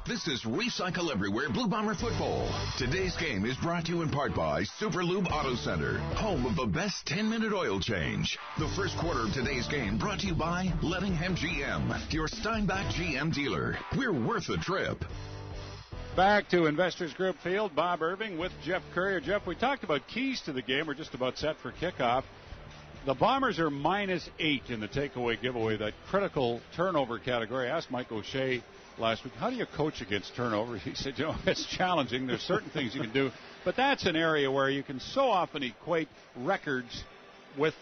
This is Recycle Everywhere Blue Bomber football. Today's game is brought to you in part by Super Lube Auto Center, home of the best 10-minute oil change. The first quarter of today's game brought to you by Lettingham GM, your Steinbach GM dealer. We're worth the trip. Back to Investors Group Field, Bob Irving with Jeff Currier. Jeff, we talked about keys to the game. We're just about set for kickoff. The Bombers are -8 in the takeaway giveaway, that critical turnover category. I asked Mike O'Shea last week, how do you coach against turnovers? He said, it's challenging. There's certain things you can do. But that's an area where you can so often equate records with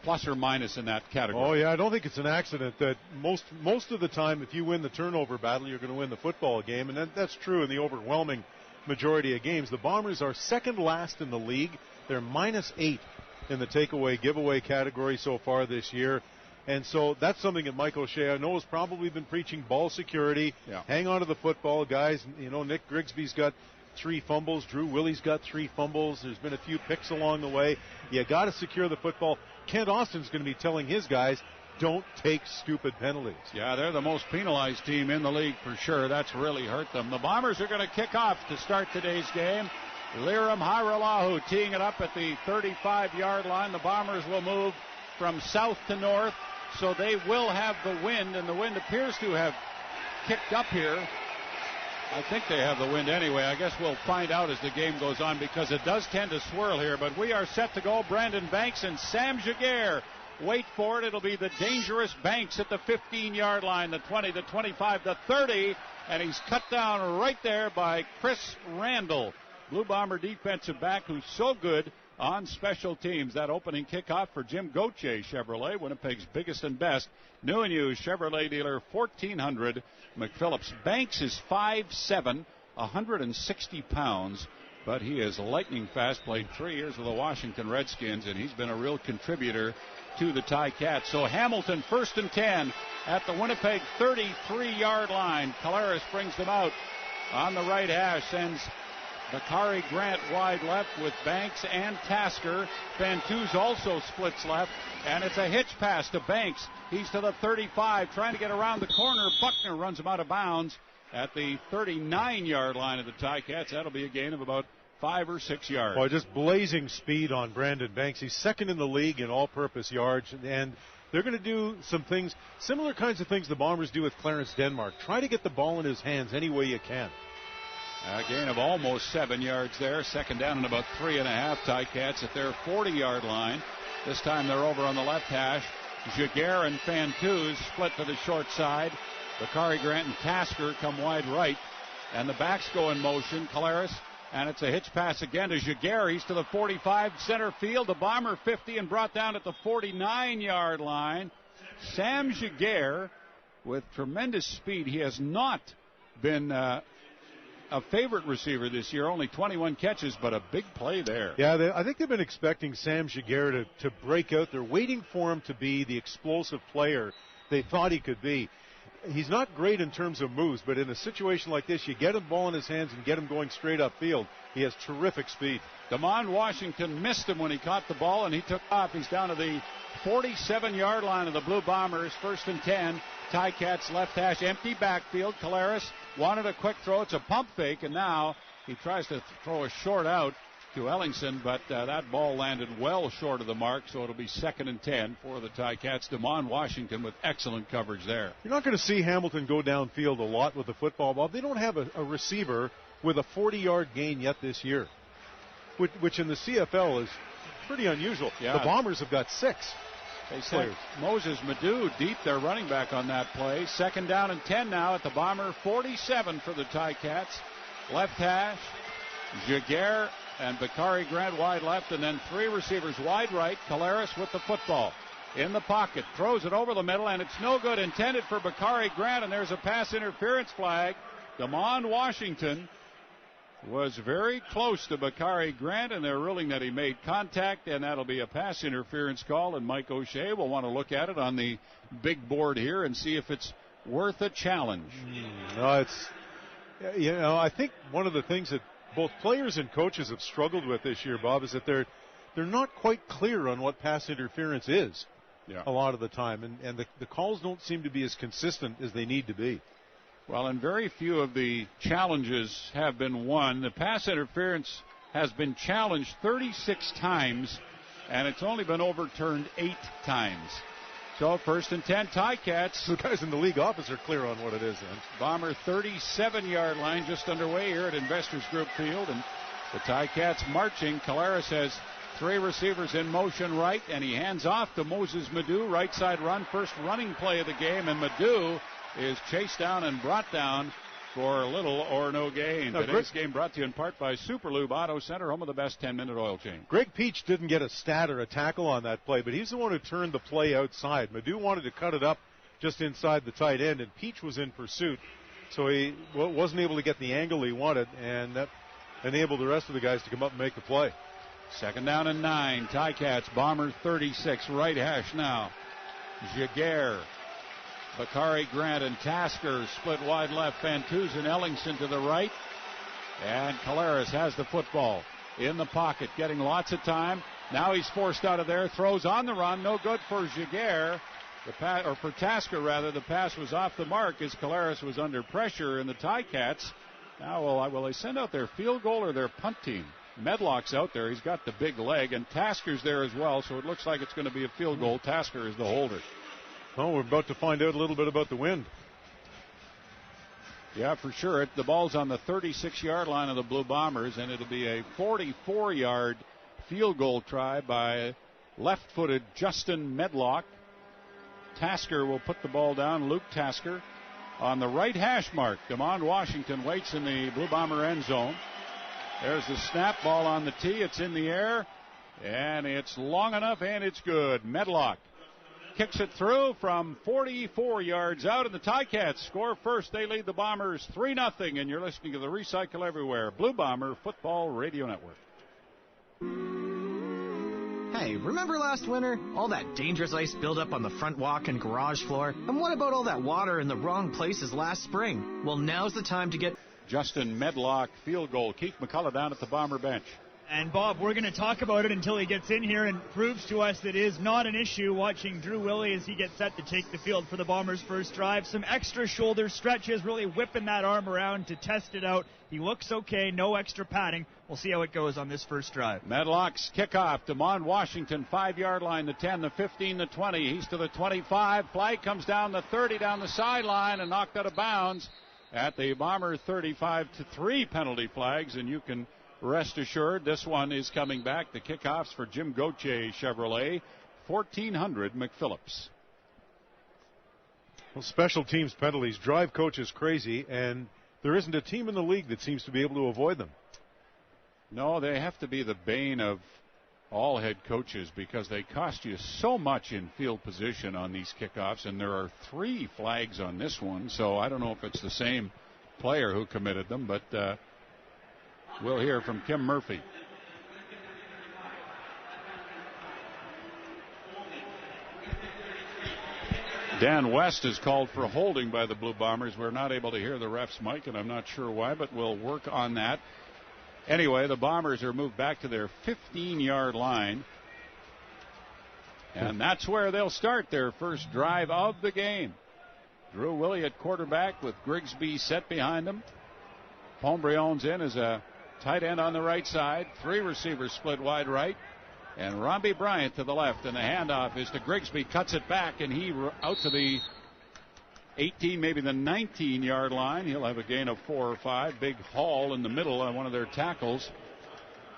plus or minus in that category. Oh, yeah, I don't think it's an accident that most of the time, if you win the turnover battle, you're going to win the football game. And that's true in the overwhelming majority of games. The Bombers are second last in the league. They're -8 in the takeaway giveaway category so far this year. And so that's something that Mike O'Shea, I know, has probably been preaching ball security. Yeah. Hang on to the football, guys. Nick Grigsby's got 3 fumbles. Drew Willie's got 3 fumbles. There's been a few picks along the way. You got to secure the football. Kent Austin's going to be telling his guys, don't take stupid penalties. Yeah, they're the most penalized team in the league for sure. That's really hurt them. The Bombers are going to kick off to start today's game. Liram Hairolahu teeing it up at the 35-yard line. The Bombers will move from south to north, so they will have the wind, and the wind appears to have kicked up here. I think they have the wind anyway. I guess we'll find out as the game goes on because it does tend to swirl here, but we are set to go. Brandon Banks and Sam Giguère. Wait for it. It'll be the dangerous Banks at the 15-yard line, the 20, the 25, the 30, and he's cut down right there by Chris Randall. Blue Bomber defensive back who's so good on special teams. That opening kickoff for Jim Gauthier Chevrolet, Winnipeg's biggest and best new and used Chevrolet dealer, 1400 McPhillips. Banks is 5'7", 160 pounds, but he is lightning fast. Played 3 years with the Washington Redskins, and he's been a real contributor to the TiCats. So Hamilton first and 10 at the Winnipeg 33-yard line. Collaros brings them out on the right hash, sends Bakari Grant wide left with Banks and Tasker. Fantuz also splits left, and it's a hitch pass to Banks. He's to the 35, trying to get around the corner. Buckner runs him out of bounds at the 39-yard line of the TiCats. That'll be a gain of about 5 or 6 yards. Well, just blazing speed on Brandon Banks. He's second in the league in all-purpose yards, and they're going to do some things, similar kinds of things the Bombers do with Clarence Denmark. Try to get the ball in his hands any way you can. A gain of almost 7 yards there. Second down and about 3.5. TiCats at their 40-yard line. This time they're over on the left hash. Giguère and Fantuz split to the short side. Bakari Grant and Tasker come wide right. And the backs go in motion. Collaros. And it's a hitch pass again to Giguère. He's to the 45 center field. The Bomber 50 and brought down at the 49-yard line. Sam Giguère with tremendous speed. He has not been a favorite receiver this year, only 21 catches, but a big play there. Yeah, I think they've been expecting Sam Giguère to break out. They're waiting for him to be the explosive player they thought he could be. He's not great in terms of moves, but in a situation like this, you get him ball in his hands and get him going straight upfield. He has terrific speed. Damon Washington missed him when he caught the ball, and he took off. He's down to the 47-yard line of the Blue Bombers, first and 10. TiCats left hash, empty backfield. Collaros wanted a quick throw. It's a pump fake, and now he tries to throw a short out to Ellingson, but that ball landed well short of the mark, so it'll be second and 10 for the TiCats. Damon Washington with excellent coverage there. You're not going to see Hamilton go downfield a lot with the football ball. They don't have a receiver with a 40-yard gain yet this year, which in the CFL is pretty unusual. Yeah. The Bombers have got 6. They sent Moses Madu deep, their running back on that play. Second down and 10 now at the Bomber 47 for the TiCats. Left hash, Giguère and Bakari Grant wide left, and then 3 receivers wide right. Collaros with the football in the pocket, throws it over the middle, and it's no good. Intended for Bakari Grant, and there's a pass interference flag. Damon Washington was very close to Bakari Grant, and they're ruling that he made contact, and that'll be a pass interference call, and Mike O'Shea will want to look at it on the big board here and see if it's worth a challenge. No, I think one of the things that both players and coaches have struggled with this year, Bob, is that they're not quite clear on what pass interference is a lot of the time, and the calls don't seem to be as consistent as they need to be. Well, and very few of the challenges have been won. The pass interference has been challenged 36 times, and it's only been overturned 8 times. So 1st and 10, TiCats. The guys in the league office are clear on what it is then. Bomber 37-yard line just underway here at Investors Group Field, and the TiCats marching. Collaros has 3 receivers in motion right, and he hands off to Moses Madu. Right side run, first running play of the game, and Madu is chased down and brought down for little or no gain. Today's game brought to you in part by Super Lube Auto Center, home of the best 10-minute oil change. Greg Peach didn't get a stat or a tackle on that play, but he's the one who turned the play outside. Madu wanted to cut it up just inside the tight end, and Peach was in pursuit, so he wasn't able to get the angle he wanted, and that enabled the rest of the guys to come up and make the play. 2nd down and 9. TiCats, Bomber 36, right hash now. Jaguar, Bakari Grant and Tasker split wide left. Fantuz and Ellingson to the right. And Collaros has the football in the pocket, getting lots of time. Now he's forced out of there. Throws on the run. No good for Jaguar. Or for Tasker, rather. The pass was off the mark as Collaros was under pressure. And the TiCats, now will they send out their field goal or their punt team? Medlock's out there. He's got the big leg. And Tasker's there as well. So it looks like it's going to be a field goal. Tasker is the holder. Well, we're about to find out a little bit about the wind. Yeah, for sure. The ball's on the 36-yard line of the Blue Bombers, and it'll be a 44-yard field goal try by left-footed Justin Medlock. Tasker will put the ball down, Luke Tasker, on the right hash mark. DeMond Washington waits in the Blue Bomber end zone. There's the snap, ball on the tee. It's in the air, and it's long enough, and it's good. Medlock kicks it through from 44 yards out, and the TiCats score first. They lead the Bombers 3-0, and you're listening to the Recycle Everywhere Blue Bomber Football Radio Network. Hey, remember last winter? All that dangerous ice buildup on the front walk and garage floor? And what about all that water in the wrong places last spring? Well, now's the time to get Justin Medlock field goal. Keith McCullough down at the Bomber bench. And, Bob, we're going to talk about it until he gets in here and proves to us that it is not an issue watching Drew Willie as he gets set to take the field for the Bombers' first drive. Some extra shoulder stretches, really whipping that arm around to test it out. He looks okay, no extra padding. We'll see how it goes on this first drive. Medlock's kickoff. DeMond Washington, 5-yard line, the 10, the 15, the 20. He's to the 25. Flag comes down the 30, down the sideline, and knocked out of bounds at the Bomber 35-3 penalty flags, and you can rest assured this one is coming back. The kickoffs for Jim Gauthier Chevrolet, 1400 McPhillips. Well, special teams penalties drive coaches crazy, and there isn't a team in the league that seems to be able to avoid them. No, they have to be the bane of all head coaches because they cost you so much in field position on these kickoffs, and there are 3 flags on this one, so I don't know if it's the same player who committed them, but we'll hear from Kim Murphy. Dan West is called for holding by the Blue Bombers. We're not able to hear the ref's mic, and I'm not sure why, but we'll work on that. Anyway, the Bombers are moved back to their 15-yard line, and that's where they'll start their first drive of the game. Drew Willie at quarterback with Grigsby set behind him. Pombrion's in as a tight end on the right side. 3 receivers split wide right. And Romby Bryant to the left. And the handoff is to Grigsby. Cuts it back, and he out to the 18, maybe the 19-yard line. He'll have a gain of 4 or 5. Big Hall in the middle on one of their tackles.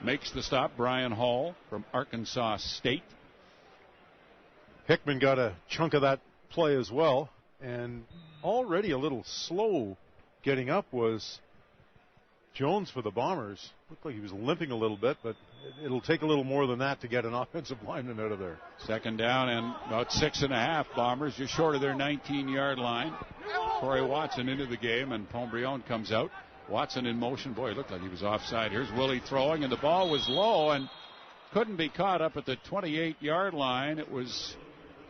Makes the stop. Brian Hall from Arkansas State. Hickman got a chunk of that play as well. And already a little slow getting up was Jones for the Bombers. Looked like he was limping a little bit, but it'll take a little more than that to get an offensive lineman out of there. 2nd down and about 6.5 Bombers, just short of their 19-yard line. Corey Watson into the game, and Pombrion comes out. Watson in motion. Boy, it looked like he was offside. Here's Willie throwing, and the ball was low and couldn't be caught up at the 28-yard line. It was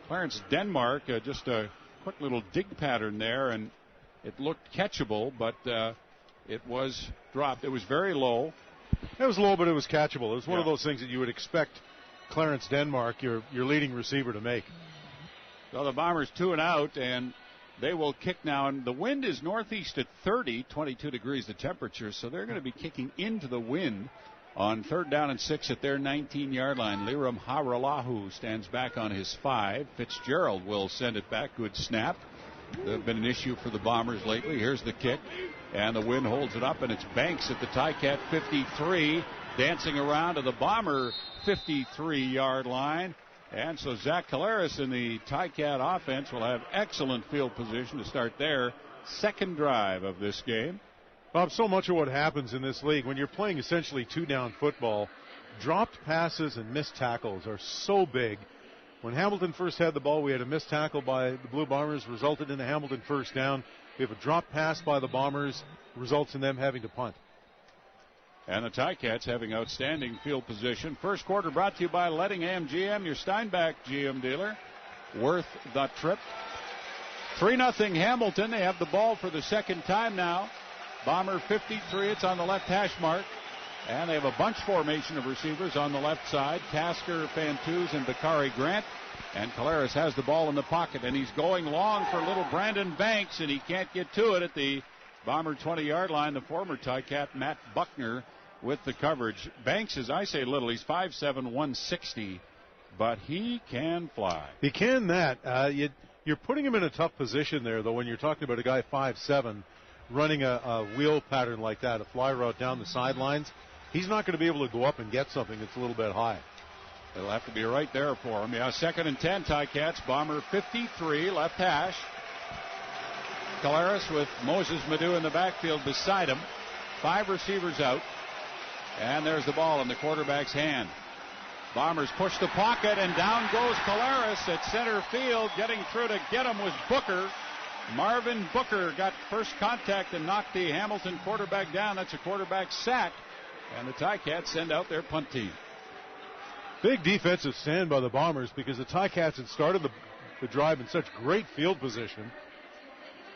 Clarence Denmark, just a quick little dig pattern there, and it looked catchable, but it was dropped. It was very low. It was low, but it was catchable. It was one of those things that you would expect Clarence Denmark, your leading receiver, to make. So the Bombers 2 and out, and They will kick now, and the wind is northeast at 30, 22 degrees the temperature, so they're going to be kicking into the wind on 3rd down and 6 at their 19-yard line. Liram Haralahu stands back on his 5. Fitzgerald will send it back. Good snap. They've been an issue for the Bombers lately. Here's the kick, and the wind holds it up, and it's Banks at the TiCat 53, dancing around to the Bomber 53-yard line. And so Zach Collaros in the TiCat offense will have excellent field position to start their second drive of this game. Bob, so much of what happens in this league, when you're playing essentially two-down football, dropped passes and missed tackles are so big. When Hamilton first had the ball, we had a missed tackle by the Blue Bombers, resulted in a Hamilton first down. We have a dropped pass by the Bombers, results in them having to punt. And the TiCats having outstanding field position. First quarter brought to you by Lettingham GM, your Steinbach GM dealer. Worth the trip. 3-0 Hamilton. They have the ball for the second time now. Bomber 53. It's on the left hash mark. And they have a bunch formation of receivers on the left side. Tasker, Fantuz, and Bakari Grant. And Collaros has the ball in the pocket. And he's going long for little Brandon Banks. And he can't get to it at the Bomber 20-yard line. The former TiCat, Matt Buckner, with the coverage. Banks, as I say little, he's 5'7", 160, but he can fly. He can that. You're putting him in a tough position there, though, when you're talking about a guy 5'7", running a wheel pattern like that, a fly route down the sidelines. He's not going to be able to go up and get something that's a little bit high. It'll have to be right there for him. Yeah, 2nd and 10, TiCats. Bomber 53, left hash. Collaros with Moses Madu in the backfield beside him. 5 receivers out. And there's the ball in the quarterback's hand. Bombers push the pocket, and down goes Collaros at center field. Getting through to get him was Booker. Marvin Booker got first contact and knocked the Hamilton quarterback down. That's a quarterback sack. And the TiCats send out their punt team. Big defensive stand by the Bombers because the TiCats had started the drive in such great field position.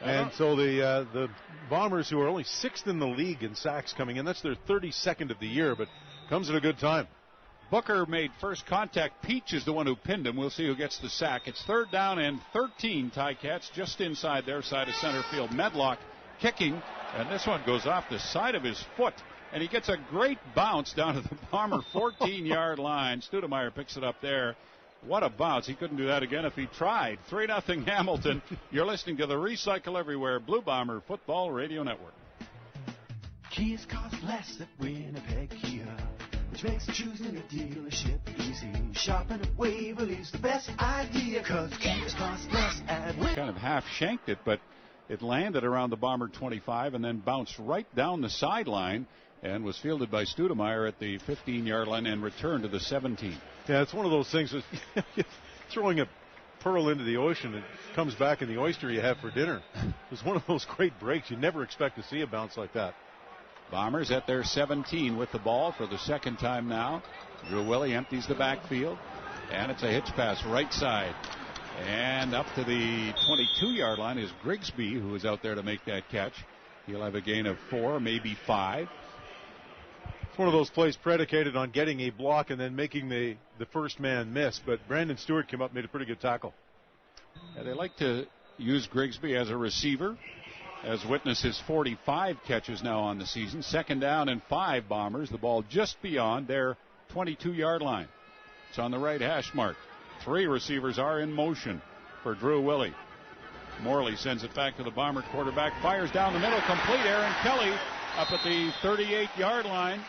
And so the Bombers, who are only 6th in the league in sacks coming in, that's their 32nd of the year, but comes at a good time. Booker made first contact. Peach is the one who pinned him. We'll see who gets the sack. It's 3rd down and 13, TiCats, just inside their side of center field. Medlock kicking, and this one goes off the side of his foot, and he gets a great bounce down to the Bomber 14-yard line. Studemeyer picks it up there. What a bounce. He couldn't do that again if he tried. 3-0 Hamilton. You're listening to the Recycle Everywhere Blue Bomber Football Radio Network. Keys cost less at Winnipeg Kia, which makes choosing a dealership easy. Shopping at Waverly's the best idea, because keys cost less at Winnipeg. Kind of half shanked it, but it landed around the Bomber 25 and then bounced right down the sideline and was fielded by Studemeyer at the 15-yard line and returned to the 17. Yeah, it's one of those things that throwing a pearl into the ocean, it comes back in the oyster you have for dinner. It's one of those great breaks. You never expect to see a bounce like that. Bombers at their 17 with the ball for the second time now. Drew Willie empties the backfield, and it's a hitch pass right side. And up to the 22-yard line is Grigsby, who is out there to make that catch. He'll have a gain of 4, maybe 5. It's one of those plays predicated on getting a block and then making the first man miss. But Brandon Stewart came up and made a pretty good tackle. Yeah, they like to use Grigsby as a receiver, as witness his 45 catches now on the season. 2nd down and 5 Bombers. The ball just beyond their 22-yard line. It's on the right hash mark. 3 receivers are in motion for Drew Willie. Morley sends it back to the Bomber quarterback. Fires down the middle. Complete. Aaron Kelly up at the 38-yard line.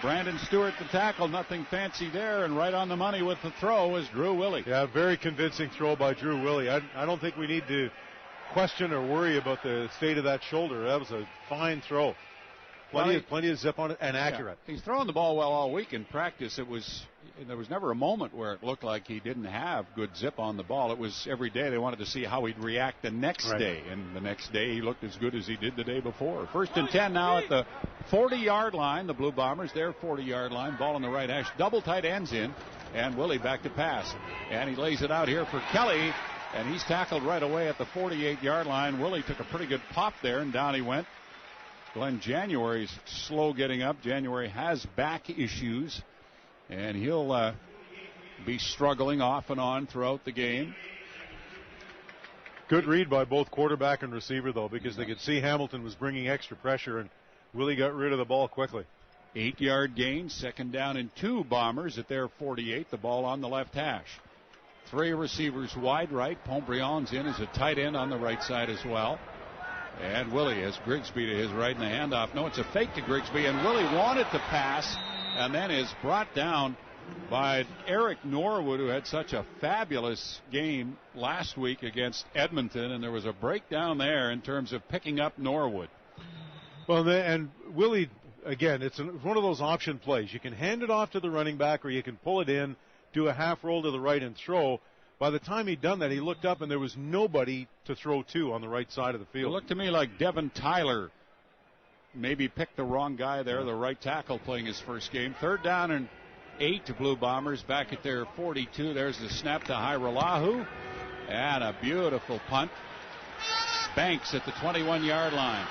Brandon Stewart the tackle, nothing fancy there, and right on the money with the throw is Drew Willie. Yeah, very convincing throw by Drew Willie. I don't think we need to question or worry about the state of that shoulder. That was a fine throw. Plenty of zip on it and accurate. Yeah, he's throwing the ball well all week in practice. There was never a moment where it looked like he didn't have good zip on the ball. It was every day they wanted to see how he'd react the next day, and the next day he looked as good as he did the day before. 1st and 10 now at the 40-yard line. The Blue Bombers, their 40-yard line. Ball on the right hash. Double tight ends in, and Willie back to pass. And he lays it out here for Kelly, and he's tackled right away at the 48-yard line. Willie took a pretty good pop there, and down he went. Glenn January's slow getting up. January has back issues, and he'll be struggling off and on throughout the game. Good read by both quarterback and receiver, though, because they could see Hamilton was bringing extra pressure, and Willie got rid of the ball quickly. 8-yard gain, 2nd down and 2. Bombers at their 48. The ball on the left hash. 3 receivers wide right. Pontbriand's in as a tight end on the right side as well. And Willie has Grigsby to his right in the handoff. No, it's a fake to Grigsby, and Willie wanted to pass and then is brought down by Eric Norwood, who had such a fabulous game last week against Edmonton, and there was a breakdown there in terms of picking up Norwood. Well, and Willie, again, it's one of those option plays. You can hand it off to the running back, or you can pull it in, do a half roll to the right and throw. By the time he'd done that, he looked up, and there was nobody to throw to on the right side of the field. It looked to me like Devin Tyler maybe picked the wrong guy there, the right tackle playing his first game. 3rd down and 8 to Blue Bombers back at their 42. There's the snap to Hairolahu, and a beautiful punt. Banks at the 21-yard line.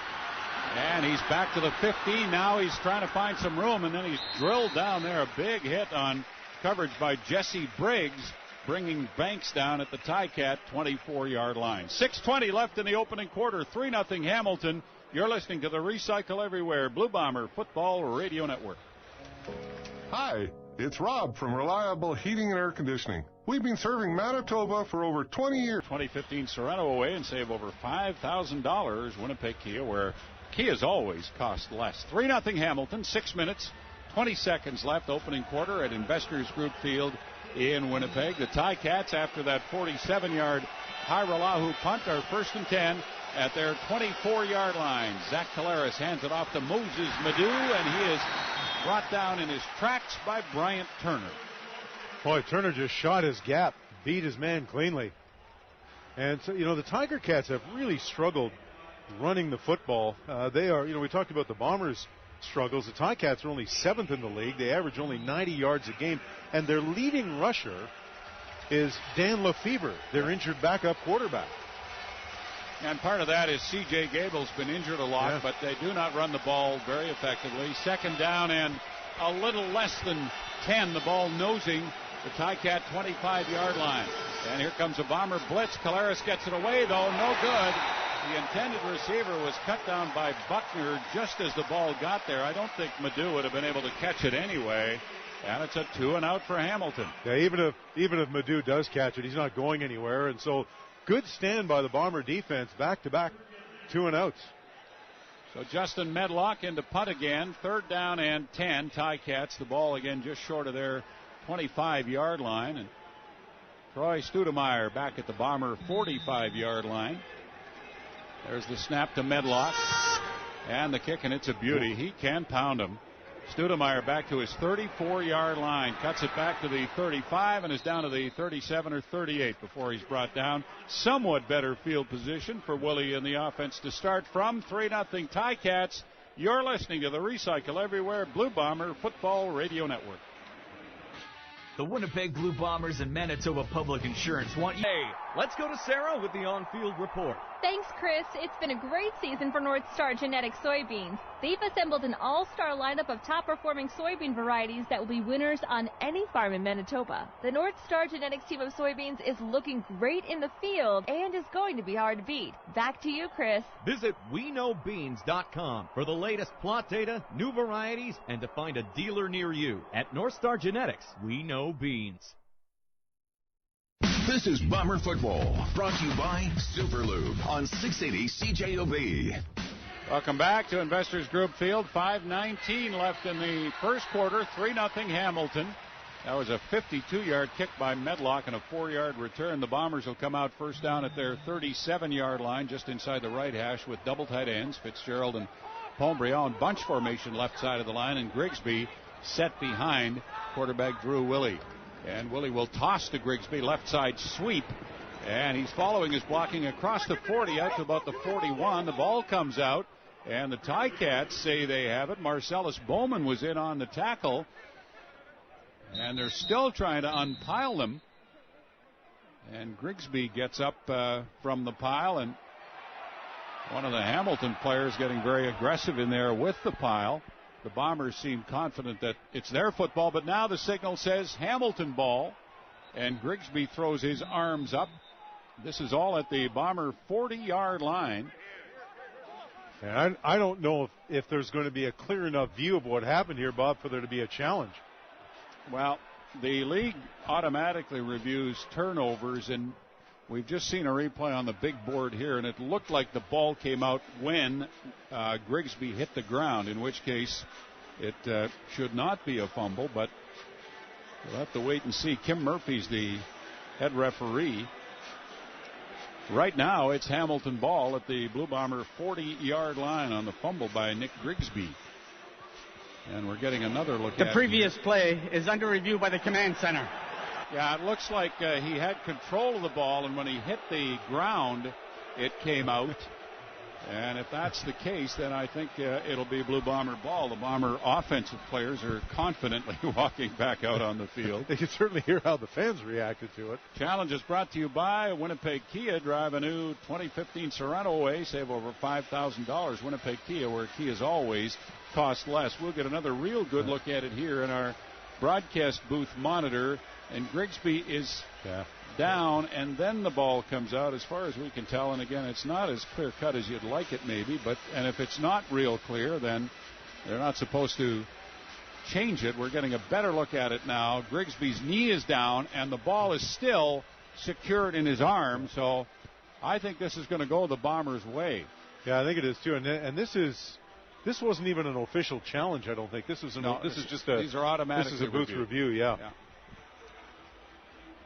And he's back to the 15. Now he's trying to find some room, and then he's drilled down there. A big hit on coverage by Jesse Briggs, bringing Banks down at the TiCat 24-yard line. 6:20 left in the opening quarter. 3-0 Hamilton. You're listening to the Recycle Everywhere Blue Bomber Football Radio Network. Hi, it's Rob from Reliable Heating and Air Conditioning. We've been serving Manitoba for over 20 years. 2015 Sorrento away and save over $5,000. Winnipeg Kia, where Kia's always cost less. 3-0 Hamilton. 6 minutes, 20 seconds left. Opening quarter at Investors Group Field in Winnipeg. The TiCats, after that 47-yard Hairolahu punt, are 1st and 10 at their 24-yard line. Zach Collaros hands it off to Moses Madu, and he is brought down in his tracks by Bryant Turner. Boy, Turner just shot his gap, beat his man cleanly. And so, the Tiger Cats have really struggled running the football. They are, we talked about the Bombers' struggles. The TiCats are only 7th in the league. They average only 90 yards a game. And their leading rusher is Dan Lefebvre, their injured backup quarterback. And part of that is C.J. Gable's been injured a lot, but they do not run the ball very effectively. 2nd down and a little less than 10. The ball nosing the TiCat 25-yard line. And here comes a Bomber blitz. Collaros gets it away, though. No good. The intended receiver was cut down by Buckner just as the ball got there. I don't think Madu would have been able to catch it anyway. And it's a 2-and-out for Hamilton. Yeah, even if Madu does catch it, he's not going anywhere. And so good stand by the Bomber defense. Back-to-back 2-and-outs. So Justin Medlock into punt again. 3rd down and 10. TiCats, the ball again just short of their 25-yard line. And Troy Studemeyer back at the Bomber 45-yard line. There's the snap to Medlock. And the kick, and it's a beauty. He can pound him. Studemeyer back to his 34-yard line. Cuts it back to the 35 and is down to the 37 or 38 before he's brought down. Somewhat better field position for Willie in the offense to start from. 3-0 TiCats. You're listening to the Recycle Everywhere Blue Bomber Football Radio Network. The Winnipeg Blue Bombers and Manitoba Public Insurance want you. Hey, let's go to Sarah with the on-field report. Thanks, Chris. It's been a great season for North Star Genetic soybeans. They've assembled an all-star lineup of top-performing soybean varieties that will be winners on any farm in Manitoba. The North Star Genetics team of soybeans is looking great in the field and is going to be hard to beat. Back to you, Chris. Visit WeKnowBeans.com for the latest plot data, new varieties, and to find a dealer near you. At North Star Genetics, we know beans. This is Bomber Football, brought to you by Superlube on 680 CJOB. Welcome back to Investors Group Field. 5:19 left in the first quarter. 3-0 Hamilton. That was a 52-yard kick by Medlock and a 4-yard return. The Bombers will come out 1st down at their 37-yard line, just inside the right hash with double tight ends. Fitzgerald and Pontbriand bunch formation left side of the line, and Grigsby set behind quarterback Drew Willie. And Willie will toss to Grigsby, left side sweep. And he's following his blocking across the 40 out to about the 41. The ball comes out, and the TiCats say they have it. Marcellus Bowman was in on the tackle, and they're still trying to unpile them. And Grigsby gets up from the pile, and one of the Hamilton players getting very aggressive in there with the pile. The Bombers seem confident that it's their football, but now the signal says Hamilton ball, and Grigsby throws his arms up. This is all at the Bomber 40-yard line. And I don't know if there's going to be a clear enough view of what happened here, Bob, for there to be a challenge. Well, the league automatically reviews turnovers, and we've just seen a replay on the big board here, and it looked like the ball came out when Grigsby hit the ground, in which case it should not be a fumble, but we'll have to wait and see. Kim Murphy's the head referee. Right now, it's Hamilton ball at the Blue Bomber 40-yard line on the fumble by Nick Grigsby. And we're getting another look at it. The previous play is under review by the command center. Yeah, it looks like he had control of the ball, and when he hit the ground, it came out. And if that's the case, then I think it'll be Blue Bomber ball. The Bomber offensive players are confidently walking back out on the field. They can certainly hear how the fans reacted to it. Challenge is brought to you by Winnipeg Kia. Drive a new 2015 Sorento away. Save over $5,000. Winnipeg Kia, where Kia's always cost less. We'll get another real good look at it here in our broadcast booth monitor. And Grigsby is down, and then the ball comes out as far as we can tell. And again, it's not as clear cut as you'd like it maybe, and if it's not real clear, then they're not supposed to change it. We're getting a better look at it now. Grigsby's knee is down, and the ball is still secured in his arm, so I think this is going to go the Bombers' way. Yeah, I think it is too. And this wasn't even an official challenge, I don't think. This is just a these are automatic. This is a booth review, yeah.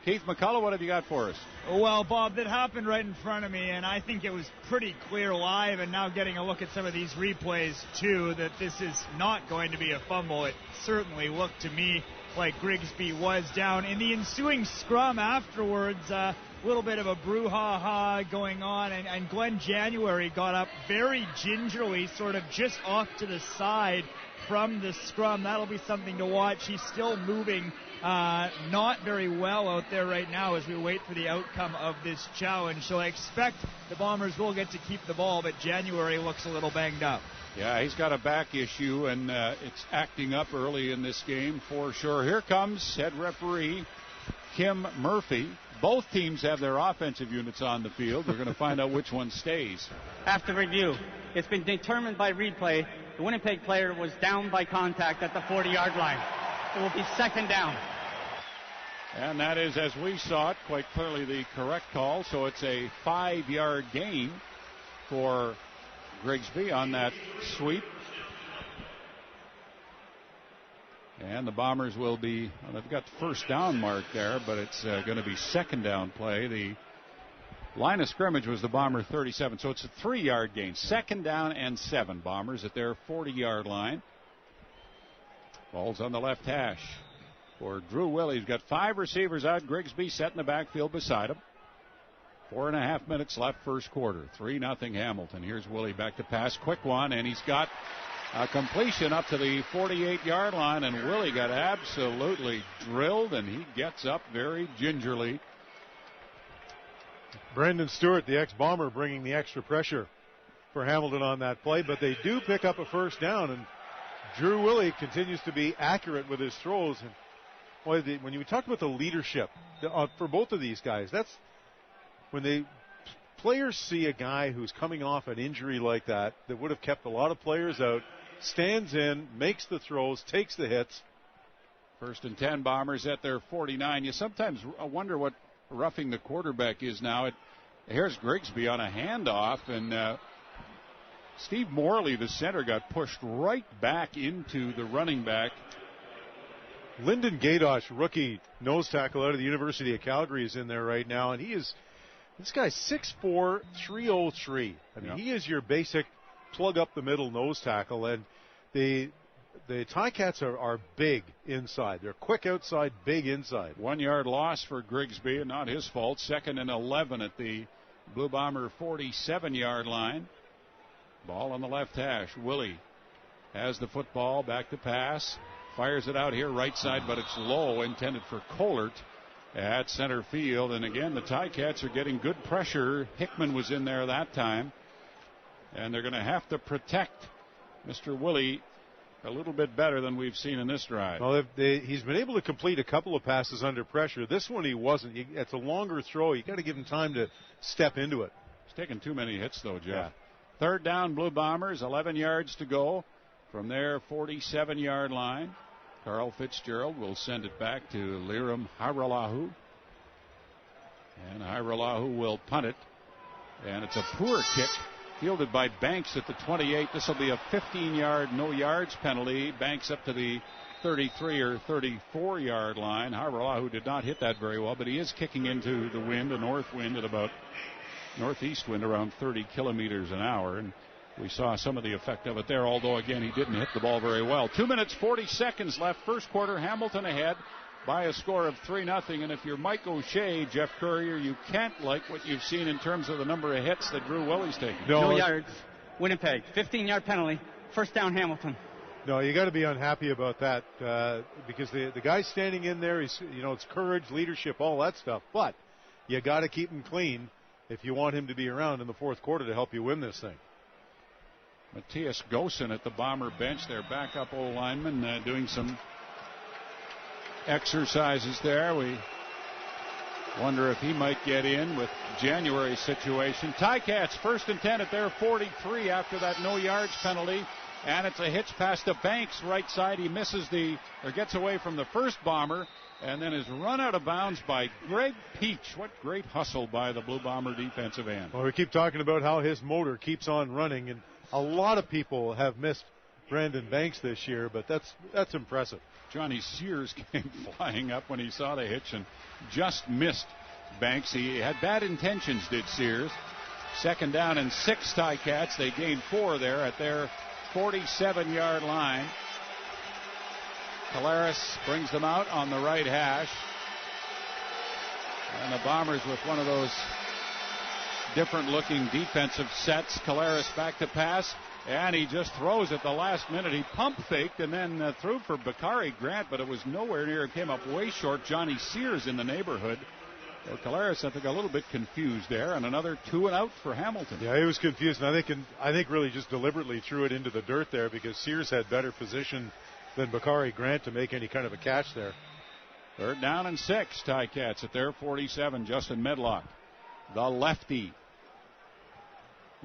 Keith McCullough, what have you got for us? Well, Bob, that happened right in front of me, and I think it was pretty clear live, and now getting a look at some of these replays, too, that this is not going to be a fumble. It certainly looked to me like Grigsby was down. In the ensuing scrum afterwards, a little bit of a brouhaha going on, and Glenn January got up very gingerly, sort of just off to the side from the scrum. That'll be something to watch. He's still moving not very well out there right now as we wait for the outcome of this challenge. So I expect the Bombers will get to keep the ball, but January looks a little banged up. Yeah, he's got a back issue, and it's acting up early in this game for sure. Here comes head referee Kim Murphy. Both teams have their offensive units on the field. We're going to find out which one stays. After review, it's been determined by replay the Winnipeg player was down by contact at the 40-yard line. It will be second down. And that is, as we saw it, quite clearly the correct call. So it's a 5-yard gain for Grigsby on that sweep. And the Bombers will be, well, they've got the first down mark there, but it's going to be second down play. The line of scrimmage was the Bomber 37, so it's a 3-yard gain. Second down and 7, Bombers at their 40-yard line. Ball's on the left hash for Drew Willie. He's got 5 receivers out. Grigsby set in the backfield beside him. 4.5 minutes left first quarter. 3-0 Hamilton. Here's Willie back to pass. Quick one, and he's got a completion up to the 48-yard line, and Willie got absolutely drilled, and he gets up very gingerly. Brendan Stewart, the ex-Bomber, bringing the extra pressure for Hamilton on that play, but they do pick up a first down, and Drew Willie continues to be accurate with his throws. And when you talk about the leadership for both of these guys, that's when players see a guy who's coming off an injury like that would have kept a lot of players out, stands in, makes the throws, takes the hits. 1st and 10, Bombers at their 49. You sometimes wonder what roughing the quarterback is now. Here's Grigsby on a handoff, and Steve Morley, the center, got pushed right back into the running back. Lyndon Gaydosh, rookie nose tackle out of the University of Calgary, is in there right now, and this guy's 6'4", 303. I mean, He is your basic plug up the middle nose tackle, and the TiCats are big inside. They're quick outside, big inside. 1-yard loss for Grigsby, and not his fault. 2nd and 11 at the Blue Bomber 47-yard line. Ball on the left hash. Willie has the football, back to pass. Fires it out here right side, but it's low, intended for Kohlert at center field. And again, the TiCats are getting good pressure. Hickman was in there that time. And they're going to have to protect Mr. Willie a little bit better than we've seen in this drive. Well, he's been able to complete a couple of passes under pressure. This one he wasn't. It's a longer throw. You got to give him time to step into it. He's taken too many hits, though, Jeff. Yeah. Third down, Blue Bombers, 11 yards to go from their 47-yard line. Carl Fitzgerald will send it back to Liram Haralahu. And Haralahu will punt it. And it's a poor kick fielded by Banks at the 28. This will be a 15-yard no yards penalty. Banks up to the 33 or 34-yard line. Haralahu did not hit that very well, but he is kicking into the wind, a north wind at about northeast wind around 30 kilometers an hour. And we saw some of the effect of it there, although, again, he didn't hit the ball very well. 2 minutes, 40 seconds left. First quarter, Hamilton ahead by a score of 3-0. And if you're Mike O'Shea, Jeff Courier, you can't like what you've seen in terms of the number of hits that Drew Willie's taken. No yards, Winnipeg. 15-yard penalty. First down, Hamilton. No, you got to be unhappy about that because the guy standing in there, it's courage, leadership, all that stuff. But you got to keep him clean if you want him to be around in the fourth quarter to help you win this thing. Matthias Gosen at the Bomber bench, their backup O-lineman, doing some exercises there. We wonder if he might get in with January's situation. TiCats first and 10 at their 43 after that no yards penalty. And it's a hitch pass to Banks right side. He gets away from the first Bomber and then is run out of bounds by Greg Peach. What great hustle by the Blue Bomber defensive end. Well, we keep talking about how his motor keeps on running, and a lot of people have missed Brandon Banks this year, but that's impressive. Johnny Sears came flying up when he saw the hitch and just missed Banks. He had bad intentions, did Sears. Second down and 6, TiCats. They gained 4 there at their 47-yard line. Caleres brings them out on the right hash. And the Bombers with one of those different-looking defensive sets. Caleres back to pass, and he just throws at the last minute. He pump-faked and then threw for Bakari Grant, but it was nowhere near. It came up way short. Johnny Sears in the neighborhood. Well, Caleres, I think, a little bit confused there, and another 2 and out for Hamilton. Yeah, he was confused, and I think really just deliberately threw it into the dirt there because Sears had better position than Bakari Grant to make any kind of a catch there. Third down and 6, TiCats at their 47. Justin Medlock, the lefty,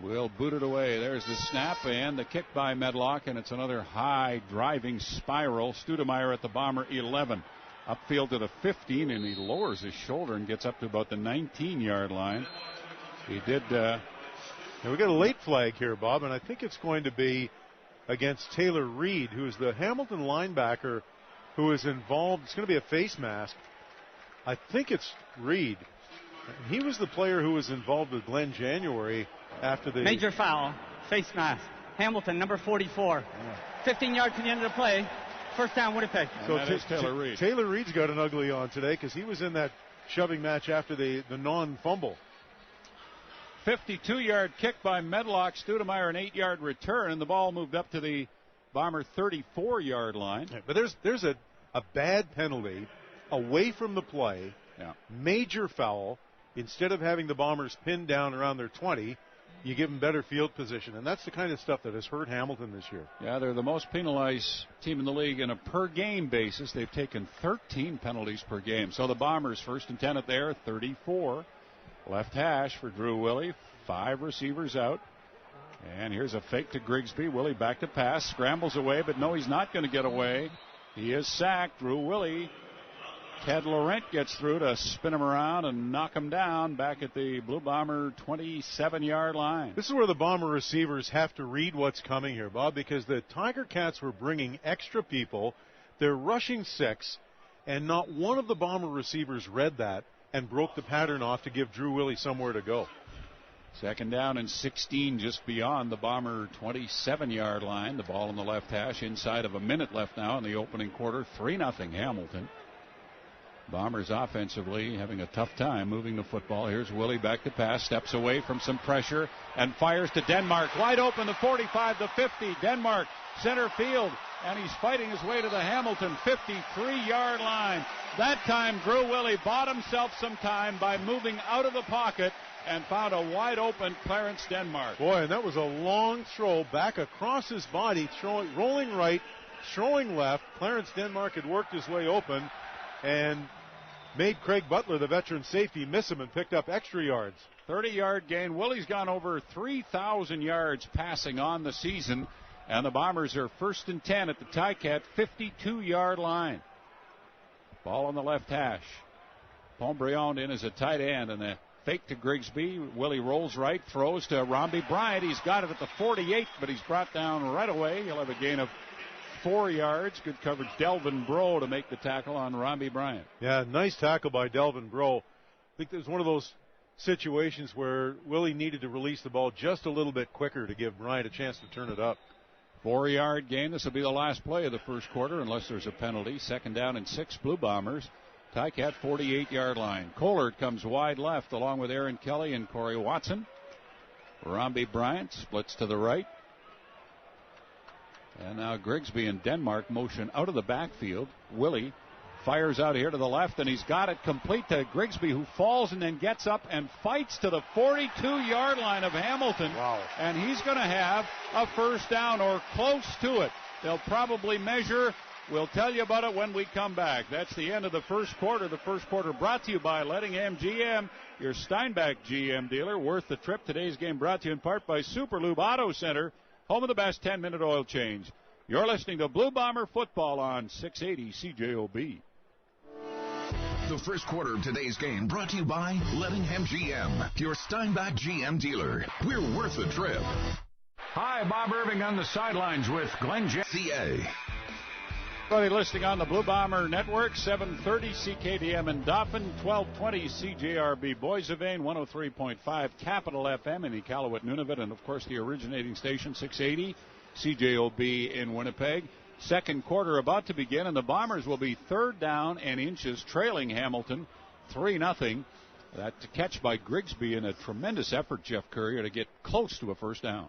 will boot it away. There's the snap and the kick by Medlock, and it's another high driving spiral. Studemeyer at the Bomber 11. Upfield to the 15, and he lowers his shoulder and gets up to about the 19-yard line. He did. Now we got a late flag here, Bob, and I think it's going to be against Taylor Reed, who is the Hamilton linebacker who is involved. It's going to be a face mask. I think it's Reed. He was the player who was involved with Glenn January after the major foul, face mask. Hamilton, number 44. 15 yards to the end of the play. First down, Winnipeg. So that is Taylor Reed. Taylor Reed's got an ugly on today because he was in that shoving match after the non-fumble. 52-yard kick by Medlock. Studemeyer an 8-yard return, and the ball moved up to the Bomber 34-yard line. Yeah, but there's a bad penalty away from the play. Yeah. Major foul. Instead of having the Bombers pinned down around their 20, you give them better field position, and that's the kind of stuff that has hurt Hamilton this year. Yeah, they're the most penalized team in the league on a per-game basis. They've taken 13 penalties per game. So the Bombers first and 10 at their 34. Left hash for Drew Willie. 5 receivers out. And here's a fake to Grigsby. Willie back to pass. Scrambles away, but no, he's not going to get away. He is sacked. Drew Willie. Ted Laurent gets through to spin him around and knock him down back at the Blue Bomber 27-yard line. This is where the Bomber receivers have to read what's coming here, Bob, because the Tiger Cats were bringing extra people. They're rushing 6, and not one of the Bomber receivers read that and broke the pattern off to give Drew Willie somewhere to go. Second down and 16 just beyond the Bomber 27-yard line. The ball in the left hash inside of a minute left now in the opening quarter. 3-0 Hamilton. Bombers offensively having a tough time moving the football. Here's Willie back to pass, steps away from some pressure and fires to Denmark. Wide open, the 45, the 50. Denmark center field, and he's fighting his way to the Hamilton 53-yard line. That time Drew Willie bought himself some time by moving out of the pocket and found a wide open Clarence Denmark. Boy, and that was a long throw back across his body, rolling right, throwing left. Clarence Denmark had worked his way open and made Craig Butler, the veteran safety, miss him and picked up extra yards. 30-yard gain. Willie's gone over 3,000 yards passing on the season, and the Bombers are 1st and 10 at the TiCat 52-yard line. Ball on the left hash. Pontbriand in as a tight end, and the fake to Grigsby. Willie rolls right, throws to Romby Bryant. He's got it at the 48, but he's brought down right away. He'll have a gain of 4 yards. Good coverage. Delvin Breaux to make the tackle on Romby Bryant. Yeah, nice tackle by Delvin Breaux. I think there's one of those situations where Willie needed to release the ball just a little bit quicker to give Bryant a chance to turn it up. 4-yard gain. This will be the last play of the first quarter unless there's a penalty. 2nd down and 6, Blue Bombers. TiCat 48-yard line. Kohler comes wide left along with Aaron Kelly and Corey Watson. Romby Bryant splits to the right. And now Grigsby and Denmark motion out of the backfield. Willie fires out here to the left, and he's got it complete to Grigsby, who falls and then gets up and fights to the 42-yard line of Hamilton. Wow. And he's going to have a first down or close to it. They'll probably measure. We'll tell you about it when we come back. That's the end of the first quarter. The first quarter brought to you by Lettingham GM, your Steinbach GM dealer. Worth the trip. Today's game brought to you in part by Super Lube Auto Center, home of the best 10-minute oil change. You're listening to Blue Bomber Football on 680 CJOB. The first quarter of today's game brought to you by Lettingham GM, your Steinbach GM dealer. We're worth the trip. Hi, Bob Irving on the sidelines with Glenn CA. Everybody listening on the Blue Bomber Network, 730 CKDM in Dauphin, 1220 CJRB Boissevain, 103.5 Capital FM in Iqaluit, Nunavut, and of course the originating station, 680 CJOB in Winnipeg. Second quarter about to begin, and the Bombers will be 3rd down and inches, trailing Hamilton 3-0. That catch by Grigsby in a tremendous effort, Jeff Currier, to get close to a first down.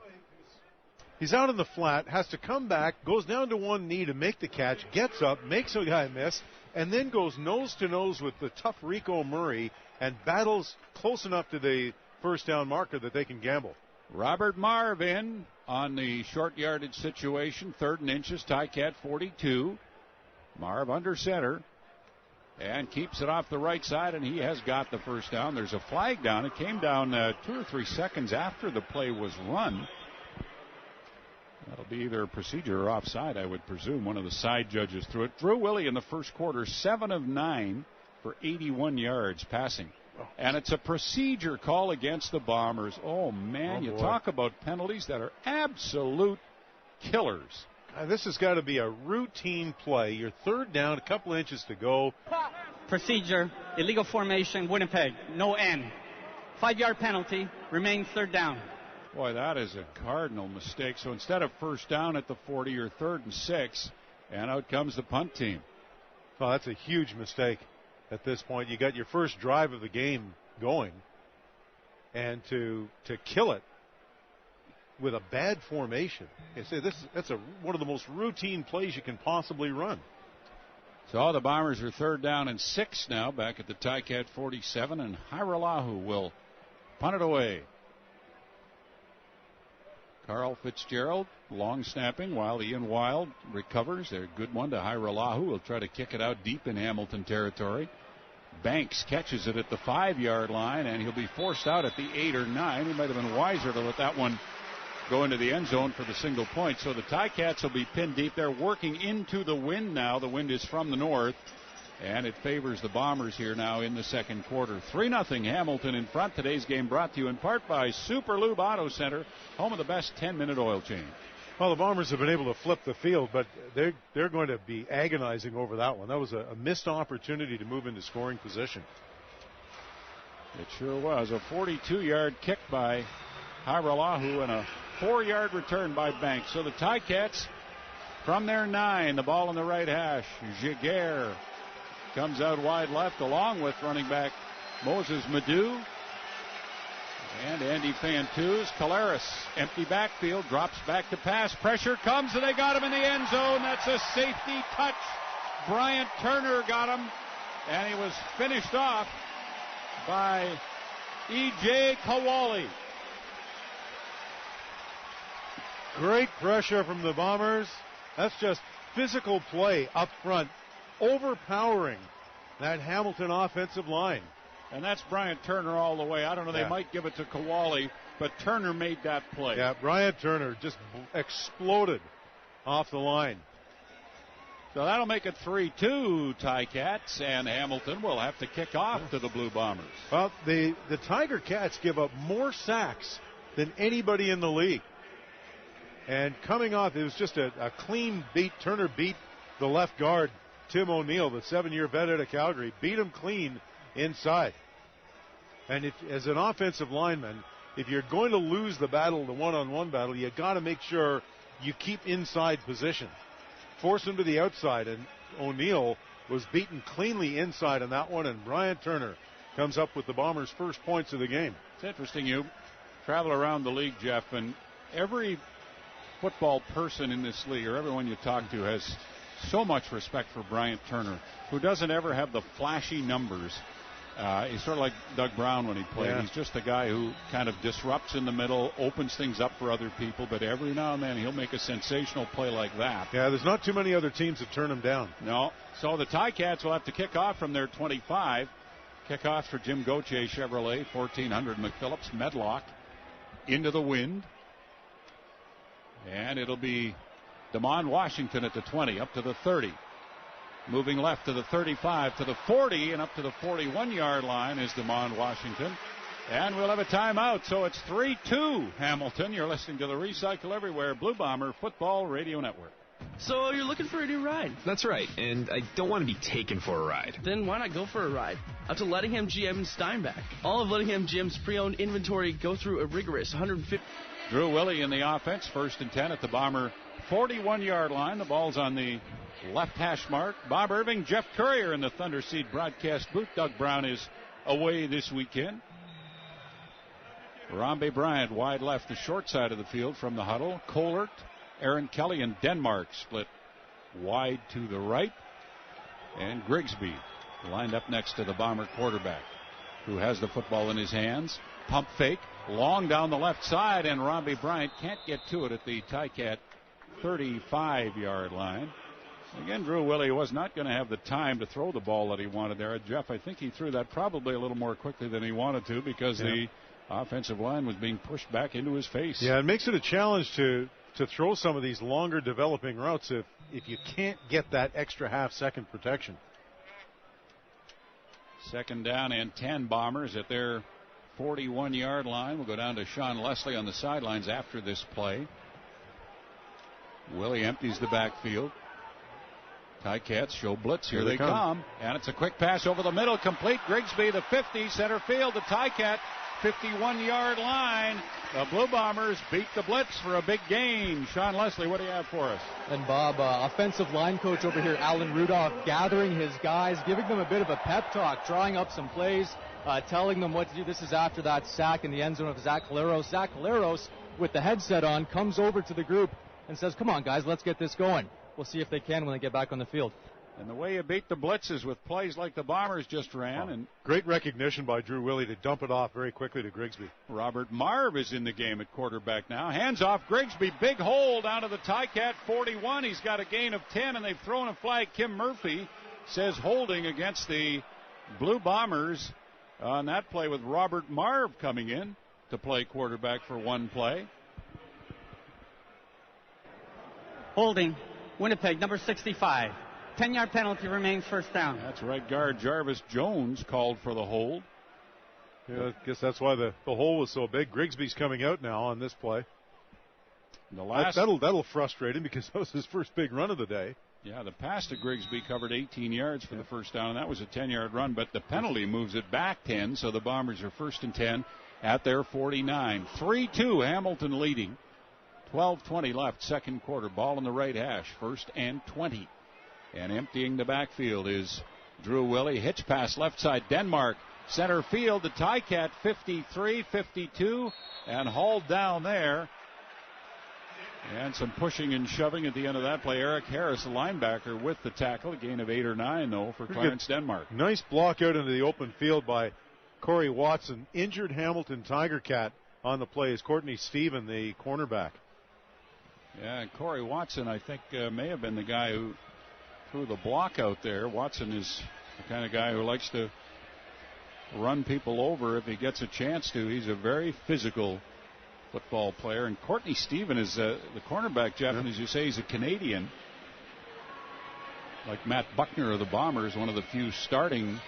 He's out in the flat, has to come back, goes down to one knee to make the catch, gets up, makes a guy miss, and then goes nose to nose with the tough Rico Murray and battles close enough to the first down marker that they can gamble. Robert Marv in on the short yardage situation, 3rd and inches, TiCat 42. Marv under center and keeps it off the right side, and he has got the first down. There's a flag down. It came down 2 or 3 seconds after the play was run. That'll be either a procedure or offside, I would presume. One of the side judges threw it. Drew Willie in the first quarter, 7 of 9 for 81 yards passing. And it's a procedure call against the Bombers. Oh, man, you talk about penalties that are absolute killers. This has got to be a routine play. You're 3rd down, a couple inches to go. Procedure, illegal formation, Winnipeg, no N. 5-yard penalty, remains 3rd down. Boy, that is a cardinal mistake. So instead of first down at the 40, you're 3rd and 6, and out comes the punt team. Oh, that's a huge mistake at this point. You got your first drive of the game going, and to kill it with a bad formation. That's one of the most routine plays you can possibly run. So the Bombers are 3rd down and 6 now, back at the TiCat 47, and Hiralahu will punt it away. Carl Fitzgerald, long snapping, while Ian Wild recovers. A good one to Hiralahu. Will try to kick it out deep in Hamilton territory. Banks catches it at the 5-yard line, and he'll be forced out at the 8 or 9. He might have been wiser to let that one go into the end zone for the single point. So the TiCats will be pinned deep. They're working into the wind now. The wind is from the north, and it favors the Bombers here now in the second quarter. 3-0 Hamilton in front. Today's game brought to you in part by Super Lube Auto Center, home of the best 10-minute oil change. Well, the Bombers have been able to flip the field, but they're going to be agonizing over that one. That was a missed opportunity to move into scoring position. It sure was. A 42-yard kick by Hiralahu and a 4-yard return by Banks. So the TiCats from their 9, the ball in the right hash. Giguère comes out wide left along with running back Moses Madu and Andy Fantuz. Caleres, empty backfield, drops back to pass. Pressure comes, and they got him in the end zone. That's a safety touch. Bryant Turner got him, and he was finished off by E.J. Kawali. Great pressure from the Bombers. That's just physical play up front, overpowering that Hamilton offensive line. And that's Bryant Turner all the way. I don't know, they might give it to Kowali, but Turner made that play. Yeah, Bryant Turner just exploded off the line. So that'll make it 3-2 TiCats, and Hamilton will have to kick off to the Blue Bombers. Well, the Tiger Cats give up more sacks than anybody in the league. And coming off, it was just a clean beat. Turner beat the left guard, Tim O'Neill, the 7-year vet out of Calgary, beat him clean inside. And as an offensive lineman, if you're going to lose the battle, the one-on-one battle, you got to make sure you keep inside position. Force him to the outside, and O'Neill was beaten cleanly inside on that one, and Brian Turner comes up with the Bombers' first points of the game. It's interesting, you travel around the league, Jeff, and every football person in this league, or everyone you talk to, has so much respect for Bryant Turner, who doesn't ever have the flashy numbers. He's sort of like Doug Brown when he played. Yeah. He's just a guy who kind of disrupts in the middle, opens things up for other people, but every now and then he'll make a sensational play like that. Yeah, there's not too many other teams that turn him down. No. So the TiCats will have to kick off from their 25. Kickoff for Jim Gauthier Chevrolet, 1400 McPhillips, Medlock, into the wind. And it'll be DeMond Washington at the 20, up to the 30. Moving left to the 35, to the 40, and up to the 41-yard line is DeMond Washington. And we'll have a timeout, so it's 3-2 Hamilton. You're listening to the Recycle Everywhere Blue Bomber Football Radio Network. So you're looking for a new ride? That's right, and I don't want to be taken for a ride. Then why not go for a ride out to Lettingham GM in Steinbach? All of Lettingham GM's pre-owned inventory go through a rigorous 150... Drew Willie in the offense, 1st and 10 at the Bomber 41-yard line. The ball's on the left hash mark. Bob Irving, Jeff Courier in the Thunder Seed broadcast booth. Doug Brown is away this weekend. Rambe Bryant wide left, the short side of the field from the huddle. Kohlert, Aaron Kelly, and Denmark split wide to the right. And Grigsby lined up next to the Bomber quarterback, who has the football in his hands. Pump fake, long down the left side, and Rambe Bryant can't get to it at the TiCat 35-yard line. Again, Drew Willie was not going to have the time to throw the ball that he wanted there. Jeff, I think he threw that probably a little more quickly than he wanted to, because the offensive line was being pushed back into his face. Yeah, it makes it a challenge to throw some of these longer developing routes if you can't get that extra half-second protection. 2nd down and 10 Bombers at their 41-yard line. We'll go down to Sean Leslie on the sidelines after this play. Willie empties the backfield. TiCats show blitz. Here they come. And it's a quick pass over the middle, complete. Grigsby, the 50, center field. The TiCat 51-yard line. The Blue Bombers beat the blitz for a big gain. Sean Leslie, what do you have for us? And Bob, offensive line coach over here, Alan Rudolph, gathering his guys, giving them a bit of a pep talk, drawing up some plays, telling them what to do. This is after that sack in the end zone of Zach Collaros. Zach Collaros, with the headset on, comes over to the group and says, come on, guys, let's get this going. We'll see if they can when they get back on the field. And the way you beat the blitzes with plays like the Bombers just ran. And great recognition by Drew Willie to dump it off very quickly to Grigsby. Robert Marv is in the game at quarterback now. Hands off Grigsby. Big hole down to the TiCat 41. He's got a gain of 10, and they've thrown a flag. Kim Murphy says holding against the Blue Bombers on that play, with Robert Marv coming in to play quarterback for one play. Holding. Winnipeg, number 65. 10-yard penalty remains, first down. That's right guard Jarvis Jones called for the hold. Yeah, I guess that's why the hole was so big. Grigsby's coming out now on this play. That'll frustrate him, because that was his first big run of the day. Yeah, the pass to Grigsby covered 18 yards for the first down, and that was a 10-yard run, but the penalty moves it back 10, so the Bombers are 1st and 10 at their 49. 3-2, Hamilton leading. 12:20 left, second quarter. Ball in the right hash, 1st and 20. And emptying the backfield is Drew Willie. Hitch pass left side, Denmark. Center field, the TiCat 53-52, and hauled down there. And some pushing and shoving at the end of that play. Eric Harris, the linebacker, with the tackle. A gain of 8 or 9, though, for Clarence Denmark. Nice block out into the open field by Corey Watson. Injured Hamilton Tiger Cat on the play is Courtney Stephen, the cornerback. Yeah, and Corey Watson, I think, may have been the guy who threw the block out there. Watson is the kind of guy who likes to run people over if he gets a chance to. He's a very physical football player. And Courtney Stephen is the cornerback, Jeff, and as you say, he's a Canadian. Like Matt Buckner of the Bombers, one of the few starting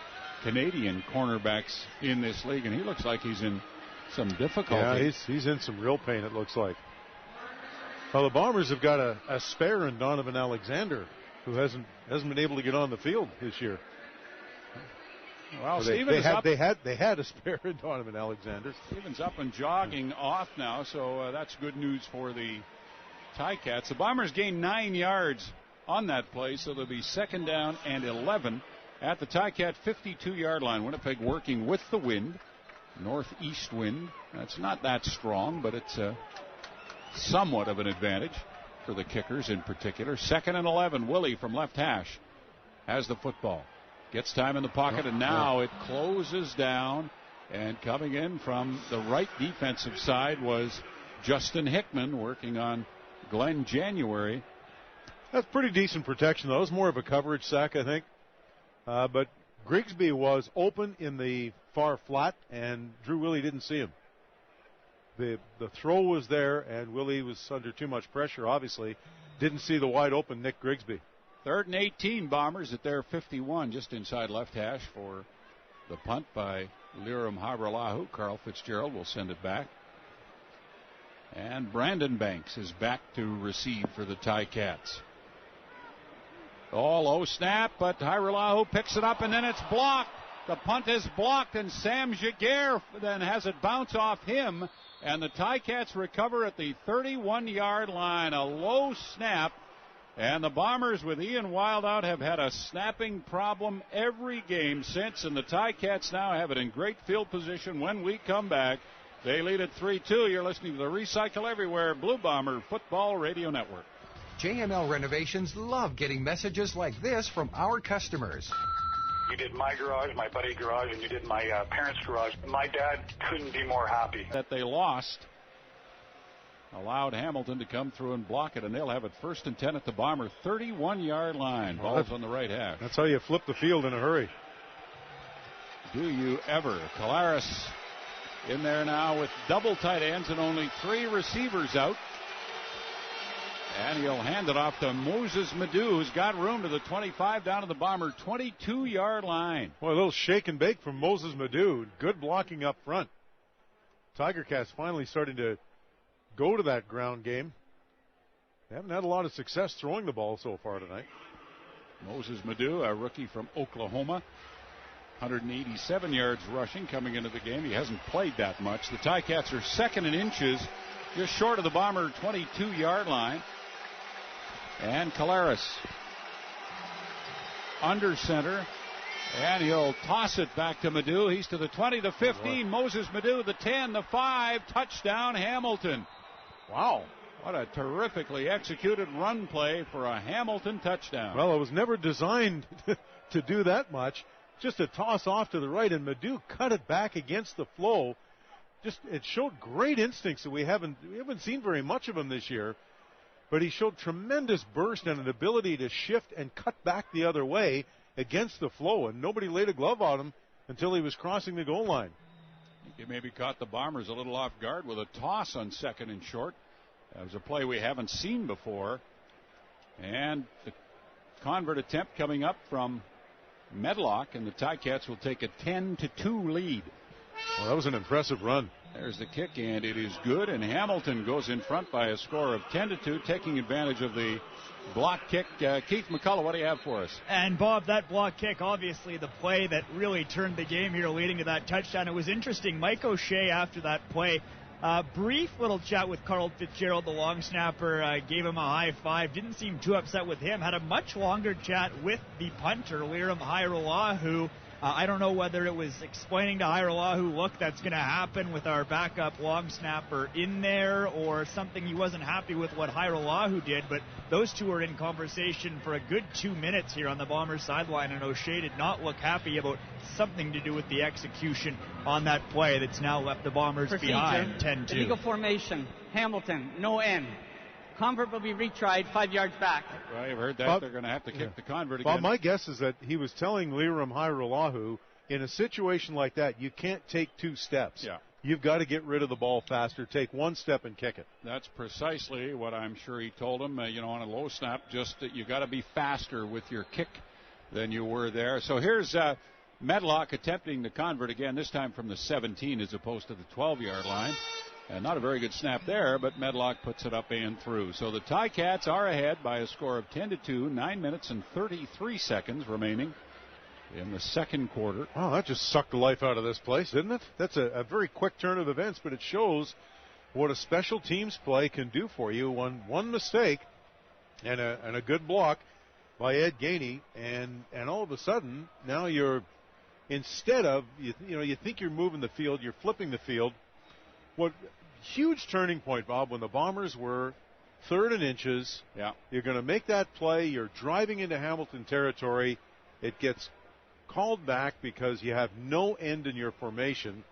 Canadian cornerbacks in this league, and he looks like he's in some difficulty. Yeah, he's in some real pain, it looks like. Well, the Bombers have got a spare in Donovan Alexander, who hasn't been able to get on the field this year. Well, so they had a spare in Donovan Alexander. Stevens up and jogging off now, so that's good news for the TiCats. The Bombers gained 9 yards on that play, so they'll be 2nd down and 11 at the TiCat 52-yard line. Winnipeg working with the wind, northeast wind. That's not that strong, but it's somewhat of an advantage for the kickers in particular. 2nd and 11. Willie from left hash has the football. Gets time in the pocket, and now it closes down. And coming in from the right defensive side was Justin Hickman working on Glenn January. That's pretty decent protection, though. It was more of a coverage sack, I think. But Grigsby was open in the far flat, and Drew Willie didn't see him. The throw was there, and Willie was under too much pressure, obviously. Didn't see the wide open Nick Grigsby. 3rd and 18, Bombers at their 51, just inside left hash for the punt by Liram Hajrullahu. Carl Fitzgerald will send it back. And Brandon Banks is back to receive for the TiCats. Low snap, but Hajrullahu picks it up, and then it's blocked. The punt is blocked, and Sam Giguère then has it bounce off him, and the TiCats recover at the 31-yard line. A low snap, and the Bombers with Ian Wild out have had a snapping problem every game since, and the TiCats now have it in great field position when we come back. They lead at 3-2. You're listening to the Recycle Everywhere Blue Bomber Football Radio Network. JML Renovations love getting messages like this from our customers. You did my garage, my buddy's garage, and you did my parents' garage. My dad couldn't be more happy. That they lost allowed Hamilton to come through and block it, and they'll have it 1st and 10 at the Bomber 31-yard line. Ball's on the right half. That's how you flip the field in a hurry. Do you ever? Colares in there now with double tight ends and only 3 receivers out. And he'll hand it off to Moses Madu, who's got room to the 25 down to the Bomber 22-yard line. Boy, a little shake and bake from Moses Madu. Good blocking up front. Tiger Cats finally starting to go to that ground game. They haven't had a lot of success throwing the ball so far tonight. Moses Madu, a rookie from Oklahoma. 187 yards rushing coming into the game. He hasn't played that much. The TiCats are 2nd in inches, just short of the Bomber 22-yard line. And Colares under center, and he'll toss it back to Madu. He's to the 20, the 15. Moses Madu, the 10, the 5. Touchdown, Hamilton. Wow. What a terrifically executed run play for a Hamilton touchdown. Well, it was never designed to do that much. Just a toss off to the right, and Madu cut it back against the flow. It showed great instincts that we haven't seen very much of him this year. But he showed tremendous burst and an ability to shift and cut back the other way against the flow, and nobody laid a glove on him until he was crossing the goal line. He maybe caught the Bombers a little off guard with a toss on 2nd and short. That was a play we haven't seen before. And the convert attempt coming up from Medlock, and the TiCats will take a 10-2 lead. Well, that was an impressive run. There's the kick, and it is good, and Hamilton goes in front by a score of 10-2, taking advantage of the block kick. Keith McCullough, what do you have for us? And, Bob, that block kick, obviously the play that really turned the game here, leading to that touchdown. It was interesting. Mike O'Shea, after that play, brief little chat with Carl Fitzgerald, the long snapper, gave him a high five. Didn't seem too upset with him. Had a much longer chat with the punter, Liram Hajrullahu. I don't know whether it was explaining to Hajrullahu, look, that's going to happen with our backup long snapper in there, or something he wasn't happy with what Hajrullahu did, but those two were in conversation for a good 2 minutes here on the Bombers sideline, and O'Shea did not look happy about something to do with the execution on that play that's now left the Bombers behind 10-2. Illegal formation, Hamilton, no end. Convert will be retried 5 yards back. Well, you've heard that. Bob, they're going to have to kick the convert again. Bob, my guess is that he was telling Liram Hairolahu, in a situation like that, you can't take 2 steps. Yeah. You've got to get rid of the ball faster. Take 1 step and kick it. That's precisely what I'm sure he told him. On a low snap, just that you got to be faster with your kick than you were there. So here's Medlock attempting the convert again, this time from the 17 as opposed to the 12-yard line. And not a very good snap there, but Medlock puts it up and through. So the TiCats are ahead by a score of 10-2, 9 minutes and 33 seconds remaining in the second quarter. Oh, that just sucked the life out of this place, didn't it? That's a very quick turn of events, but it shows what a special teams play can do for you. One mistake and a good block by Ed Gainey, and all of a sudden now you're, instead of you think you're moving the field, you're flipping the field. What huge turning point, Bob, when the Bombers were 3rd and inches. Yeah. You're going to make that play. You're driving into Hamilton territory. It gets called back because you have no end in your formation.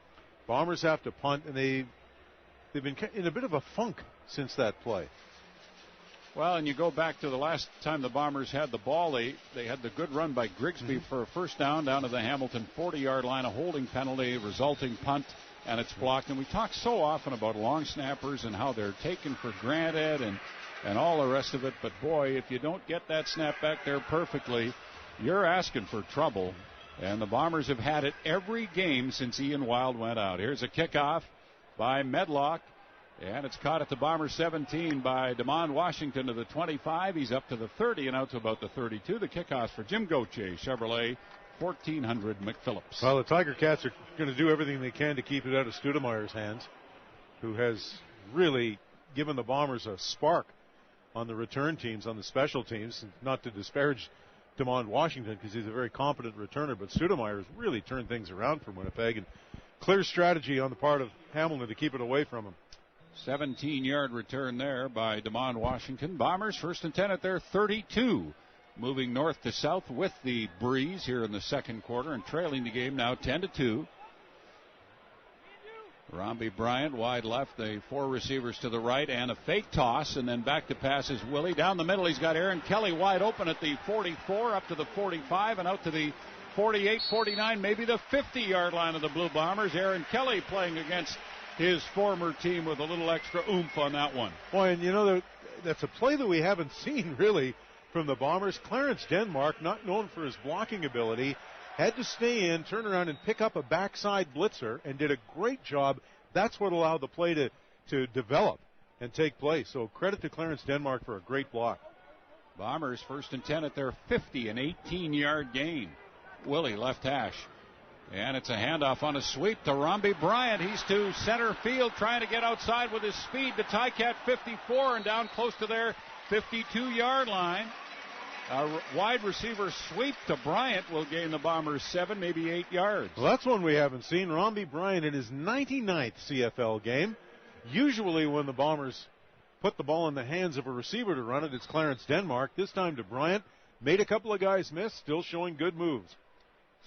Bombers have to punt, and they've been in a bit of a funk since that play. Well, and you go back to the last time the Bombers had the ball, they had the good run by Grigsby for a first down to the Hamilton 40-yard line, a holding penalty, resulting punt, and it's blocked. And we talk so often about long snappers and how they're taken for granted and all the rest of it. But, boy, if you don't get that snap back there perfectly, you're asking for trouble. And the Bombers have had it every game since Ian Wild went out. Here's a kickoff by Medlock. And it's caught at the Bombers 17 by DeMond Washington to the 25. He's up to the 30 and out to about the 32. The kickoff for Jim Gauthier, Chevrolet, 1400 McPhillips. Well, the Tiger Cats are going to do everything they can to keep it out of Studemeyer's hands, who has really given the Bombers a spark on the return teams, on the special teams. Not to disparage DeMond Washington because he's a very competent returner, but Studemeyer has really turned things around for Winnipeg, and clear strategy on the part of Hamilton to keep it away from him. 17-yard return there by DeMond Washington. Bombers 1st and 10 at their 32. Moving north to south with the breeze here in the second quarter and trailing the game now 10-2. Romby Bryant wide left, the 4 receivers to the right, and a fake toss, and then back to pass is Willie. Down the middle, he's got Aaron Kelly wide open at the 44, up to the 45, and out to the 48, 49, maybe the 50-yard line of the Blue Bombers. Aaron Kelly playing against his former team with a little extra oomph on that one. Boy, and that's a play that we haven't seen really from the Bombers. Clarence Denmark, not known for his blocking ability, had to stay in, turn around, and pick up a backside blitzer, and did a great job. That's what allowed the play to develop and take place. So credit to Clarence Denmark for a great block. Bombers 1st and 10 at their 50, an 18-yard gain. Willie left hash. And it's a handoff on a sweep to Romby Bryant. He's to center field trying to get outside with his speed. The Ticat 54 and down close to their 52-yard line. A wide receiver sweep to Bryant will gain the Bombers 7, maybe 8 yards. Well, that's one we haven't seen. Romby Bryant in his 99th CFL game. Usually when the Bombers put the ball in the hands of a receiver to run it, it's Clarence Denmark. This time to Bryant. Made a couple of guys miss, still showing good moves.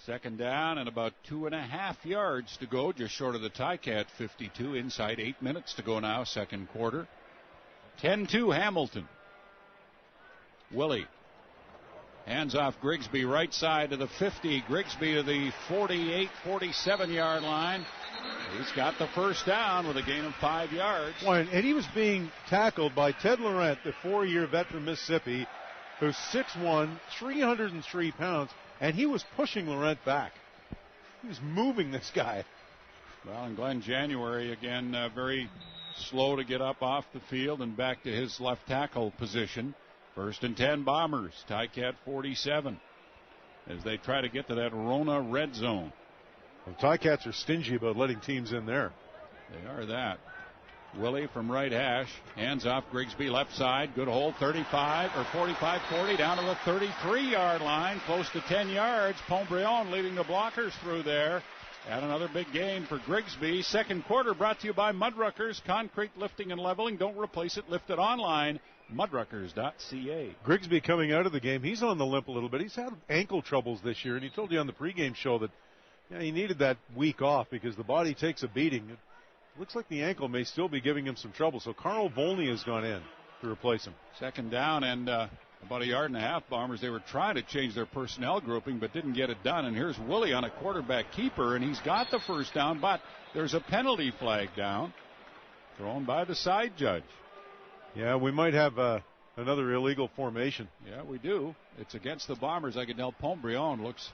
Second down and about 2.5 yards to go, just short of the Ticat 52, inside 8 minutes to go now, second quarter. 10-2 Hamilton. Willie hands off Grigsby right side to the 50. Grigsby to the 48, 47-yard line. He's got the first down with a gain of 5 yards. And he was being tackled by Ted Laurent, the 4-year vet from Mississippi, who's 6'1", 303 pounds. And he was pushing Laurent back. He was moving this guy. Well, and Glenn January, again, very slow to get up off the field and back to his left tackle position. 1st and 10 Bombers, Ticat 47, as they try to get to that Rona red zone. Well, Ticats are stingy about letting teams in there. They are that. Willie from right hash, hands off Grigsby left side, good hold, 35 or 45, 40 down to the 33-yard line, close to 10 yards. Pontbriand leading the blockers through there, and another big gain for Grigsby. Second quarter brought to you by Mudruckers, concrete lifting and leveling. Don't replace it, lift it online, mudruckers.ca. Grigsby coming out of the game, he's on the limp a little bit. He's had ankle troubles this year, and he told you on the pregame show that he needed that week off because the body takes a beating. Looks like the ankle may still be giving him some trouble. So Carl Volney has gone in. to replace him. Second down and about a yard and a half. Bombers, they were trying to change their personnel grouping but didn't get it done. And here's Willie on a quarterback keeper, and he's got the first down, but there's a penalty flag down, thrown by the side judge. Yeah, we might have another illegal formation. Yeah, we do. It's against the Bombers. I can tell Pontbriand looks...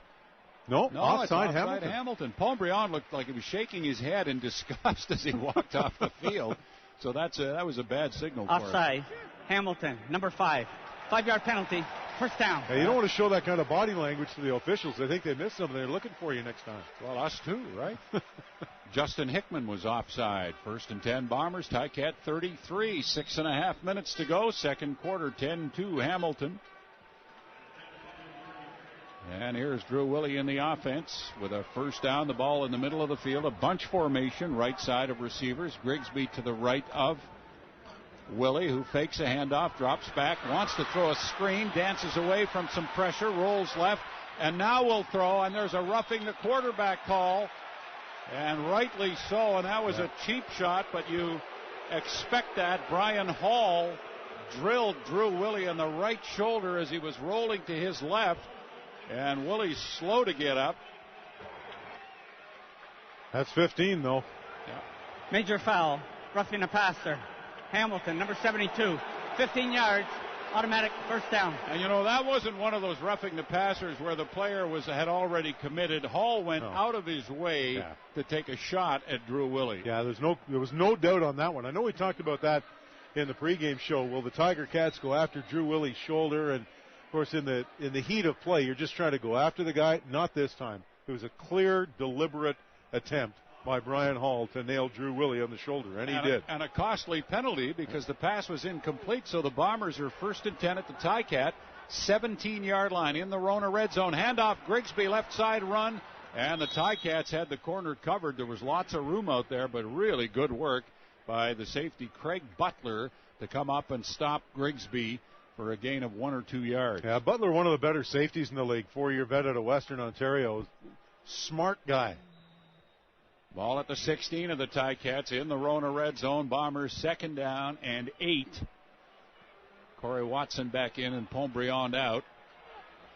No, offside Hamilton. Hamilton. Pontbriand looked like he was shaking his head in disgust as he walked off the field. So that was a bad signal for him. Offside. Hamilton, number 5. 5-yard penalty. First down. Hey, you don't want to show that kind of body language to the officials. They think they missed something. They're looking for you next time. Well, us too, right? Justin Hickman was offside. 1st and 10 Bombers. TiCat 33. 6.5 minutes to go. Second quarter, 10-2 Hamilton. And here's Drew Willie in the offense with a first down. The ball in the middle of the field. A bunch formation, right side of receivers. Grigsby to the right of Willie, who fakes a handoff, drops back, wants to throw a screen, dances away from some pressure, rolls left, and now will throw, and there's a roughing the quarterback call, and rightly so, and that was a cheap shot, but you expect that. Brian Hall drilled Drew Willie in the right shoulder as he was rolling to his left, and Willie's slow to get up. That's 15, though. Yeah. Major foul, roughing a passer. Hamilton, number 72, 15 yards, automatic first down. And, that wasn't one of those roughing the passers where the player had already committed. Hall went out of his way to take a shot at Drew Willie. Yeah, there was no doubt on that one. I know we talked about that in the pregame show. Will the Tiger Cats go after Drew Willie's shoulder? And, of course, in the heat of play, you're just trying to go after the guy. Not this time. It was a clear, deliberate attempt by Brian Hall to nail Drew Willie on the shoulder, and he did. And a costly penalty because the pass was incomplete, so the Bombers are 1st and 10 at the TiCat, 17-yard line in the Rona red zone. Handoff, Grigsby, left side run, and the TiCats had the corner covered. There was lots of room out there, but really good work by the safety, Craig Butler, to come up and stop Grigsby for a gain of 1 or 2 yards. Yeah, Butler, one of the better safeties in the league, 4-year vet out of Western Ontario. Smart guy. Ball at the 16 of the TiCats in the Rona red zone. Bombers 2nd down and 8. Corey Watson back in and Pontbriand out.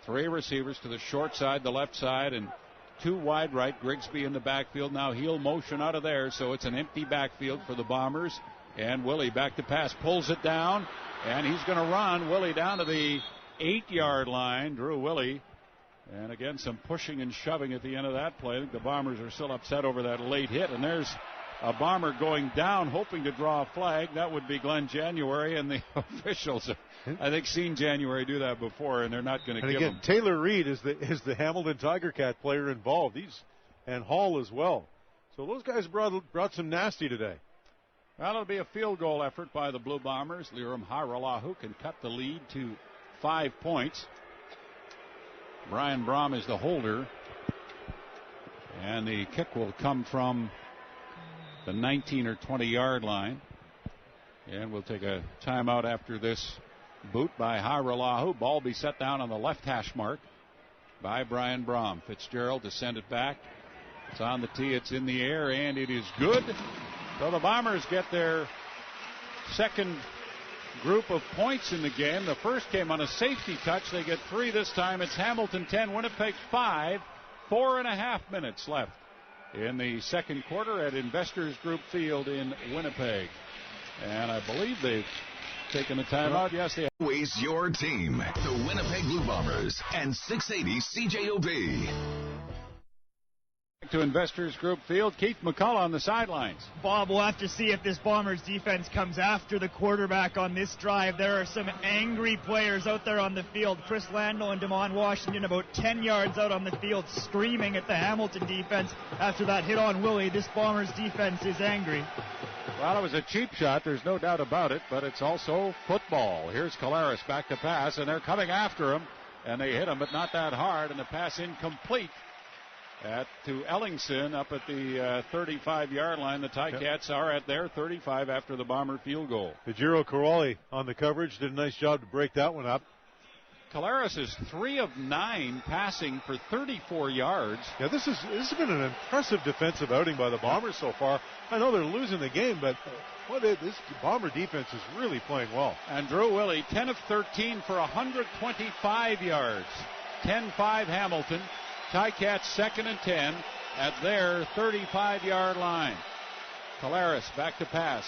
3 receivers to the short side, the left side, and 2 wide right. Grigsby in the backfield. Now heel motion out of there, so it's an empty backfield for the Bombers. And Willie back to pass, pulls it down, and he's going to run. Willie down to the 8-yard line. Drew Willie. And again, some pushing and shoving at the end of that play. I think the Bombers are still upset over that late hit. And there's a Bomber going down, hoping to draw a flag. That would be Glenn January, and the officials have, I think, seen January do that before, and they're not going to give him. Taylor Reed is the Hamilton Tiger Cat player involved. And Hall as well. So those guys brought some nasty today. Well, it'll be a field goal effort by the Blue Bombers. Liram Haralahu can cut the lead to 5 points. Brian Brom is the holder. And the kick will come from the 19 or 20-yard line. And we'll take a timeout after this boot by Haralahu. Ball be set down on the left hash mark by Brian Brom. Fitzgerald to send it back. It's on the tee. It's in the air, and it is good. So the Bombers get their second group of points in the game. The first came on a safety touch. They get 3 this time. It's Hamilton 10, Winnipeg 5. 4.5 minutes left in the second quarter at Investors Group Field in Winnipeg. And I believe they've taken a timeout. Yes, they have. Always your team, the Winnipeg Blue Bombers and 680 CJOB. To Investors Group Field, Keith McCullough on the sidelines. Bob, we'll have to see if this Bombers defense comes after the quarterback on this drive. There are some angry players out there on the field. Chris Landau and Damon Washington about 10 yards out on the field screaming at the Hamilton defense after that hit on Willie. This Bombers defense is angry. Well, it was a cheap shot, there's no doubt about it, but it's also football. Here's Collaros back to pass, and they're coming after him, and they hit him, but not that hard, and the pass incomplete. To Ellingson up at the 35-yard line. The TiCats are at their 35 after the Bomber field goal. Jiro Corrali on the coverage did a nice job to break that one up. Collaros is 3 of 9 passing for 34 yards. Yeah, this has been an impressive defensive outing by the Bombers so far. I know they're losing the game, but this Bomber defense is really playing well. And Drew Willie, 10 of 13 for 125 yards. 10-5 Hamilton. TiCats 2nd and 10 at their 35-yard line. Collaros back to pass.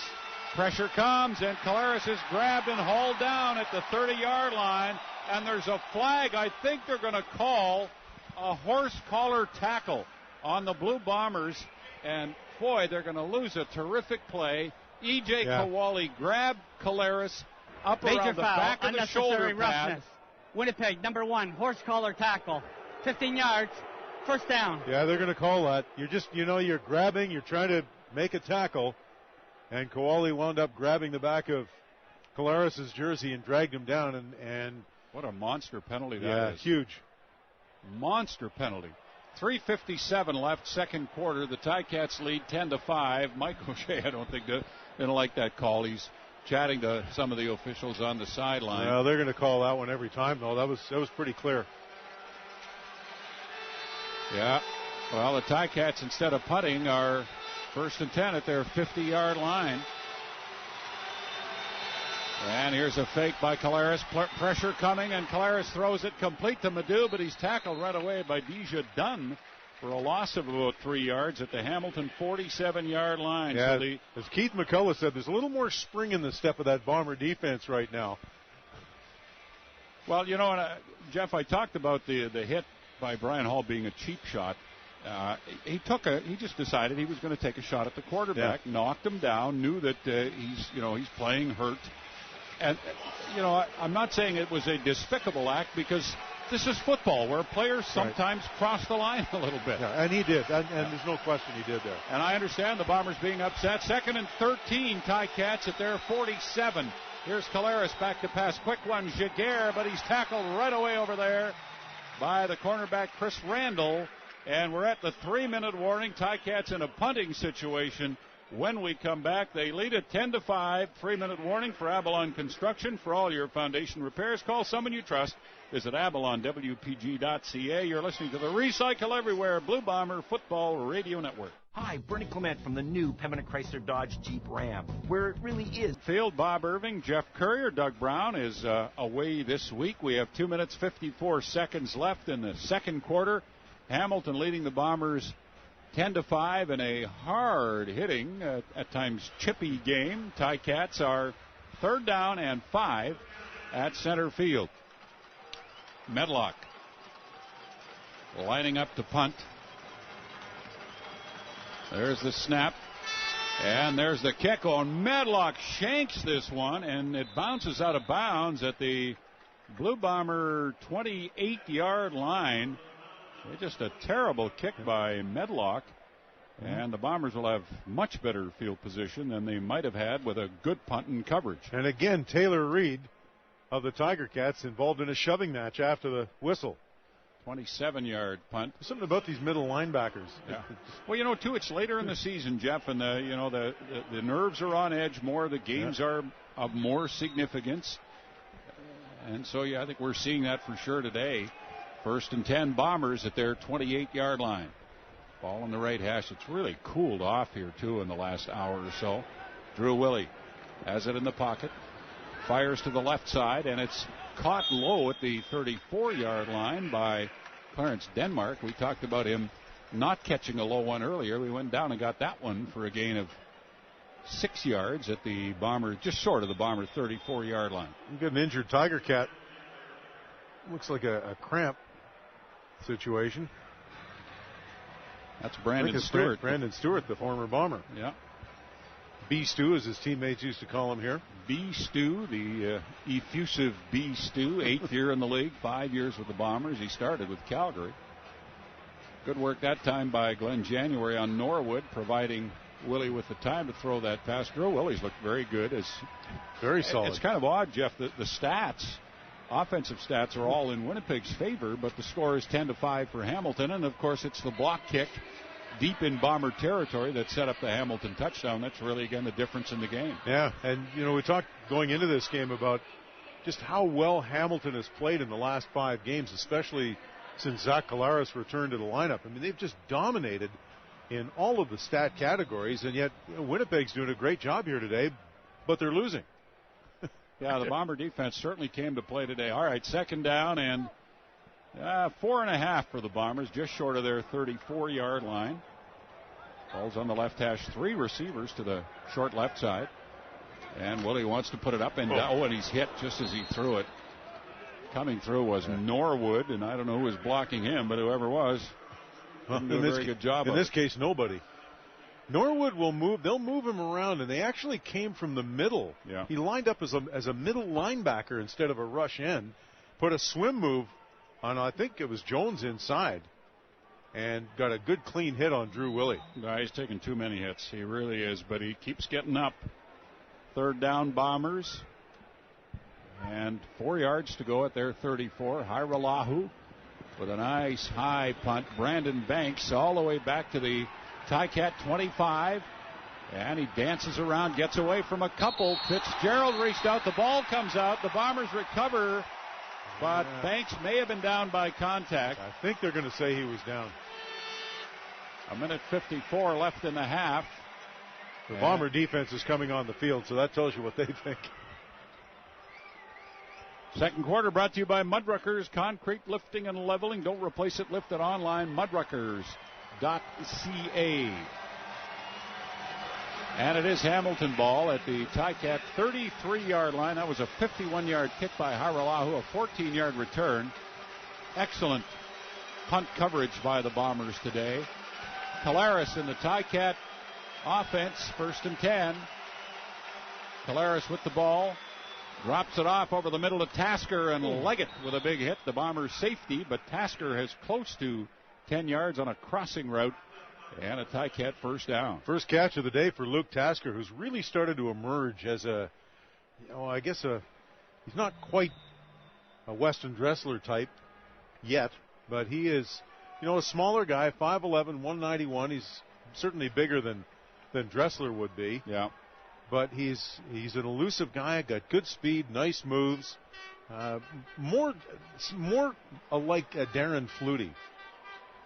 Pressure comes, and Collaros is grabbed and hauled down at the 30-yard line. And there's a flag. I think they're going to call a horse collar tackle on the Blue Bombers. And, boy, they're going to lose a terrific play. E.J. Kowali grabbed Collaros up around the back of the shoulder pad. Winnipeg, number 1, horse collar tackle. 15 yards, first down. Yeah, they're going to call that. You're grabbing, you're trying to make a tackle. And Kowali wound up grabbing the back of Collaros' jersey and dragged him down. And what a monster penalty that is. Yeah, huge. Monster penalty. 3:57 left, second quarter. The TiCats lead 10-5. Mike O'Shea, I don't think, didn't like that call. He's chatting to some of the officials on the sideline. Well, they're going to call that one every time, though. That was pretty clear. Yeah. Well, the TiCats, instead of punting, are 1st and 10 at their 50-yard line. And here's a fake by Collaros. Pressure coming, and Collaros throws it complete to Madu, but he's tackled right away by Deja Dunn for a loss of about 3 yards at the Hamilton 47-yard line. Yeah, as Keith McCullough said, there's a little more spring in the step of that Bomber defense right now. Well, Jeff, I talked about the hit by Brian Hall being a cheap shot. He just decided he was going to take a shot at the quarterback, knocked him down, knew that he's playing hurt. And, I'm not saying it was a despicable act, because this is football where players sometimes cross the line a little bit. Yeah, and he did. And there's no question he did there. And I understand the Bombers being upset. 2nd and 13, TiCats at their 47. Here's Collaros back to pass. Quick one, Jaguar, but he's tackled right away over there by the cornerback, Chris Randall. And we're at the 3-minute warning. TiCats in a punting situation. When we come back, they lead at 10-5. 3-minute warning for Avalon Construction. For all your foundation repairs, call someone you trust. Visit AvalonWPG.ca. You're listening to the Recycle Everywhere Blue Bomber Football Radio Network. Hi, Bernie Clement from the new Pembina Chrysler Dodge Jeep Ram, where it really is. Field, Bob Irving, Jeff Courier, Doug Brown is away this week. We have 2 minutes, 54 seconds left in the second quarter. Hamilton leading the Bombers 10-5 in a hard-hitting, at times chippy game. TiCats are 3rd down and 5 at center field. Medlock lining up to punt. There's the snap, and there's the kick on. Medlock shanks this one, and it bounces out of bounds at the Blue Bomber 28-yard line. Just a terrible kick by Medlock, and the Bombers will have much better field position than they might have had with a good punt and coverage. And again, Taylor Reed of the Tiger Cats involved in a shoving match after the whistle. 27-yard punt. Something about these middle linebackers. Yeah. Well, too, it's later in the season, Jeff, and the nerves are on edge more. The games are of more significance, and so I think we're seeing that for sure today. 1st and 10 Bombers at their 28-yard line. Ball on the right hash. It's really cooled off here, too, in the last hour or so. Drew Willie has it in the pocket. Fires to the left side, and it's caught low at the 34-yard line by Clarence Denmark. We talked about him not catching a low one earlier. We went down and got that one for a gain of 6 yards at the Bomber, just short of the Bomber 34-yard line. You got an injured Tiger Cat. Looks like a cramp situation. That's Brandon Stewart. Brandon Stewart, the former Bomber. Yeah. B-Stew, as his teammates used to call him here. B-Stew, the effusive B-Stew, 8th year in the league, 5 years with the Bombers. He started with Calgary. Good work that time by Glenn January on Norwood, providing Willie with the time to throw that pass. Drew Willie's looked very good. Very solid. It's kind of odd, Jeff, that the stats, offensive stats, are all in Winnipeg's favor, but the score is 10-5 for Hamilton. And, of course, it's the block kick deep in Bomber territory that set up the Hamilton touchdown. That's really, again, the difference in the game. Yeah, and, we talked going into this game about just how well Hamilton has played in the last 5 games, especially since Zach Collaros returned to the lineup. I mean, they've just dominated in all of the stat categories, and yet Winnipeg's doing a great job here today, but they're losing. Yeah, the Bomber defense certainly came to play today. All right, second down and 4.5 for the Bombers, just short of their 34-yard line. Ball's on the left hash, 3 receivers to the short left side. And Willie wants to put it up and down. Oh, and he's hit just as he threw it. Coming through was Norwood, and I don't know who was blocking him, but whoever was didn't do a very good job. In this case, nobody. Norwood will move. They'll move him around, and they actually came from the middle. Yeah. He lined up as a middle linebacker instead of a rush end. Put a swim move on, I think it was Jones inside, and got a good clean hit on Drew Willie. No, he's taking too many hits. He really is, but he keeps getting up. Third down, Bombers. And 4 yards to go at their 34. Hiralahu with a nice high punt. Brandon Banks all the way back to the TiCat 25. And he dances around, gets away from a couple. Fitzgerald reached out. The ball comes out. The Bombers recover. But Banks may have been down by contact. I think they're going to say he was down. 1:54 left in the half. The Bomber defense is coming on the field, so that tells you what they think. Second quarter brought to you by Mudruckers. Concrete lifting and leveling. Don't replace it. Lift it online. Mudruckers.ca. And it is Hamilton ball at the TiCat 33-yard line. That was a 51-yard kick by Hiralahu, a 14-yard return. Excellent punt coverage by the Bombers today. Collaros in the TiCat offense, 1st and 10. Collaros with the ball. Drops it off over the middle to Tasker and Leggett with a big hit. The Bombers safety, but Tasker has close to 10 yards on a crossing route. And a TiCat first down. First catch of the day for Luke Tasker, who's really started to emerge as he's not quite a Weston Dressler type yet, but he is, a smaller guy, 5'11", 191. He's certainly bigger than Dressler would be. Yeah. But he's an elusive guy, got good speed, nice moves. More alike Darren Flutie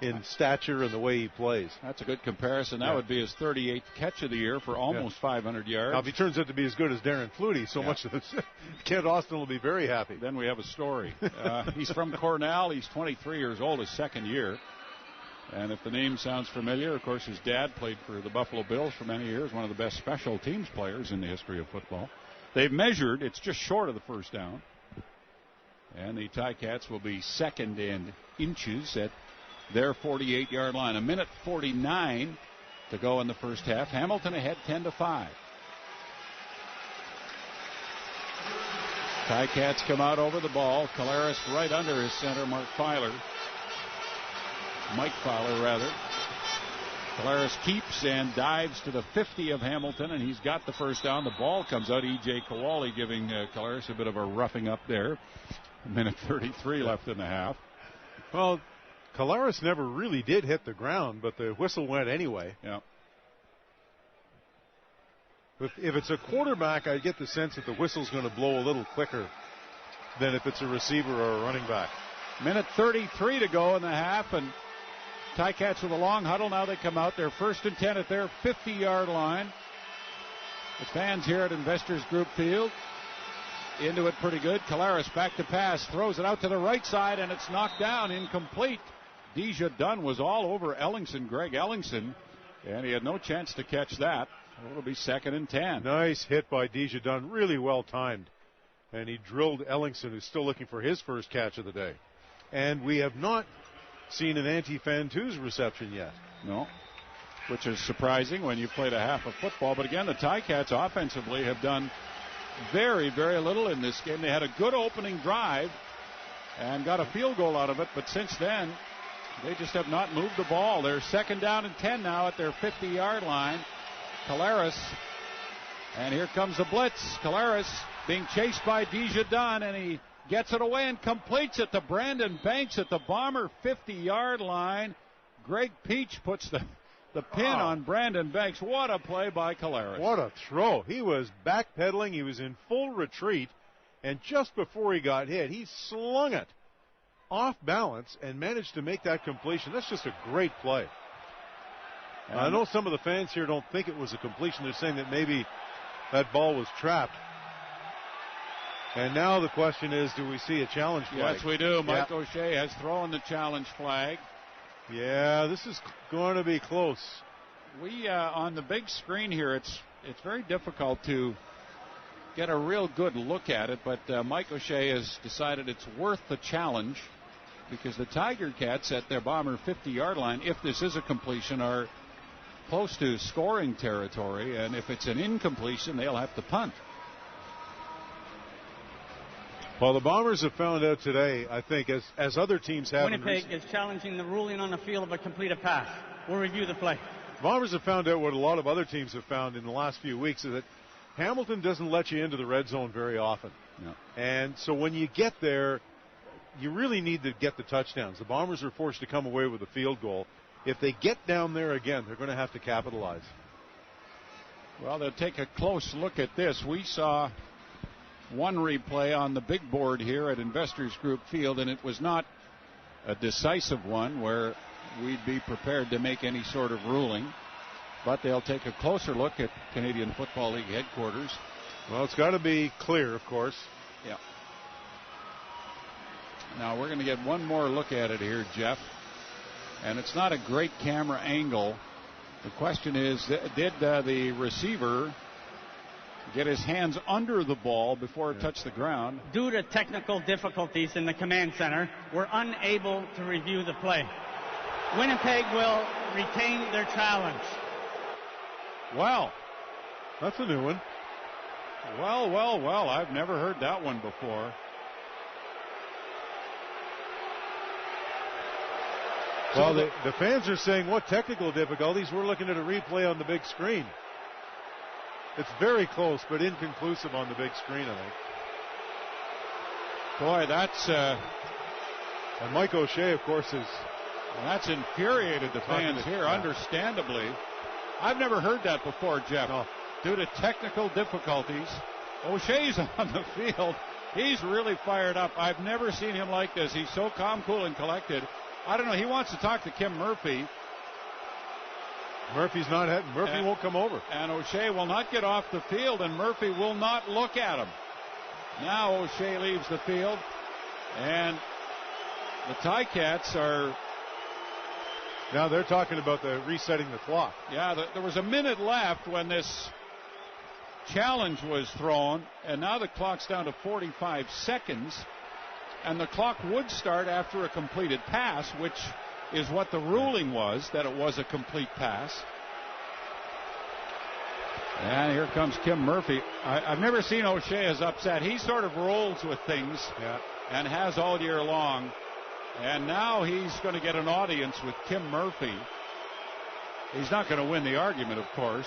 in stature and the way he plays. That's a good comparison. That would be his 38th catch of the year for almost 500 yards. Now, if he turns out to be as good as Darren Flutie, much of this, Kent Austin will be very happy. Then we have a story. He's from Cornell. He's 23 years old, his second year. And if the name sounds familiar, of course, his dad played for the Buffalo Bills for many years, one of the best special teams players in the history of football. They've measured. It's just short of the first down. And the TiCats will be second in inches at their 48-yard line. 1:49 to go in the first half. Hamilton ahead 10-5. TiCats come out over the ball. Collaros right under his center, Mike Filer, rather. Collaros keeps and dives to the 50 of Hamilton, and he's got the first down. The ball comes out. E.J. Kowali giving Collaros a bit of a roughing up there. 1:33 left in the half. Well, Collaros never really did hit the ground, but the whistle went anyway. Yeah. If it's a quarterback, I get the sense that the whistle's going to blow a little quicker than if it's a receiver or a running back. 1:33 to go in the half, and TiCats with a long huddle. Now they come out. They're 1st and 10 at their 50-yard line. The fans here at Investors Group Field into it pretty good. Collaros back to pass, throws it out to the right side, and it's knocked down, incomplete. Deja Dunn was all over Greg Ellingson, and he had no chance to catch that. It'll be 2nd and 10. Nice hit by Deja Dunn, really well timed. And he drilled Ellingson, who's still looking for his first catch of the day. And we have not seen an anti-Fantuz reception yet. No, which is surprising when you played a half of football. But again, the TiCats offensively have done very, very little in this game. They had a good opening drive and got a field goal out of it, but since then, they just have not moved the ball. They're 2nd down and 10 now at their 50-yard line. Collaros, and here comes the blitz. Collaros being chased by Deja Dunn, and he gets it away and completes it to Brandon Banks at the Bomber 50-yard line. Greg Peach puts the pin on Brandon Banks. What a play by Collaros. What a throw. He was backpedaling. He was in full retreat, And just before he got hit, he slung it off balance and managed to make that completion. That's just a great play. I know some of the fans here don't think it was a completion. They're saying that maybe that ball was trapped. And now the question is, do we see a challenge flag? Yes, we do. Mike O'Shea has thrown the challenge flag. Yeah, this is going to be close. We, on the big screen here, it's very difficult to get a real good look at it, but Mike O'Shea has decided it's worth the challenge because the Tiger Cats at their Bomber 50-yard line, if this is a completion, are close to scoring territory, and if it's an incompletion, they'll have to punt. Well, the Bombers have found out today, I think, as other teams have. Winnipeg is challenging the ruling on the field of a completed pass. We'll review the play. Bombers have found out what a lot of other teams have found in the last few weeks, is that Hamilton doesn't let you into the red zone very often. No. And so when you get there, you really need to get the touchdowns. The Bombers are forced to come away with a field goal. If they get down there again, they're going to have to capitalize. Well, they'll take a close look at this. We saw one replay on the big board here at Investors Group Field, and it was not a decisive one where we'd be prepared to make any sort of ruling. But they'll take a closer look at Canadian Football League headquarters. Well, it's got to be clear, of course. Yeah. Now we're going to get one more look at it here, Jeff. And it's not a great camera angle. The question is, did the receiver get his hands under the ball before it touched the ground? Due to technical difficulties in the command center, we're unable to review the play. Winnipeg will retain their challenge. Well, that's a new one. Well, I've never heard that one before. Well, the fans are saying, what technical difficulties? We're looking at a replay on the big screen. It's very close, but inconclusive on the big screen, I think. Boy, that's... and Mike O'Shea, of course, is... Well, that's infuriated the fans here, understandably. I've never heard that before, Jeff. No. Due to technical difficulties, O'Shea's on the field. He's really fired up. I've never seen him like this. He's so calm, cool, and collected. I don't know. He wants to talk to Kim Murphy. Murphy won't come over. And O'Shea will not get off the field, and Murphy will not look at him. Now O'Shea leaves the field, and the TiCats are... Now they're talking about resetting the clock. Yeah, there was a minute left when this challenge was thrown, and now the clock's down to 45 seconds. And the clock would start after a completed pass, which is what the ruling was, that it was a complete pass. And here comes Kim Murphy. I've never seen O'Shea as upset. He sort of rolls with things and has all year long. And now he's going to get an audience with Kim Murphy. He's not going to win the argument, of course.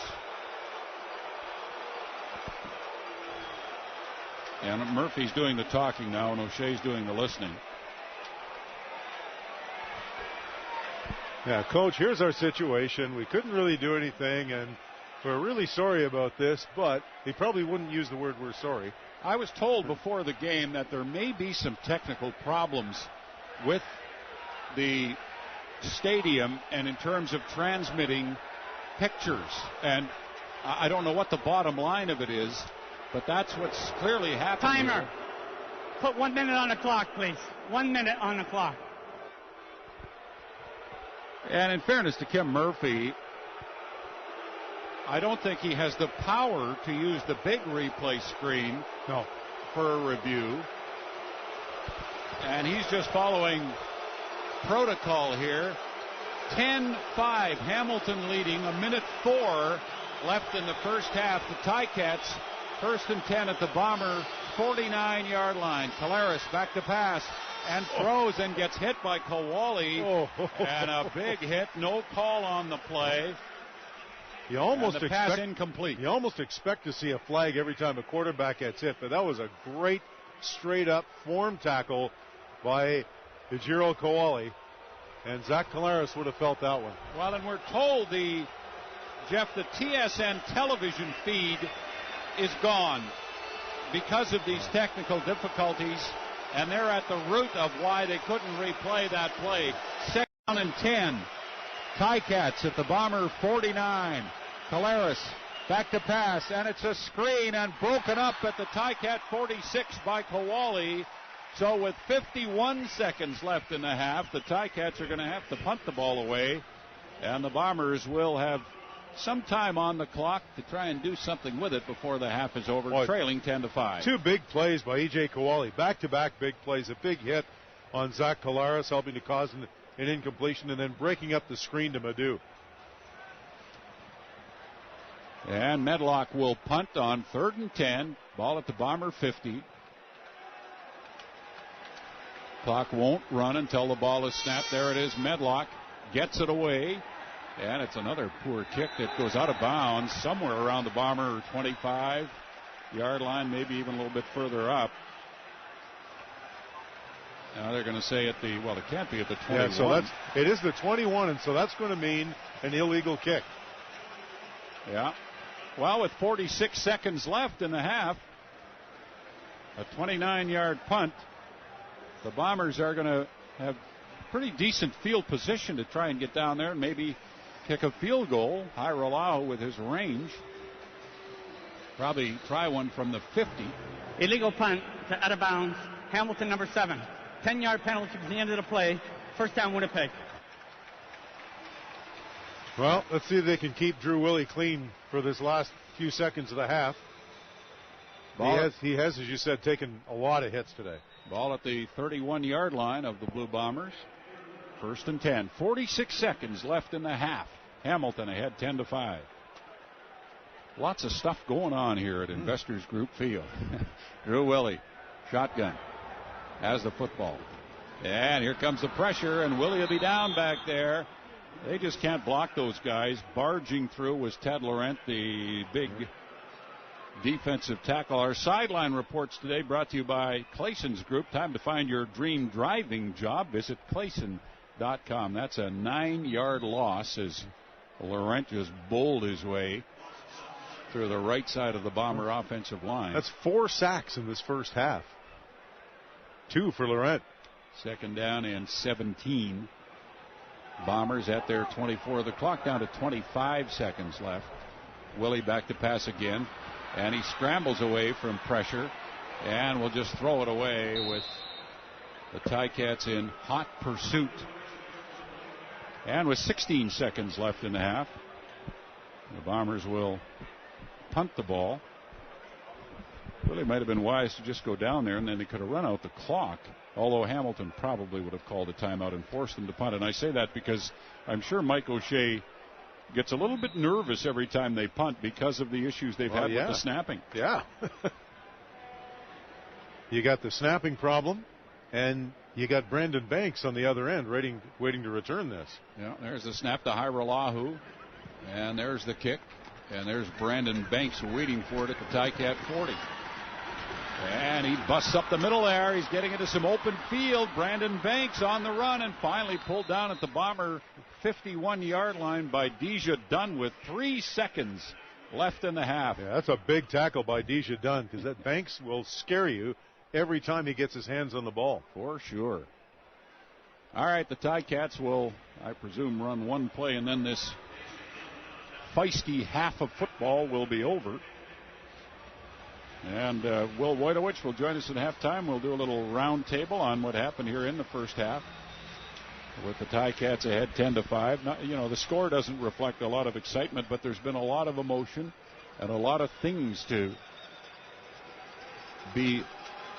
And Murphy's doing the talking now, and O'Shea's doing the listening. Yeah, Coach, here's our situation. We couldn't really do anything, and we're really sorry about this, but he probably wouldn't use the word "we're sorry." I was told before the game that there may be some technical problems with the stadium and in terms of transmitting pictures. And I don't know what the bottom line of it is, but that's what's clearly happening. Timer. Put 1 minute on the clock, please. 1 minute on the clock. And in fairness to Kim Murphy, I don't think he has the power to use the big replay screen for a review. And he's just following protocol here. 10-5, Hamilton leading, 1:04 left in the first half. The TiCats, 1st and 10 at the Bomber 49-yard line. Collaros back to pass and throws and gets hit by Kowali. And a big hit, no call on the play. You almost and the pass incomplete. You almost expect to see a flag every time a quarterback gets hit, but that was a great straight-up form tackle by Ejiro Kowali, and Zach Collaros would have felt that one. Well, and we're told the TSN television feed is gone. because of these technical difficulties, and they're at the root of why they couldn't replay that play. 2nd down and 10. TiCats at the Bomber 49. Collaros back to pass, and it's a screen and broken up at the TiCat 46 by Kowali. So with 51 seconds left in the half, the TiCats are going to have to punt the ball away, and the Bombers will have some time on the clock to try and do something with it before the half is over, trailing 10-5. 2 big plays by E.J. Kowali, back-to-back big plays, a big hit on Zach Collaros, helping to cause an incompletion, and then breaking up the screen to Madu. And Medlock will punt on 3rd and 10, ball at the Bomber 50. Clock won't run until the ball is snapped. There it is. Medlock gets it away. And it's another poor kick that goes out of bounds somewhere around the Bomber 25-yard line, maybe even a little bit further up. Now they're going to say it can't be at the 21. Yeah, so it is the 21, and so that's going to mean an illegal kick. Yeah. Well, with 46 seconds left in the half, a 29-yard punt, the Bombers are going to have pretty decent field position to try and get down there and maybe kick a field goal. Hairolau with his range. Probably try one from the 50. Illegal punt to out of bounds. Hamilton number 7. 10-yard penalty from the end of the play. First down, Winnipeg. Well, let's see if they can keep Drew Willie clean for this last few seconds of the half. He has, as you said, taken a lot of hits today. Ball at the 31-yard line of the Blue Bombers. 1st and 10. 46 seconds left in the half. Hamilton ahead 10-5. Lots of stuff going on here at Investors Group Field. Drew Willie, shotgun, has the football. And here comes the pressure, and Willie will be down back there. They just can't block those guys. Barging through was Ted Laurent, the big defensive tackle. Our sideline reports today brought to you by Clayson's Group. Time to find your dream driving job. Visit Clayson.com. That's a 9-yard loss as Laurent just bowled his way through the right side of the Bomber offensive line. That's 4 sacks in this first half. 2 for Laurent. 2nd down and 17. Bombers at their 24. The clock down to 25 seconds left. Willie back to pass again. And he scrambles away from pressure. And will just throw it away with the TiCats in hot pursuit. And with 16 seconds left in the half, the Bombers will punt the ball. Really might have been wise to just go down there, and then they could have run out the clock. Although Hamilton probably would have called a timeout and forced them to punt. And I say that because I'm sure Mike O'Shea gets a little bit nervous every time they punt because of the issues they've had with the snapping. Yeah. You got the snapping problem, and you got Brandon Banks on the other end waiting to return this. Yeah, there's the snap to Hairolahu, and there's the kick, and there's Brandon Banks waiting for it at the TiCat 40. And he busts up the middle there. He's getting into some open field. Brandon Banks on the run and finally pulled down at the Bomber 51-yard line by Deja Dunn with 3 seconds left in the half. Yeah, that's a big tackle by Deja Dunn because that Banks will scare you every time he gets his hands on the ball. For sure. All right, the TiCats will, I presume, run one play, and then this feisty half of football will be over. And Will Wojtowicz will join us at halftime. We'll do a little round table on what happened here in the first half with the TiCats ahead 10-5. Now, you know, the score doesn't reflect a lot of excitement, but there's been a lot of emotion and a lot of things to be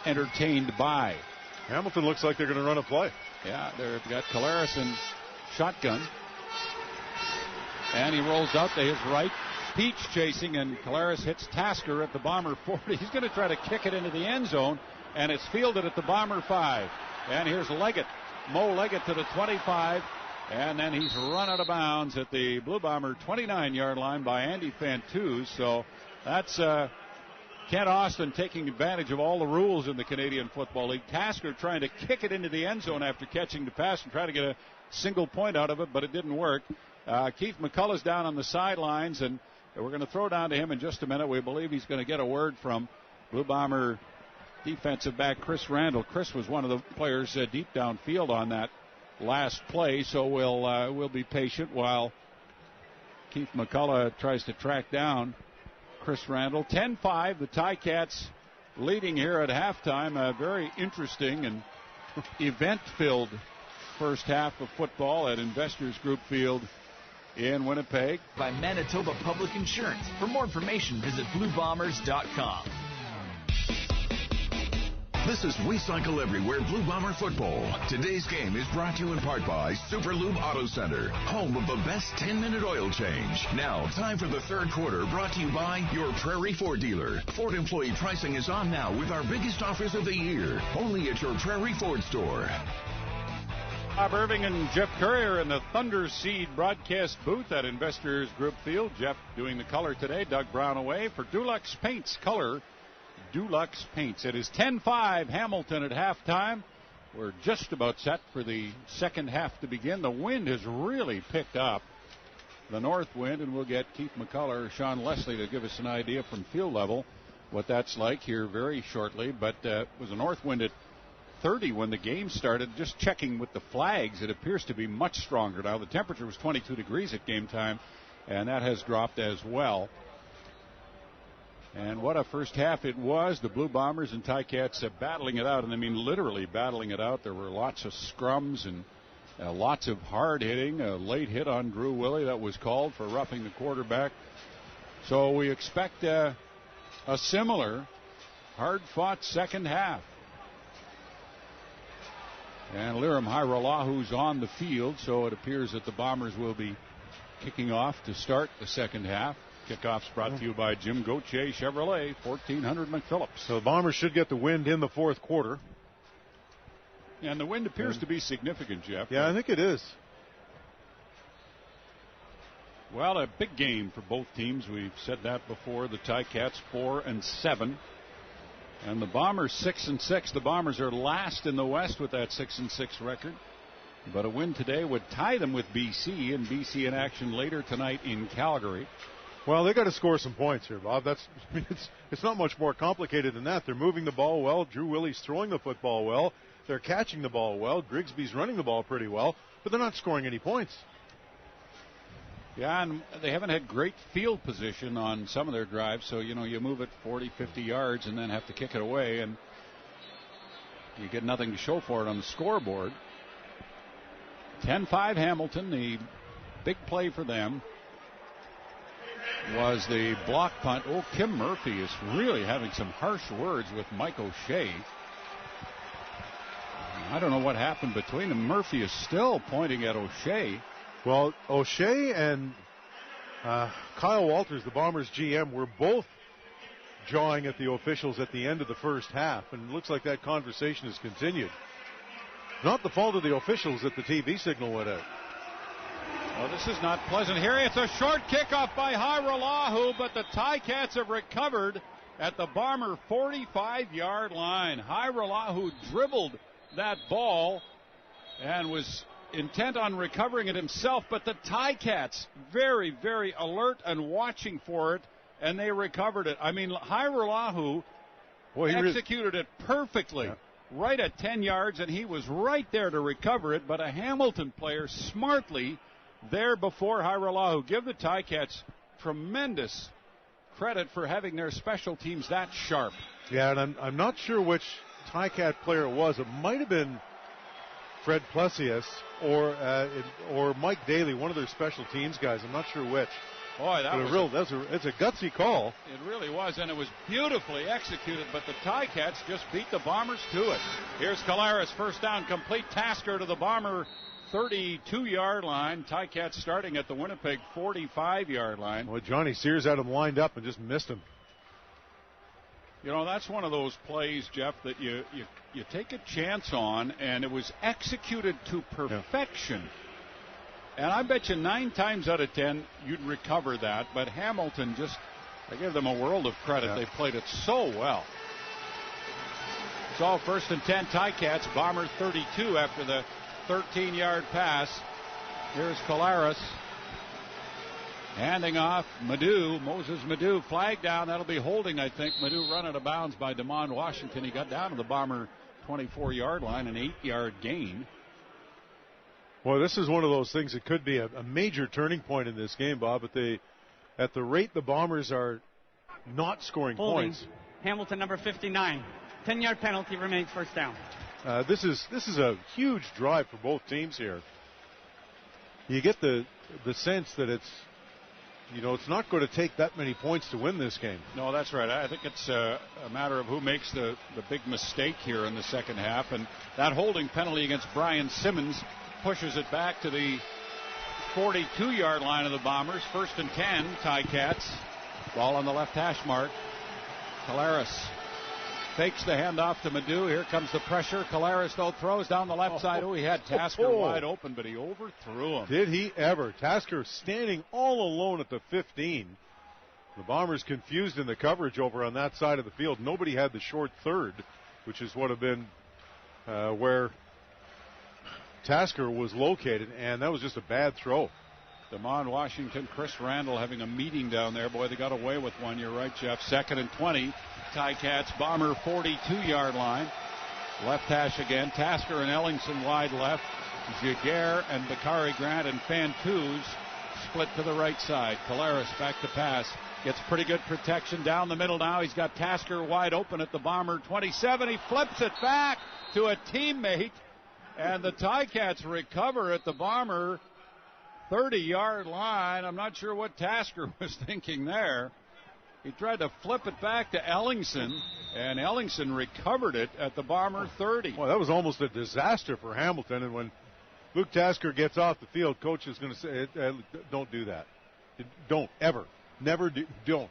entertained by. Hamilton looks like they're going to run a play. Yeah, they've got Collaros in shotgun. And he rolls out to his right. Peach chasing, and Collaros hits Tasker at the Bomber 40. He's going to try to kick it into the end zone, and it's fielded at the Bomber 5. And here's Leggett. Mo Leggett to the 25, and then he's run out of bounds at the Blue Bomber 29-yard line by Andy Fantuz. So that's Kent Austin taking advantage of all the rules in the Canadian Football League. Tasker trying to kick it into the end zone after catching the pass and trying to get a single point out of it, but it didn't work. Keith McCullough's down on the sidelines, and we're going to throw down to him in just a minute. We believe he's going to get a word from Blue Bomber defensive back Chris Randall. Chris was one of the players deep downfield on that last play, so we'll be patient while Keith McCullough tries to track down Chris Randall. 10-5, the TiCats leading here at halftime. A very interesting and event-filled first half of football at Investors Group Field in Winnipeg. By Manitoba Public Insurance. For more information, visit bluebombers.com. This is We Cycle Everywhere Blue Bomber football. Today's game is brought to you in part by Super Lube Auto Center, home of the best 10-minute oil change. Now, time for the third quarter, brought to you by your Prairie Ford dealer. Ford employee pricing is on now with our biggest offers of the year, only at your Prairie Ford store. Bob Irving and Jeff Courier in the Thunder Seed broadcast booth at Investors Group Field. Jeff doing the color today, Doug Brown away for Dulux Paints color. Dulux Paints. It is 10-5 Hamilton at halftime. We're just about set for the second half to begin. The wind has really picked up, the north wind, and we'll get Keith McCullough or Sean Leslie to give us an idea from field level what that's like here very shortly. But it was a north wind at 30 when the game started. Just checking with the flags, it appears to be much stronger now. The temperature was 22 degrees at game time, and that has dropped as well. And what a first half it was. The Blue Bombers and TiCats battling it out, and I mean literally battling it out. There were lots of scrums and lots of hard hitting. A late hit on Drew Willie that was called for roughing the quarterback. So we expect a similar hard-fought second half. And Liram Hajrullahu on the field, so it appears that the Bombers will be kicking off to start the second half. Kickoffs brought to you by Jim Gauthier Chevrolet, 1400 McPhillips. So the Bombers should get the wind in the fourth quarter. And the wind appears to be significant, Jeff. Yeah, I think it is. Well, a big game for both teams. We've said that before. The TiCats 4-7. And the Bombers 6-6. The Bombers are last in the West with that 6-6 record. But a win today would tie them with BC, and BC in action later tonight in Calgary. Well, they got to score some points here, Bob. It's not much more complicated than that. They're moving the ball well. Drew Willie's throwing the football well. They're catching the ball well. Grigsby's running the ball pretty well, but they're not scoring any points. Yeah, and they haven't had great field position on some of their drives, so, you move it 40, 50 yards and then have to kick it away, and you get nothing to show for it on the scoreboard. 10-5 Hamilton. The big play for them was the block punt. Oh, Kim Murphy is really having some harsh words with Mike O'Shea. I don't know what happened between them. Murphy is still pointing at O'Shea. Well, O'Shea and Kyle Walters, the Bombers GM, were both jawing at the officials at the end of the first half, and it looks like that conversation has continued. Not the fault of the officials that the TV signal went out. Well, this is not pleasant here. It's a short kickoff by Hajrullahu, but the TiCats have recovered at the Bomber 45-yard line. Hajrullahu dribbled that ball and was intent on recovering it himself, but the TiCats very, very alert and watching for it, and they recovered it. I mean, Hajrullahu executed it perfectly. Yeah. Right at 10 yards, and he was right there to recover it, but a Hamilton player smartly there before Hajrullahu. Give the TiCats tremendous credit for having their special teams that sharp. Yeah, and I'm not sure which TiCat player it was. It might have been Fred Plessius or Mike Daly, one of their special teams guys. I'm not sure which. Boy, it's a gutsy call. It really was, and it was beautifully executed, but the TiCats just beat the Bombers to it. Here's Calaris, first down, complete. Tasker to the Bomber 32-yard line. TiCats starting at the Winnipeg 45-yard line. Well, Johnny Sears had him lined up and just missed him. That's one of those plays, Jeff, that you take a chance on, and it was executed to perfection. Yeah. And I bet you 9 times out of 10 you'd recover that. But Hamilton I give them a world of credit. Yeah. They played it so well. It's all first and 10 TiCats. Bomber 32 after the 13-yard pass. Here's Calaris. Handing off Moses Madu, flag down. That'll be holding, I think. Madu run out of bounds by DeMond Washington. He got down to the Bomber 24-yard line, an 8-yard gain. Well, this is one of those things that could be a major turning point in this game, Bob. At the rate the Bombers are not scoring points. Hamilton, number 59. 10-yard penalty, remains first down. This is a huge drive for both teams here. You get the sense that it's not going to take that many points to win this game. No, that's right. I think it's a matter of who makes the big mistake here in the second half. And that holding penalty against Brian Simmons pushes it back to the 42-yard line of the Bombers. 1st and 10, TiCats. Ball on the left hash mark. Collaros fakes the handoff to Madu. Here comes the pressure. Collaros, though, throws down the left side. He had Tasker wide open, but he overthrew him. Did he ever? Tasker standing all alone at the 15. The Bombers confused in the coverage over on that side of the field. Nobody had the short third, which is what have been where Tasker was located, and that was just a bad throw. DeMond Washington, Chris Randall having a meeting down there. Boy, they got away with one. You're right, Jeff. 2nd and 20. TiCats, Bomber 42-yard line. Left hash again. Tasker and Ellingson wide left. Giguere and Bakari Grant and Fantuz split to the right side. Collaros back to pass. Gets pretty good protection down the middle now. He's got Tasker wide open at the Bomber 27. He flips it back to a teammate. And the TiCats recover at the Bomber 30-yard line. I'm not sure what Tasker was thinking there. He tried to flip it back to Ellingson, and Ellingson recovered it at the Bomber 30. Well, that was almost a disaster for Hamilton. And when Luke Tasker gets off the field, coach is going to say, don't do that. Don't, ever. Never do. Don't.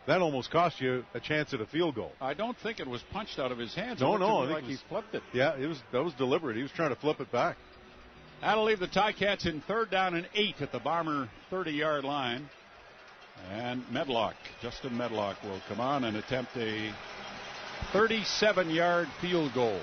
That almost cost you a chance at a field goal. I don't think it was punched out of his hands. No, I think he flipped it. Yeah, that was deliberate. He was trying to flip it back. That'll leave the TiCats in 3rd down and 8 at the Bomber 30-yard line. And Justin Medlock will come on and attempt a 37-yard field goal.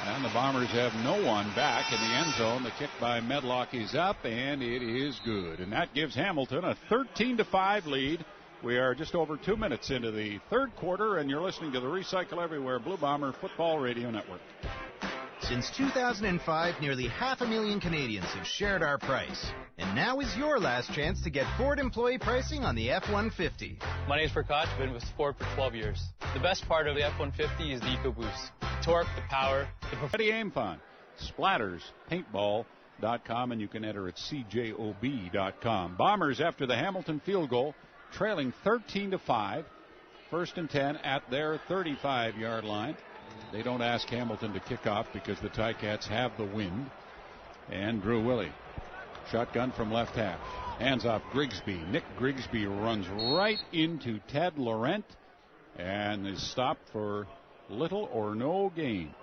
And the Bombers have no one back in the end zone. The kick by Medlock is up, and it is good. And that gives Hamilton a 13-5 lead. We are just over 2 minutes into the third quarter, and you're listening to the Recycle Everywhere Blue Bomber Football Radio Network. Since 2005, nearly 500,000 Canadians have shared our price. And now is your last chance to get Ford employee pricing on the F-150. My name is Prakash. I've been with Ford for 12 years. The best part of the F-150 is the EcoBoost. The torque, the power, the performance. Ready Aim Fun. Splatters, paintball.com, and you can enter at cjob.com. Bombers after the Hamilton field goal, trailing 13-5. 1st and 10 at their 35-yard line. They don't ask Hamilton to kick off because the TiCats have the wind. And Drew Willie. Shotgun from left half. Hands off Grigsby. Nick Grigsby runs right into Ted Laurent and is stopped for little or no gain.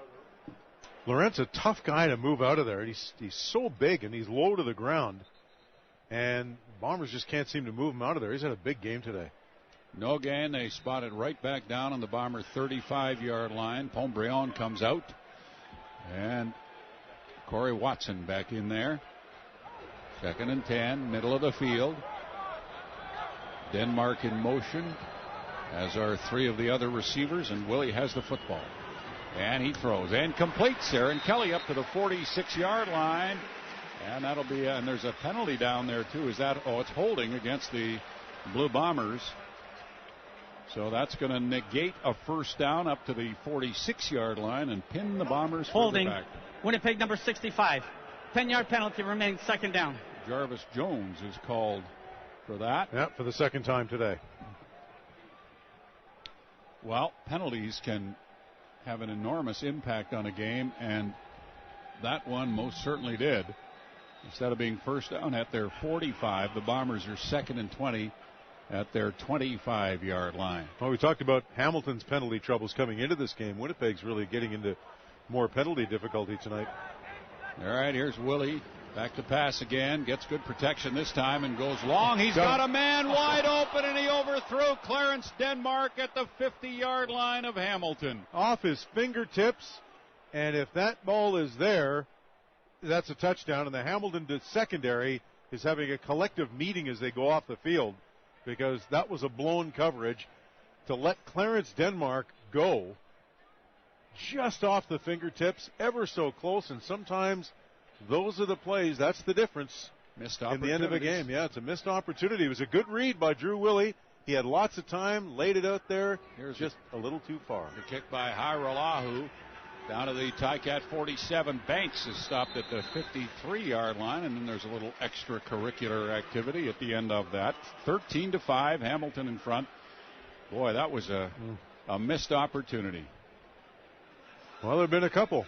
Laurent's a tough guy to move out of there. He's so big and he's low to the ground. And Bombers just can't seem to move him out of there. He's had a big game today. No gain. They spot it right back down on the Bomber 35-yard line. Pombreon comes out. And Corey Watson back in there. 2nd and 10, middle of the field. Denmark in motion, as are 3 of the other receivers, and Willie has the football. And he throws and completes. Aaron Kelly up to the 46-yard line. And that'll be, and there's a penalty down there too. It's holding against the Blue Bombers. So that's going to negate a first down up to the 46-yard line and pin the Bombers holding further back. Winnipeg number 65. 10-yard penalty, remains 2nd down. Jarvis Jones is called for that. Yeah, for the 2nd time today. Well, penalties can have an enormous impact on a game, and that one most certainly did. Instead of being first down at their 45, the Bombers are 2nd and 20 at their 25-yard line. Well, we talked about Hamilton's penalty troubles coming into this game. Winnipeg's really getting into more penalty difficulty tonight. All right, here's Willie. Back to pass again. Gets good protection this time and goes long. He's got a man wide open, and he overthrew Clarence Denmark at the 50-yard line of Hamilton. Off his fingertips, and if that ball is there, that's a touchdown, and the Hamilton secondary is having a collective meeting as they go off the field because that was a blown coverage to let Clarence Denmark go just off the fingertips, ever so close, and sometimes those are the plays. That's the difference in the end of a game. Yeah, it's a missed opportunity. It was a good read by Drew Willie. He had lots of time, laid it out there. Here's just a little too far. The kick by Hairolahu down to the TiCat 47. Banks is stopped at the 53-yard line, and then there's a little extracurricular activity at the end of that. 13-5, Hamilton in front. Boy, that was a missed opportunity. Well, there have been a couple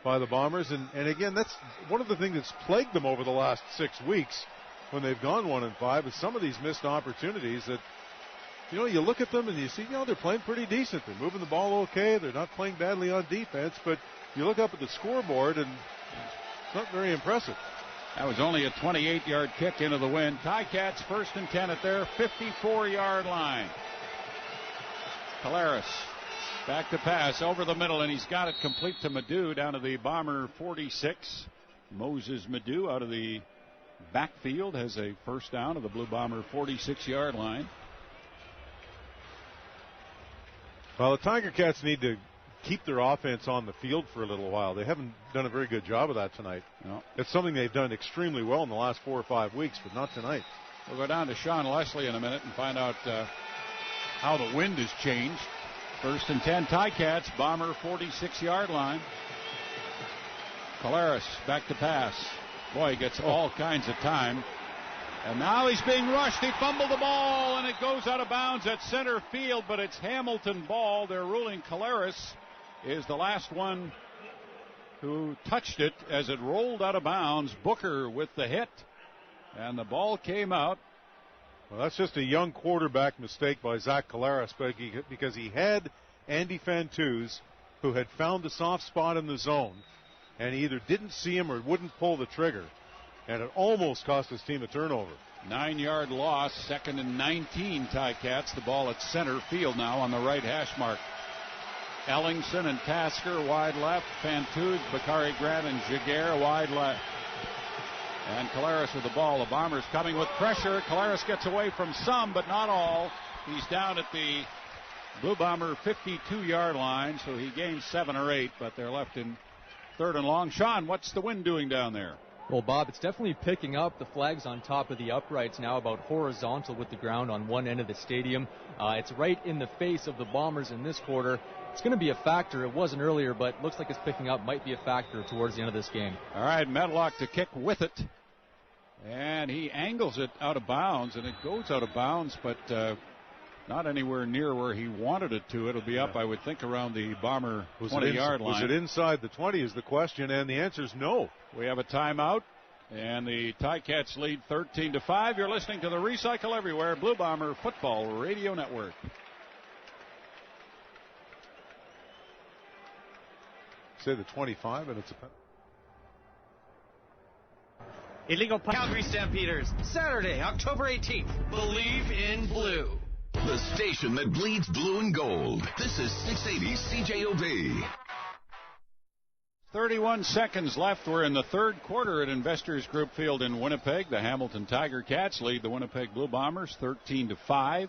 by the Bombers, and again, that's one of the things that's plagued them over the last 6 weeks when they've gone 1-5 is some of these missed opportunities that, you know, you look at them and you see, you know, they're playing pretty decent. They're moving the ball okay. They're not playing badly on defense, but you look up at the scoreboard and it's not very impressive. That was only a 28-yard kick into the wind. TiCats 1st and 10 at their 54-yard line. Collaros back to pass over the middle, and he's got it complete to Madu down to the Bomber 46. Moses Madu out of the backfield has a first down to the Blue Bomber 46-yard line. Well, the Tiger Cats need to keep their offense on the field for a little while. They haven't done a very good job of that tonight. No. It's something they've done extremely well in the last 4 or 5 weeks, but not tonight. We'll go down to Sean Leslie in a minute and find out how the wind has changed. 1st and 10, TiCats, Bomber 46-yard line. Collaros back to pass. Boy, he gets all kinds of time. And now he's being rushed. He fumbled the ball, and it goes out of bounds at center field, but it's Hamilton ball. They're ruling Collaros is the last one who touched it as it rolled out of bounds. Booker with the hit, and the ball came out. Well, that's just a young quarterback mistake by Zach Collaros, because he had Andy Fantuz, who had found the soft spot in the zone, and he either didn't see him or wouldn't pull the trigger. And it almost cost his team a turnover. 9-yard loss, 2nd and 19, TiCats. The ball at center field now on the right hash mark. Ellingson and Tasker wide left. Fantuz, Bakari Grant, and Jaguar wide left. And Collaros with the ball. The Bombers coming with pressure. Collaros gets away from some, but not all. He's down at the Blue Bomber 52-yard line, so he gains 7 or 8, but they're left in 3rd and long. Sean, what's the wind doing down there? Well, Bob, it's definitely picking up. The flag's on top of the uprights now, about horizontal with the ground on one end of the stadium. It's right in the face of the Bombers in this quarter. It's going to be a factor. It wasn't earlier, but looks like it's picking up. Might be a factor towards the end of this game. All right, Medlock to kick with it. And he angles it out of bounds, and it goes out of bounds, but not anywhere near where he wanted it to. It'll be up, I would think, around the Bomber 20-yard line. Was it inside the 20 is the question, and the answer is no. We have a timeout, and the TiCats lead 13-5. You're listening to the Recycle Everywhere Blue Bomber Football Radio Network. Say the 25, and it's a... Illegal Calgary Stampeders, Saturday, October 18th. Believe in Blue. The station that bleeds blue and gold. This is 680 CJOB. 31 seconds left. We're in the third quarter at Investors Group Field in Winnipeg. The Hamilton Tiger Cats lead the Winnipeg Blue Bombers 13-5.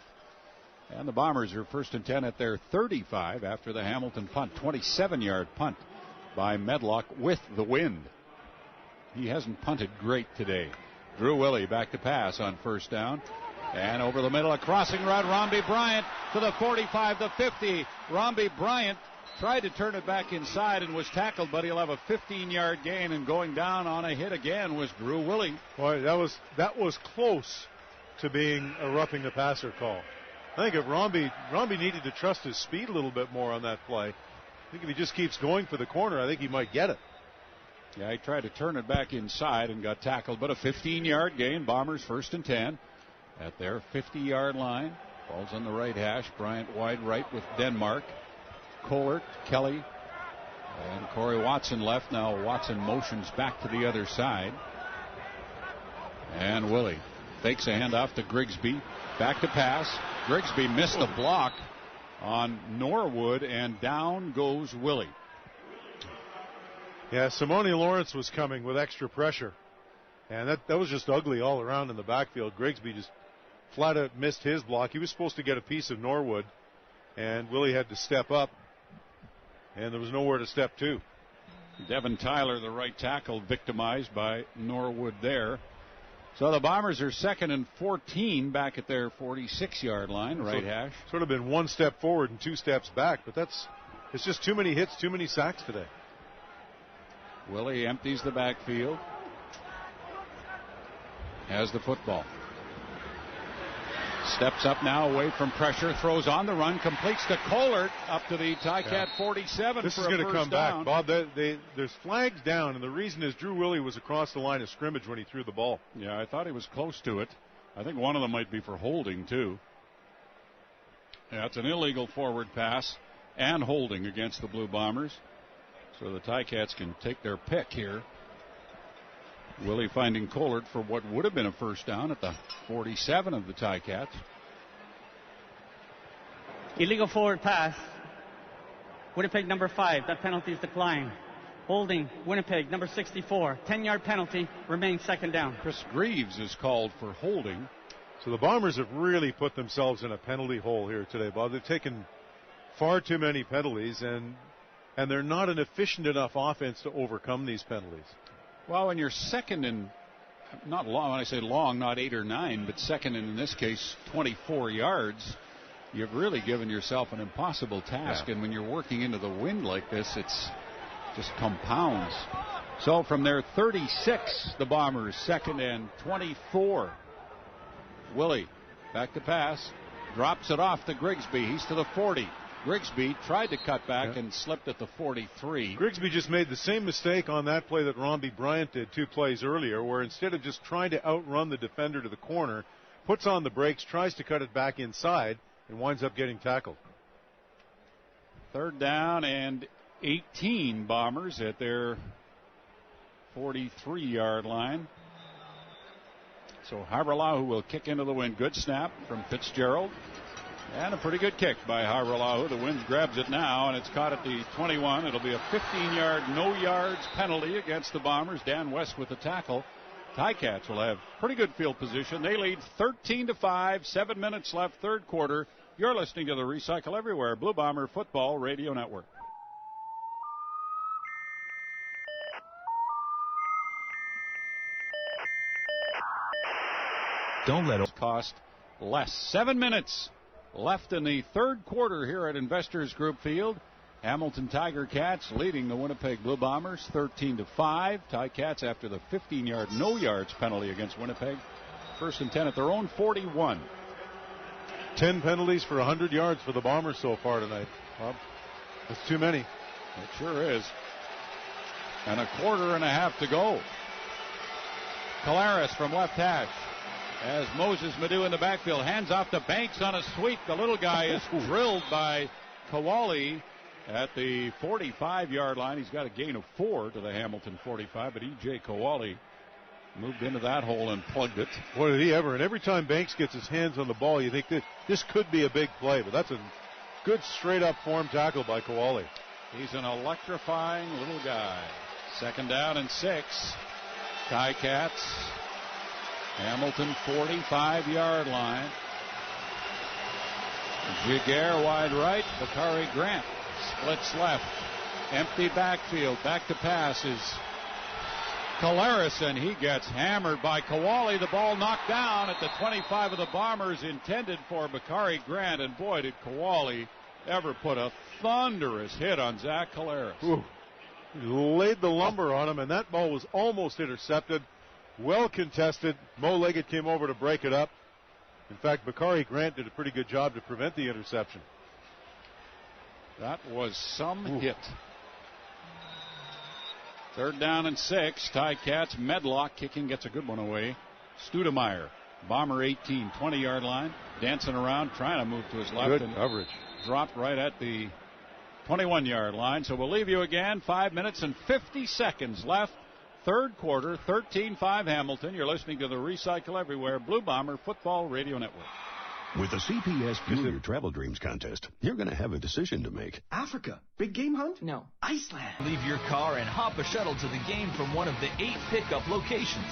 And the Bombers are 1st and 10 at their 35 after the Hamilton punt. 27-yard punt by Medlock with the wind. He hasn't punted great today. Drew Willie back to pass on 1st down. And over the middle, a crossing route. Romby Bryant to the 45, the 50. Romby Bryant tried to turn it back inside and was tackled, but he'll have a 15-yard gain. And going down on a hit again was Drew Willie. Boy, that was close to being a roughing the passer call. I think if Romby needed to trust his speed a little bit more on that play. I think if he just keeps going for the corner, I think he might get it. Yeah, he tried to turn it back inside and got tackled, but a 15-yard gain. Bombers 1st and 10 at their 50-yard line. Ball's on the right hash. Bryant wide right with Denmark. Kohler, Kelly, and Corey Watson left. Now Watson motions back to the other side. And Willie fakes a handoff to Grigsby. Back to pass. Grigsby missed a block on Norwood, and down goes Willie. Yeah, Simone Lawrence was coming with extra pressure. And that was just ugly all around in the backfield. Grigsby just flat out missed his block. He was supposed to get a piece of Norwood, and Willie had to step up, and there was nowhere to step to. Devin Tyler, the right tackle, victimized by Norwood there. So the Bombers are 2nd and 14 back at their 46-yard line, right hash. Sort of been 1 step forward and 2 steps back, but it's just too many hits, too many sacks today. Willie empties the backfield. Has the football. Steps up now away from pressure, throws on the run, completes to Kohlert up to the TiCat 47. This is going to come back, Bob. There's flags down, and the reason is Drew Willie was across the line of scrimmage when he threw the ball. Yeah, I thought he was close to it. I think one of them might be for holding, too. Yeah, it's an illegal forward pass and holding against the Blue Bombers. So the TiCats can take their pick here. Willie finding Kohlert for what would have been a first down at the 47 of the TiCats. Illegal forward pass. Winnipeg number 5. That penalty is declined. Holding Winnipeg number 64. 10-yard penalty. Remains 2nd down. Chris Greaves is called for holding. So the Bombers have really put themselves in a penalty hole here today, Bob. They've taken far too many penalties, and they're not an efficient enough offense to overcome these penalties. Well, when you're second in, not long, when I say long, not 8 or 9, but second in this case, 24 yards, you've really given yourself an impossible task. Yeah. And when you're working into the wind like this, it's just compounds. So from their 36, the Bombers, 2nd and 24. Willie, back to pass, drops it off to Grigsby. He's to the 40. Grigsby tried to cut back and slipped at the 43. Grigsby just made the same mistake on that play that Romby Bryant did 2 plays earlier, where instead of just trying to outrun the defender to the corner, puts on the brakes, tries to cut it back inside, and winds up getting tackled. 3rd down and 18, Bombers at their 43-yard line. So Haralahu will kick into the wind. Good snap from Fitzgerald. And a pretty good kick by Haralahu. The wind grabs it now, and it's caught at the 21. It'll be a 15-yard, no yards penalty against the Bombers. Dan West with the tackle. TiCats will have pretty good field position. They lead 13-5, 7 minutes left, 3rd quarter. You're listening to the Recycle Everywhere Blue Bomber Football Radio Network. Don't let it cost less. 7 minutes left in the 3rd quarter here at Investors Group Field. Hamilton Tiger Cats leading the Winnipeg Blue Bombers 13-5. TiCats after the 15-yard no yards penalty against Winnipeg. 1st and 10 at their own 41. 10 penalties for 100 yards for the Bombers so far tonight. Bob, that's too many. It sure is. And a quarter and a half to go. Calaris from left hash. As Moses Madu in the backfield hands off to Banks on a sweep. The little guy is drilled by Kowali at the 45-yard line. He's got a gain of 4 to the Hamilton 45, but E.J. Kowali moved into that hole and plugged it. Boy, did he ever. And every time Banks gets his hands on the ball, you think that this could be a big play, but that's a good straight-up form tackle by Kowali. He's an electrifying little guy. 2nd down and 6. TiCats. Hamilton 45-yard line. Giguere wide right. Bakari Grant splits left. Empty backfield. Back to pass is Calaris, and he gets hammered by Kowali. The ball knocked down at the 25 of the Bombers, intended for Bakari Grant. And boy, did Kowali ever put a thunderous hit on Zach Calaris. Ooh. He laid the lumber on him, and that ball was almost intercepted. Well contested. Mo Leggett came over to break it up. In fact, Bakari Grant did a pretty good job to prevent the interception. That was some hit. 3rd down and 6. TiCats. Medlock kicking, gets a good one away. Studemeyer, Bomber 18, 20-yard line. Dancing around, trying to move to his left. Good and coverage. Dropped right at the 21-yard line. So we'll leave you again. 5 minutes and 50 seconds left. 3rd quarter, 13-5 Hamilton. You're listening to the Recycle Everywhere Blue Bomber Football Radio Network. With the CPS Fuel Your Travel Dreams contest, you're going to have a decision to make. Africa. Big game hunt? No. Iceland. Leave your car and hop a shuttle to the game from one of the 8 pickup locations.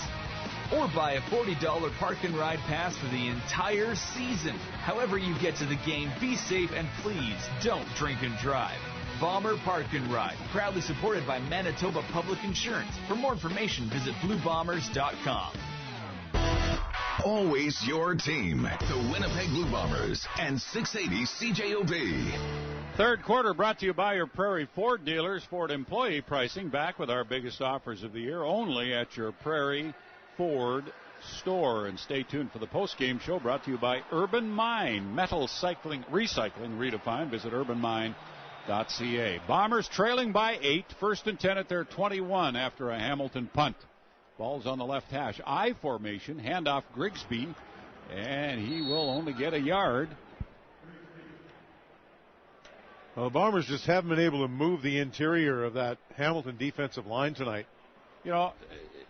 Or buy a $40 park and ride pass for the entire season. However you get to the game, be safe and please don't drink and drive. Bomber Park and Ride, proudly supported by Manitoba Public Insurance. For more information, visit bluebombers.com. Always your team, the Winnipeg Blue Bombers and 680 CJOB. Third quarter brought to you by your Prairie Ford dealers. Ford employee pricing back with our biggest offers of the year only at your Prairie Ford store. And stay tuned for the post-game show brought to you by Urban Mine. Metal recycling redefined. Visit urbanmine.ca. Bombers trailing by 8. First and 10 at their 21 after a Hamilton punt. Ball's on the left hash. I formation. Handoff Grigsby. And he will only get a yard. Well, the Bombers just haven't been able to move the interior of that Hamilton defensive line tonight. You know,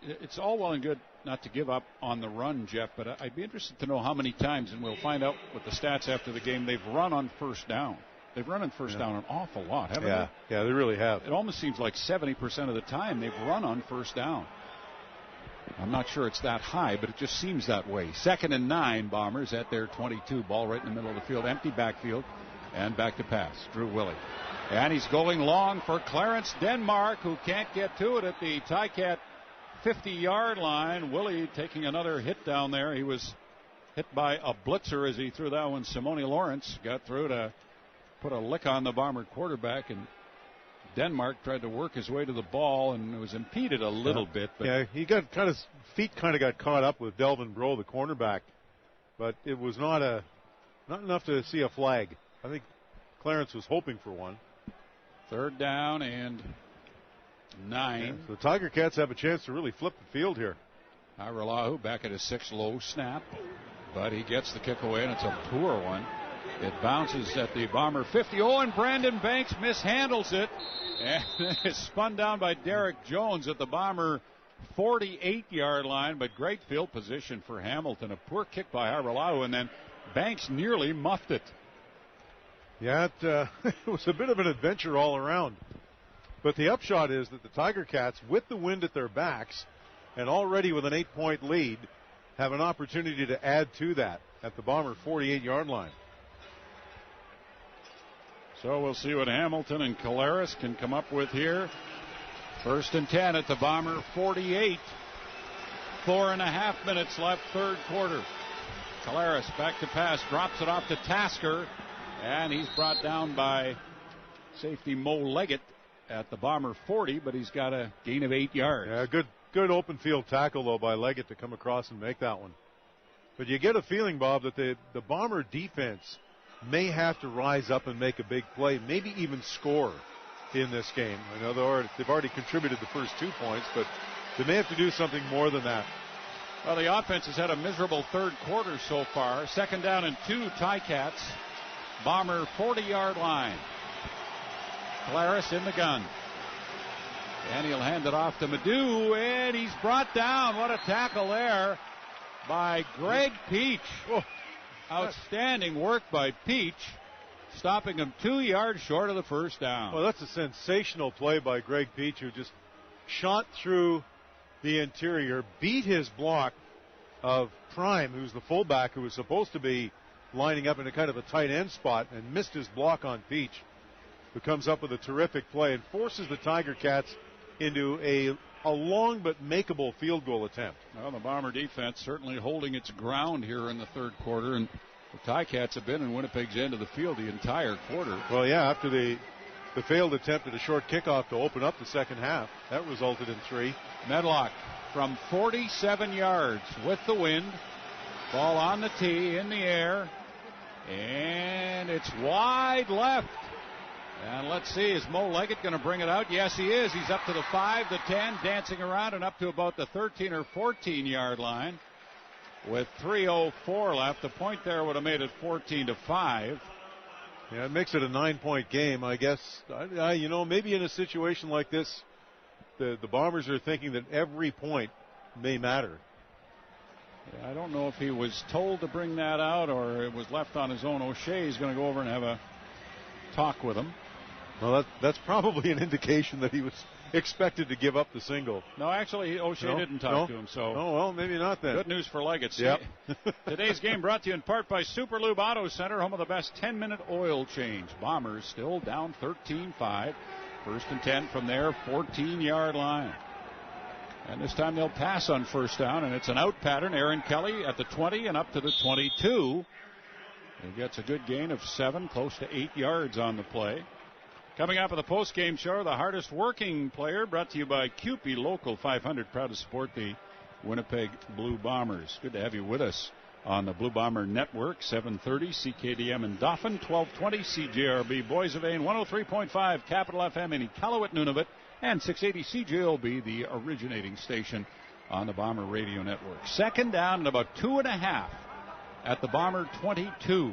it's all well and good not to give up on the run, Jeff, but I'd be interested to know how many times, and we'll find out with the stats after the game, they've run on first down. They've run on first down an awful lot, haven't they? Yeah, they really have. It almost seems like 70% of the time they've run on first down. I'm not sure it's that high, but it just seems that way. 2nd and 9, Bombers at their 22. Ball right in the middle of the field. Empty backfield. And back to pass. Drew Willie. And he's going long for Clarence Denmark, who can't get to it at the TiCat 50-yard line. Willie taking another hit down there. He was hit by a blitzer as he threw that one. Simone Lawrence got through to put a lick on the Bomber quarterback, and Denmark tried to work his way to the ball and was impeded a little bit. But he got feet got caught up with Delvin Breaux, the cornerback, but it was not enough to see a flag. I think Clarence was hoping for one. 3rd down and 9. Yeah, so the Tiger Cats have a chance to really flip the field here. Hairolahu back at a 6 low snap, but he gets the kick away, and it's a poor one. It bounces at the Bomber 50. Oh, and Brandon Banks mishandles it. And it's spun down by Derek Jones at the Bomber 48-yard line, but great field position for Hamilton. A poor kick by Hairolahu, and then Banks nearly muffed it. Yeah, it was a bit of an adventure all around. But the upshot is that the Tiger Cats, with the wind at their backs and already with an 8-point lead, have an opportunity to add to that at the Bomber 48-yard line. So we'll see what Hamilton and Collaros can come up with here. 1st and 10 at the Bomber 48. 4.5 minutes left, third quarter. Collaros back to pass, drops it off to Tasker, and he's brought down by safety Mo Leggett at the Bomber 40, but he's got a gain of 8 yards. Yeah, good open field tackle, though, by Leggett to come across and make that one. But you get a feeling, Bob, that the Bomber defense may have to rise up and make a big play, maybe even score in this game. I know they've already contributed the first 2 points, but they may have to do something more than that. Well, the offense has had a miserable third quarter so far. 2nd down and 2, TiCats. Bomber 40-yard line. Collaros in the gun. And he'll hand it off to Madu, and he's brought down. What a tackle there by Greg Peach. Oh, outstanding work by Peach, stopping him 2 yards short of the first down. Well, that's a sensational play by Greg Peach, who just shot through the interior, beat his block of Prime, who's the fullback, who was supposed to be lining up in a kind of a tight end spot, and missed his block on Peach, who comes up with a terrific play and forces the Tiger Cats into a long but makeable field goal attempt. Well, the Bomber defense certainly holding its ground here in the third quarter, and the TiCats have been in Winnipeg's end of the field the entire quarter. Well, yeah, after the failed attempt at a short kickoff to open up the second half, that resulted in 3. Medlock from 47 yards with the wind. Ball on the tee, in the air, and it's wide left. And let's see, is Mo Leggett going to bring it out? Yes, he is. He's up to the 5, the 10, dancing around and up to about the 13 or 14-yard line with 3:04 left. The point there would have made it 14-5. Yeah, it makes it a 9-point game, I guess. Maybe in a situation like this, the Bombers are thinking that every point may matter. I don't know if he was told to bring that out or it was left on his own. O'Shea's going to go over and have a talk with him. Well, that's probably an indication that he was expected to give up the single. No, actually, O'Shea didn't talk to him. So, oh well, maybe not then. Good news for Leggett. Yep. Today's game brought to you in part by Super Lube Auto Center, home of the best 10-minute oil change. Bombers still down 13-5. First and 10 from their 14-yard line. And this time they'll pass on first down, and it's an out pattern. Aaron Kelly at the 20 and up to the 22. He gets a good gain of 7, close to 8 yards on the play. Coming up at the post-game show, the hardest working player, brought to you by Kewpie Local 500, proud to support the Winnipeg Blue Bombers. Good to have you with us on the Blue Bomber Network, 730 CKDM in Dauphin, 1220 CJRB Boissevain, 103.5 Capital FM in Iqaluit, Nunavut, and 680 CJOB, the originating station on the Bomber Radio Network. Second down and about 2.5 at the Bomber 22.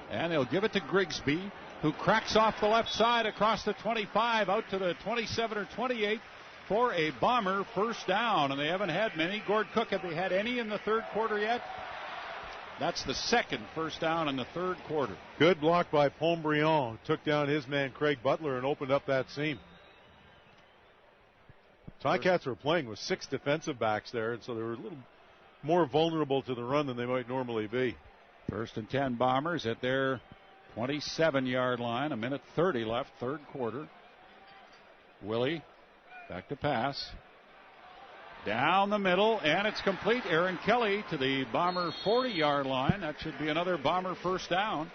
And they'll give it to Grigsby, who cracks off the left side across the 25 out to the 27 or 28 for a Bomber first down. And they haven't had many. Gord Cook, have they had any in the third quarter yet? That's the second first down in the third quarter. Good block by Pombreon. Took down his man Craig Butler and opened up that seam. TiCats were playing with 6 defensive backs there, and so they were a little more vulnerable to the run than they might normally be. First and 10 Bombers at their 27-yard line. 1:30 left, third quarter. Willie back to pass. Down the middle, and it's complete. Aaron Kelly to the Bomber 40-yard line. That should be another Bomber first down.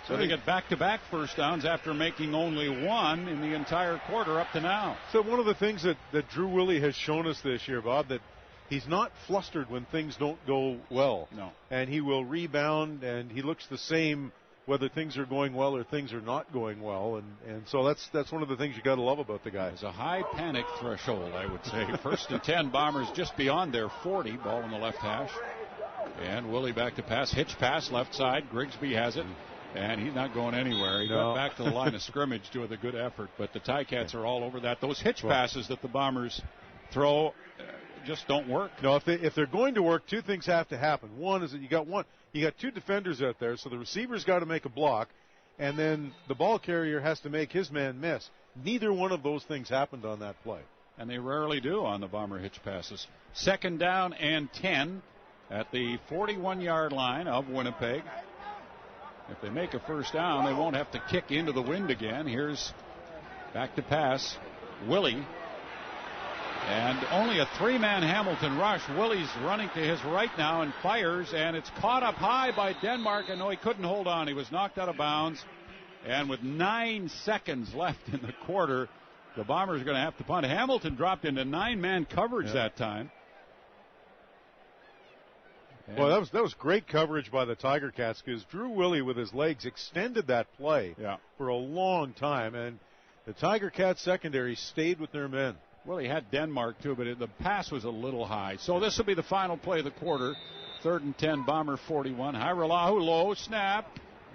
So they get back-to-back first downs after making only one in the entire quarter up to now. So one of the things that Drew Willie has shown us this year, Bob, that he's not flustered when things don't go well. No. And he will rebound, and he looks the same whether things are going well or things are not going well. And so that's one of the things you got to love about the guy. There's a high panic threshold, I would say. First and 10, Bombers just beyond their 40. Ball in the left hash. And Willie back to pass. Hitch pass, left side. Grigsby has it. And he's not going anywhere. He got back to the line of scrimmage with a good effort. But the TiCats are all over that. Those hitch passes that the Bombers throw just don't work. No, if they're going to work, 2 things have to happen. One is that you got 2 defenders out there, so the receiver's got to make a block, and then the ball carrier has to make his man miss. Neither one of those things happened on that play. And they rarely do on the Bomber hitch passes. Second down and 10 at the 41-yard line of Winnipeg. If they make a first down, they won't have to kick into the wind again. Here's back to pass. Willie. And only a 3-man Hamilton rush. Willie's running to his right now and fires, and it's caught up high by Denmark. And no, he couldn't hold on. He was knocked out of bounds. And with 9 seconds left in the quarter, the Bombers are going to have to punt. Hamilton dropped into 9-man coverage that time. Well, that was great coverage by the Tiger Cats, because Drew Willie with his legs extended that play for a long time, and the Tiger Cats secondary stayed with their men. Well, he had Denmark too, but the pass was a little high. So this will be the final play of the quarter. 3rd and 10, Bomber 41. Hairolahu, low snap,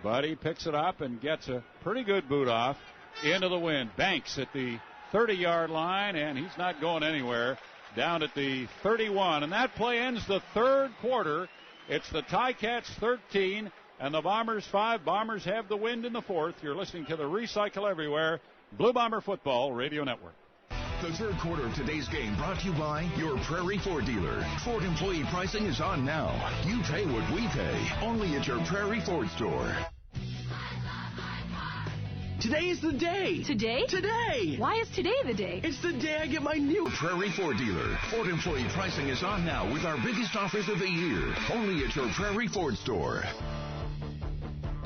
but he picks it up and gets a pretty good boot off into the wind. Banks at the 30-yard line, and he's not going anywhere. Down at the 31, and that play ends the third quarter. It's the TiCats 13 and the Bombers 5. Bombers have the wind in the fourth. You're listening to the Recycle Everywhere Blue Bomber Football Radio Network. The third quarter of today's game brought to you by your Prairie Ford dealer. Ford employee pricing is on now. You pay what we pay, only at your Prairie Ford store. Today is the day. Today? Today. Why is today the day? It's the day I get my new Prairie Ford dealer. Ford employee pricing is on now with our biggest offers of the year. Only at your Prairie Ford store.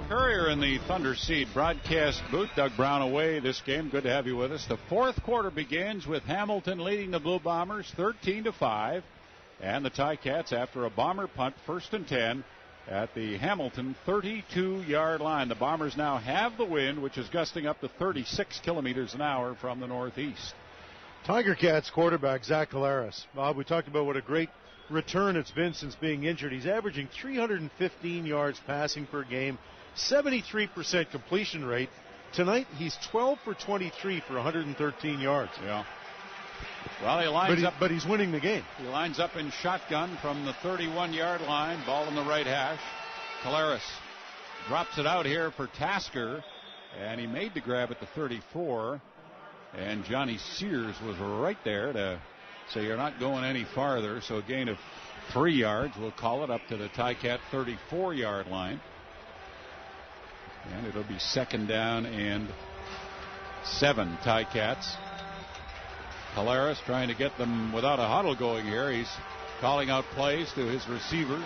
Courier in the Thunder Seed broadcast booth. Doug Brown away this game. Good to have you with us. The fourth quarter begins with Hamilton leading the Blue Bombers 13-5. And the TiCats, after a Bomber punt, 1st and 10. At the Hamilton 32-yard line. The Bombers now have the wind, which is gusting up to 36 kilometers an hour from the northeast. Tiger Cats quarterback Zach Collaros. Bob, we talked about what a great return it's been since being injured. He's averaging 315 yards passing per game, 73% completion rate. Tonight, he's 12 for 23 for 113 yards. Yeah. Well, he lines up. But he's winning the game. He lines up in shotgun from the 31-yard line. Ball in the right hash. Collaros drops it out here for Tasker. And he made the grab at the 34. And Johnny Sears was right there to say you're not going any farther. So a gain of 3 yards. We'll call it up to the TiCat 34-yard line. And it'll be 2nd down and 7 TiCats. Collaros trying to get them without a huddle going here. He's calling out plays to his receivers.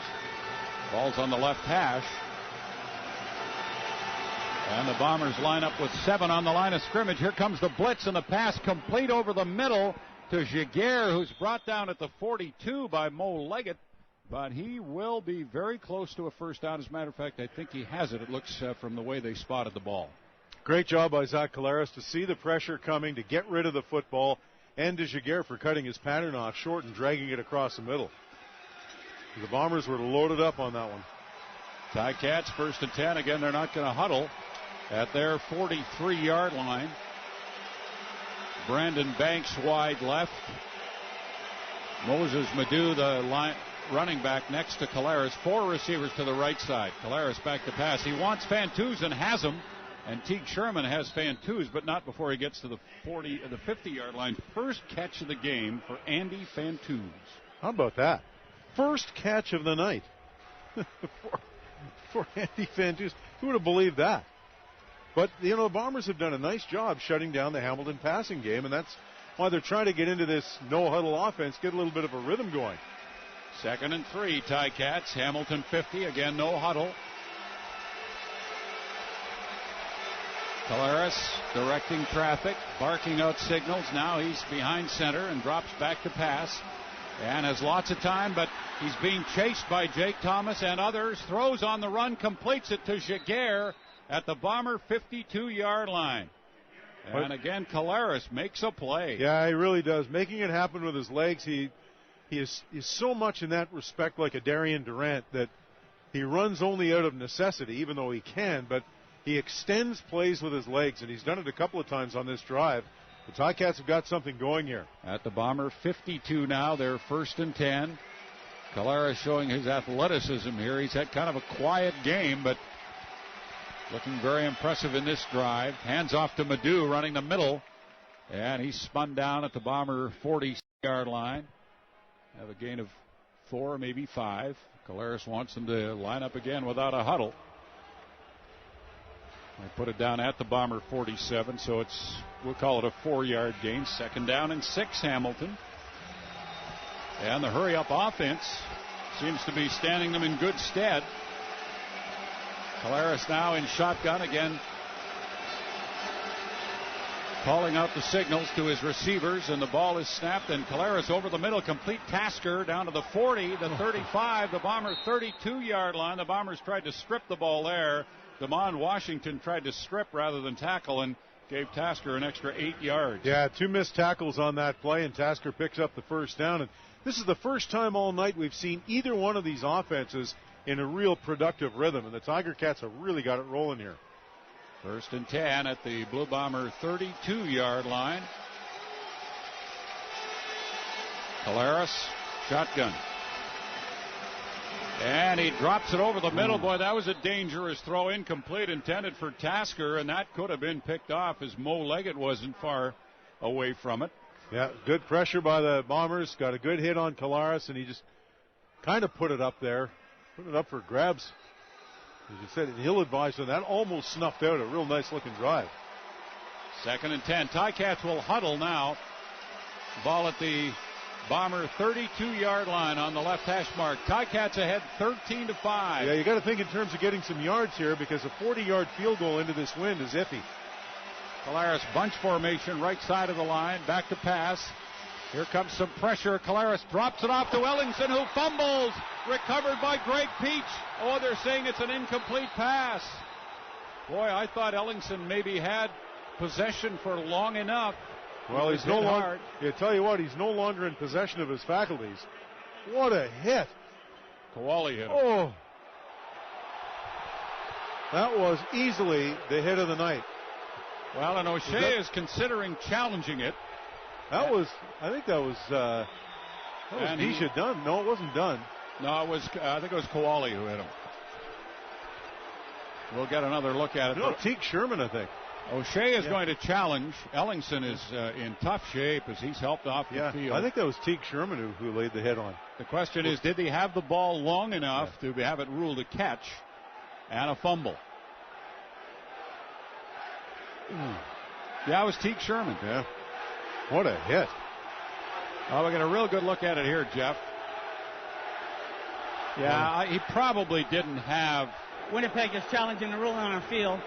Ball's on the left hash. And the Bombers line up with 7 on the line of scrimmage. Here comes the blitz, and the pass complete over the middle to Giguere, who's brought down at the 42 by Mo Leggett. But he will be very close to a first down. As a matter of fact, I think he has it. It looks from the way they spotted the ball. Great job by Zach Collaros to see the pressure coming, to get rid of the football, and to Giguere for cutting his pattern off short and dragging it across the middle. The Bombers were loaded up on that one. TiCats 1st and 10. Again, they're not going to huddle at their 43-yard line. Brandon Banks wide left. Moses Madu, the running back, next to Collaros. 4 receivers to the right side. Collaros back to pass. He wants Fantuz and has him. And Teague Sherman has Fantuz, but not before he gets to the 50-yard line. First catch of the game for Andy Fantuz. How about that? First catch of the night for Andy Fantuz. Who would have believed that? But, the Bombers have done a nice job shutting down the Hamilton passing game, and that's why they're trying to get into this no-huddle offense, get a little bit of a rhythm going. 2nd and 3, TiCats. Hamilton 50, again, no huddle. Collaros directing traffic, barking out signals. Now he's behind center and drops back to pass. And has lots of time, but he's being chased by Jake Thomas and others. Throws on the run, completes it to Giguere at the Bomber 52-yard line. And again, Collaros makes a play. Yeah, he really does. Making it happen with his legs. He is so much in that respect like a Darian Durant that he runs only out of necessity, even though he can, but he extends plays with his legs, and he's done it a couple of times on this drive. The TiCats have got something going here. At the Bomber 52 now, they're 1st and 10. Collaros showing his athleticism here. He's had kind of a quiet game, but looking very impressive in this drive. Hands off to Madu running the middle, and he's spun down at the Bomber 40-yard line. Have a gain of 4, maybe 5. Collaros wants them to line up again without a huddle. They put it down at the Bomber 47, so we'll call it a 4-yard gain. 2nd down and 6, Hamilton. And the hurry-up offense seems to be standing them in good stead. Collaros now in shotgun again, calling out the signals to his receivers, and the ball is snapped, and Collaros over the middle, complete Tasker down to the 40, the 35, the Bomber 32-yard line. The Bombers tried to strip the ball there. Damon Washington tried to strip rather than tackle and gave Tasker an extra 8 yards. Yeah, 2 missed tackles on that play, and Tasker picks up the first down. And this is the first time all night we've seen either one of these offenses in a real productive rhythm, and the Tiger Cats have really got it rolling here. 1st and 10 at the Blue Bomber 32-yard line. Collaros, shotgun. And he drops it over the middle. Boy, that was a dangerous throw, incomplete, intended for Tasker, and that could have been picked off as Mo Leggett wasn't far away from it. Yeah, good pressure by the Bombers. Got a good hit on Collaros, and he just kind of put it up there. Put it up for grabs. As you said, he'll advise on that. Almost snuffed out a real nice-looking drive. 2nd and 10. TiCats will huddle now. Ball at the Bomber 32-yard line on the left hash mark. TiCats ahead 13-5. Yeah, you got to think in terms of getting some yards here because a 40-yard field goal into this wind is iffy. Collaros bunch formation, right side of the line, back to pass. Here comes some pressure. Collaros drops it off to Ellingson, who fumbles. Recovered by Greg Peach. Oh, they're saying it's an incomplete pass. Boy, I thought Ellingson maybe had possession for long enough. Well, he's no longer. I tell you what, he's no longer in possession of his faculties. What a hit! Kowali hit him. Oh, that was easily the hit of the night. Well, and O'Shea is considering challenging it. I think that was Disha done. No, it wasn't done. No, it was. I think it was Koali who hit him. We'll get another look at it. No, Teague Sherman, I think. O'Shea is going to challenge. Ellingson is in tough shape as he's helped off the field. I think that was Teague Sherman who laid the hit on. The question is, did he have the ball long enough to have it ruled a catch and a fumble? Yeah, it was Teague Sherman. Yeah. What a hit. Oh, we got a real good look at it here, Jeff. Yeah, he probably didn't have. Winnipeg is challenging the ruling on a field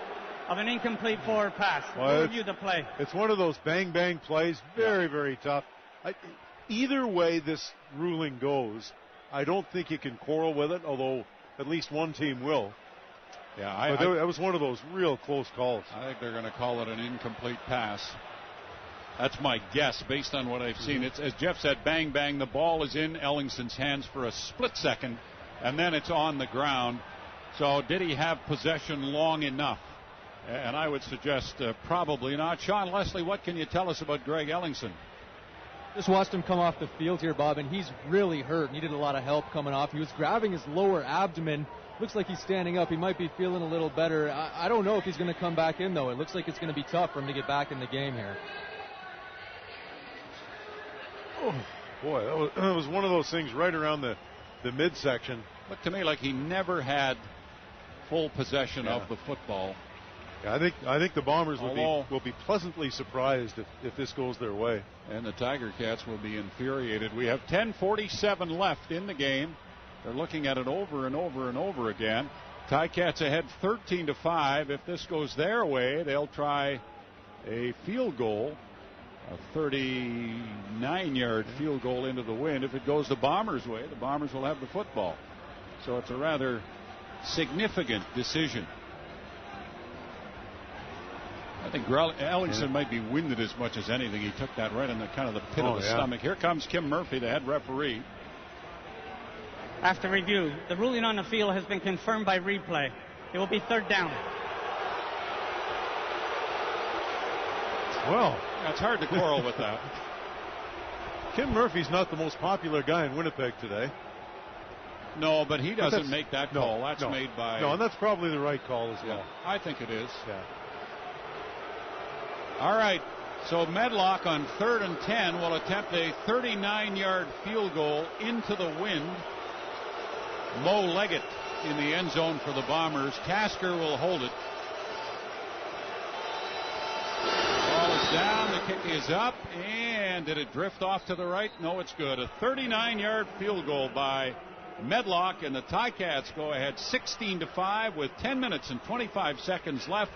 of an incomplete forward pass. We'll review the play. It's one of those bang-bang plays. Very, very tough. Either way this ruling goes, I don't think you can quarrel with it, although at least one team will. Yeah, that was one of those real close calls. I think they're going to call it an incomplete pass. That's my guess based on what I've seen. It's, as Jeff said, bang, bang. The ball is in Ellingson's hands for a split second, and then it's on the ground. So did he have possession long enough? And I would suggest probably not. Sean Leslie, what can you tell us about Greg Ellingson? Just watched him come off the field here, Bob, and he's really hurt. Needed a lot of help coming off. He was grabbing his lower abdomen. Looks like he's standing up. He might be feeling a little better. I don't know if he's going to come back in, though. It looks like it's going to be tough for him to get back in the game here. Oh, boy, that was one of those things right around the midsection. Looked to me like he never had full possession of the football. Yeah, I think the Bombers will be pleasantly surprised if this goes their way. And the Tiger Cats will be infuriated. We have 10:47 left in the game. They're looking at it over and over and over again. Ticats ahead 13-5. If this goes their way, they'll try a field goal, a 39-yard field goal into the wind. If it goes the Bombers' way, the Bombers will have the football. So it's a rather significant decision. I think Ellingson might be winded as much as anything. He took that right in the kind of the pit of the stomach. Here comes Kim Murphy, the head referee. After review, the ruling on the field has been confirmed by replay. It will be third down. Well, it's hard to quarrel with that. Kim Murphy's not the most popular guy in Winnipeg today. No, but he doesn't make that call. That's made by... No, and that's probably the right call as well. I think it is. Yeah. All right, so Medlock on 3rd and 10 will attempt a 39-yard field goal into the wind. Mo Leggett in the end zone for the Bombers. Tasker will hold it. Ball is down, the kick is up, and did it drift off to the right? No, it's good. A 39-yard field goal by Medlock, and the Ticats go ahead 16-5 with 10 minutes and 25 seconds left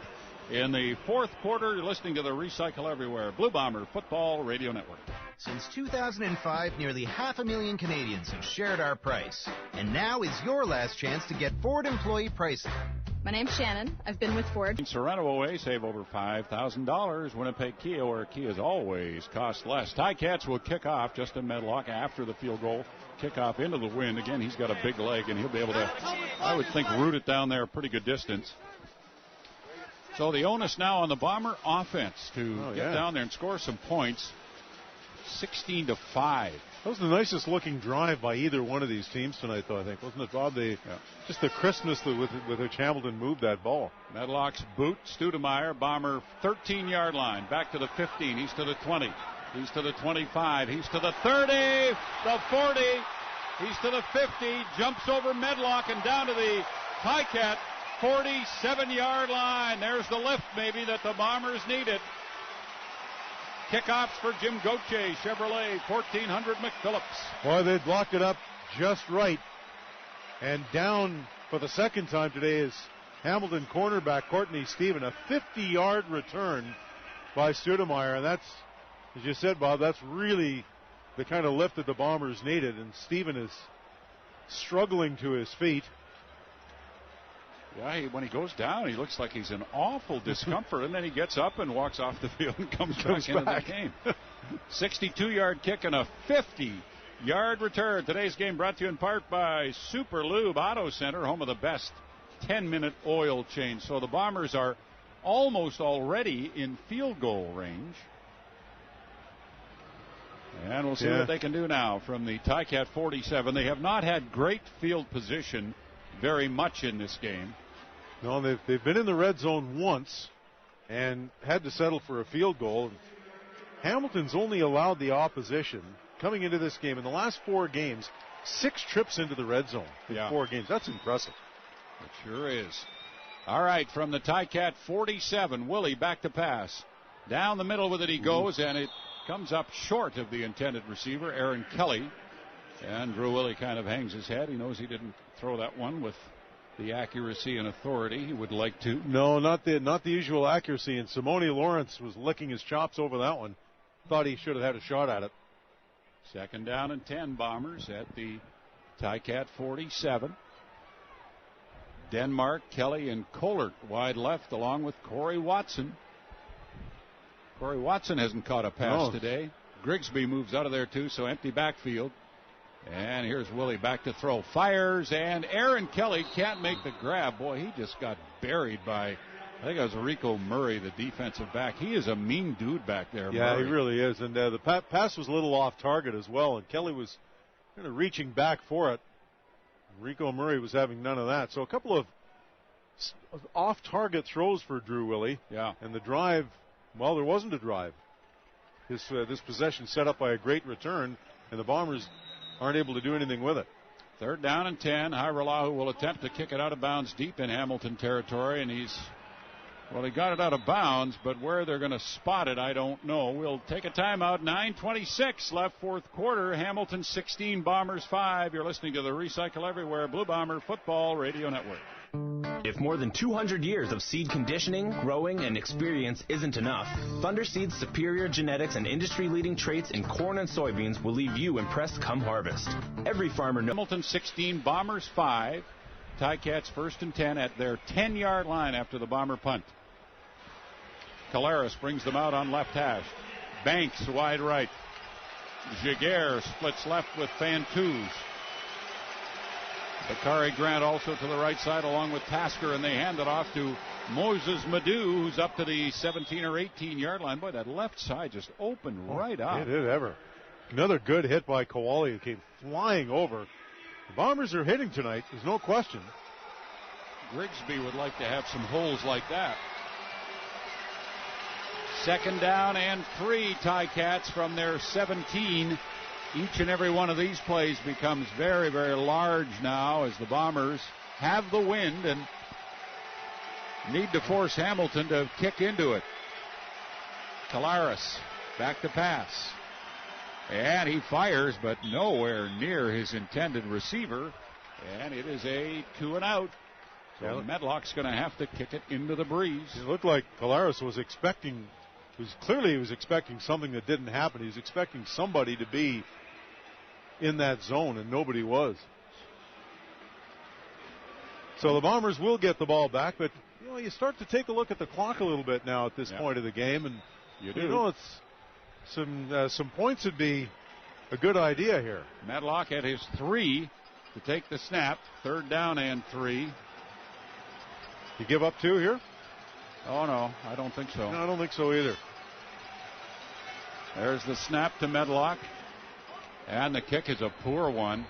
in the fourth quarter. You're listening to the Recycle Everywhere Blue Bomber Football Radio Network. Since 2005, nearly 500,000 Canadians have shared our price. And now is your last chance to get Ford employee pricing. My name's Shannon. I've been with Ford. In Sorrento away, save over $5,000. Winnipeg Kia, where Kia's always cost less. Ticats will kick off. Justin Medlock after the field goal. Kickoff into the wind. Again, he's got a big leg, and he'll be able to, I would think, root it down there a pretty good distance. So the onus now on the Bomber offense to get down there and score some points. 16-5. That was the nicest looking drive by either one of these teams tonight, though, I think. Wasn't it, Bob? Just the crispness with which Hamilton moved that ball. Medlock's boot, Studemeyer, Bomber 13-yard line. Back to the 15. He's to the 20. He's to the 25. He's to the 30. The 40. He's to the 50. Jumps over Medlock and down to the Ticat 47-yard line. There's the lift, maybe, that the Bombers needed. Kickoffs for Jim Gauthier, Chevrolet, 1400 McPhillips. Boy, they blocked it up just right. And down for the second time today is Hamilton cornerback Courtney Stephen. A 50-yard return by Studemeyer. And that's, as you said, Bob, that's really the kind of lift that the Bombers needed. And Stephen is struggling to his feet. Yeah, when he goes down, he looks like he's in awful discomfort, and then he gets up and walks off the field and comes back into the game. 62-yard kick and a 50-yard return. Today's game brought to you in part by Super Lube Auto Center, home of the best 10-minute oil change. So the Bombers are almost already in field goal range. And we'll see what they can do now from the TiCat 47. They have not had great field position very much in this game. No, they've been in the red zone once and had to settle for a field goal. Hamilton's only allowed the opposition coming into this game in the last 4 games 6 trips into the red zone in 4 games. That's impressive. It sure is. All right, from the TiCat 47, Willie back to pass. Down the middle with it he goes, and it comes up short of the intended receiver, Aaron Kelly. And Drew Willie kind of hangs his head. He knows he didn't throw that one with the accuracy and authority he would like to. No, not the usual accuracy. And Simone Lawrence was licking his chops over that one. Thought he should have had a shot at it. 2nd down and 10, Bombers at the TiCat 47. Denmark, Kelly, and Kohlert wide left along with Corey Watson. Corey Watson hasn't caught a pass today. Grigsby moves out of there too, so empty backfield. And here's Willie back to throw. Fires, and Aaron Kelly can't make the grab. Boy, he just got buried by, I think it was Rico Murray, the defensive back. He is a mean dude back there. Yeah, Murray. He really is. And the pass was a little off target as well, and Kelly was kind of reaching back for it. Rico Murray was having none of that. So a couple of off-target throws for Drew Willie. Yeah. And the drive, well, there wasn't a drive. This possession set up by a great return, and the Bombers aren't able to do anything with it. 3rd down and 10. Hairolahu will attempt to kick it out of bounds deep in Hamilton territory, and he got it out of bounds, but where they're going to spot it, I don't know. We'll take a timeout. 9:26 left, 4th quarter. Hamilton 16, Bombers 5. You're listening to the Recycle Everywhere Blue Bomber Football Radio Network. If more than 200 years of seed conditioning, growing, and experience isn't enough, Thunder Seed's superior genetics and industry-leading traits in corn and soybeans will leave you impressed come harvest. Every farmer knows. Hamilton 16, Bombers 5. TiCats 1st and 10 at their 10-yard line after the Bomber punt. Caleras brings them out on left hash. Banks wide right. Giguere splits left with Fantuz. Bakari Grant also to the right side along with Tasker, and they hand it off to Moses Madu, who's up to the 17 or 18-yard line. Boy, that left side just opened right up. It did ever. Another good hit by Kowali, who came flying over. The Bombers are hitting tonight, there's no question. Grigsby would like to have some holes like that. 2nd down and 3, TiCats from their 17. Each and every one of these plays becomes very, very large now as the Bombers have the wind and need to force Hamilton to kick into it. Caleras back to pass. And he fires, but nowhere near his intended receiver. And it is a 2 and out. So Medlock's going to have to kick it into the breeze. It looked like Caleras was expecting, he was expecting something that didn't happen. He was expecting somebody to be in that zone, and nobody was. So the Bombers will get the ball back, but you start to take a look at the clock a little bit now at this point of the game, and it's some points would be a good idea here. Medlock at his 3 to take the snap. 3rd down and 3. You give up 2 here? Oh no, I don't think so. No, I don't think so either. There's the snap to Medlock. And the kick is a poor one.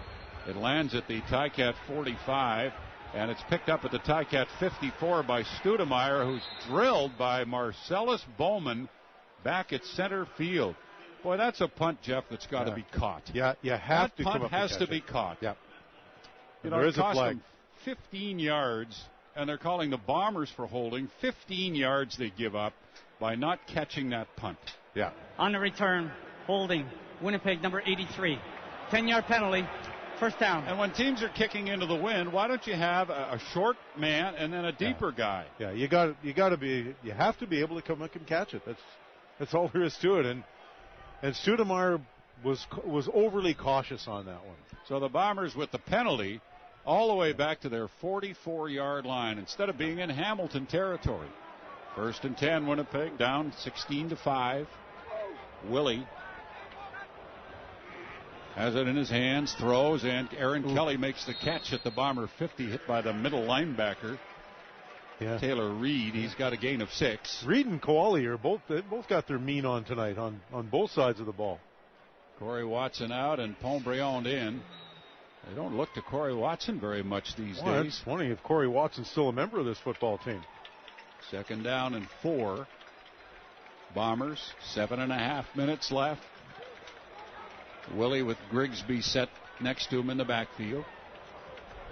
It lands at the TiCat 45, and it's picked up at the TiCat 54 by Studemeyer, who's drilled by Marcellus Bowman back at center field. Boy, that's a punt, Jeff, that's got to be caught. Yeah, you have that to punt come up has and to catch be it. caught. Yep. There is a flag. Them 15 yards, and they're calling the Bombers for holding. 15 yards they give up by not catching that punt. Yeah. On the return, holding. Winnipeg, number 83. 10-yard penalty. 1st down. And when teams are kicking into the wind, why don't you have a short man and then a deeper guy? Yeah, you have to be able to come up and catch it. That's all there is to it. And Studemeyer was overly cautious on that one. So the Bombers with the penalty all the way back to their 44-yard line instead of being in Hamilton territory. 1st and 10, Winnipeg down 16-5. Willie has it in his hands, throws, and Aaron Kelly makes the catch at the Bomber 50, hit by the middle linebacker, Taylor Reed. He's got a gain of 6. Reed and Kowali are both got their mean on tonight on both sides of the ball. Corey Watson out and Pontbriand in. They don't look to Corey Watson very much these days. It's funny if Corey Watson's still a member of this football team. 2nd down and 4. Bombers, 7.5 minutes left. Willie with Grigsby set next to him in the backfield.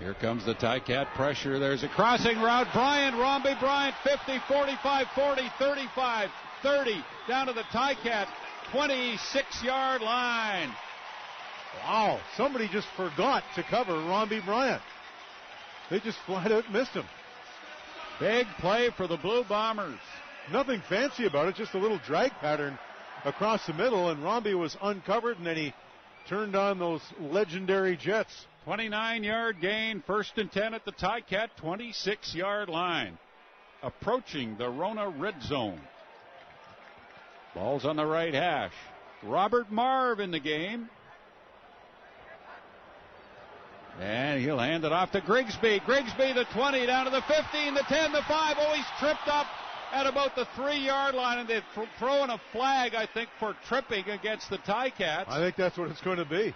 Here comes the TiCat pressure. There's a crossing route. Rombie Bryant, 50, 45, 40, 35, 30, down to the TiCat 26-yard line. Wow, somebody just forgot to cover Rombie Bryant. They just flat out missed him. Big play for the Blue Bombers. Nothing fancy about it, just a little drag pattern across the middle, and Rombie was uncovered, and then he turned on those legendary jets. 29-yard gain, 1st and 10 at the TiCat 26-yard line. Approaching the Rona red zone. Ball's on the right hash. Robert Marv in the game. And he'll hand it off to Grigsby. Grigsby, the 20, down to the 15, the 10, the 5. Oh, he's tripped up at about the 3-yard line, and they're throwing a flag, I think, for tripping against the TiCats. I think that's what it's going to be.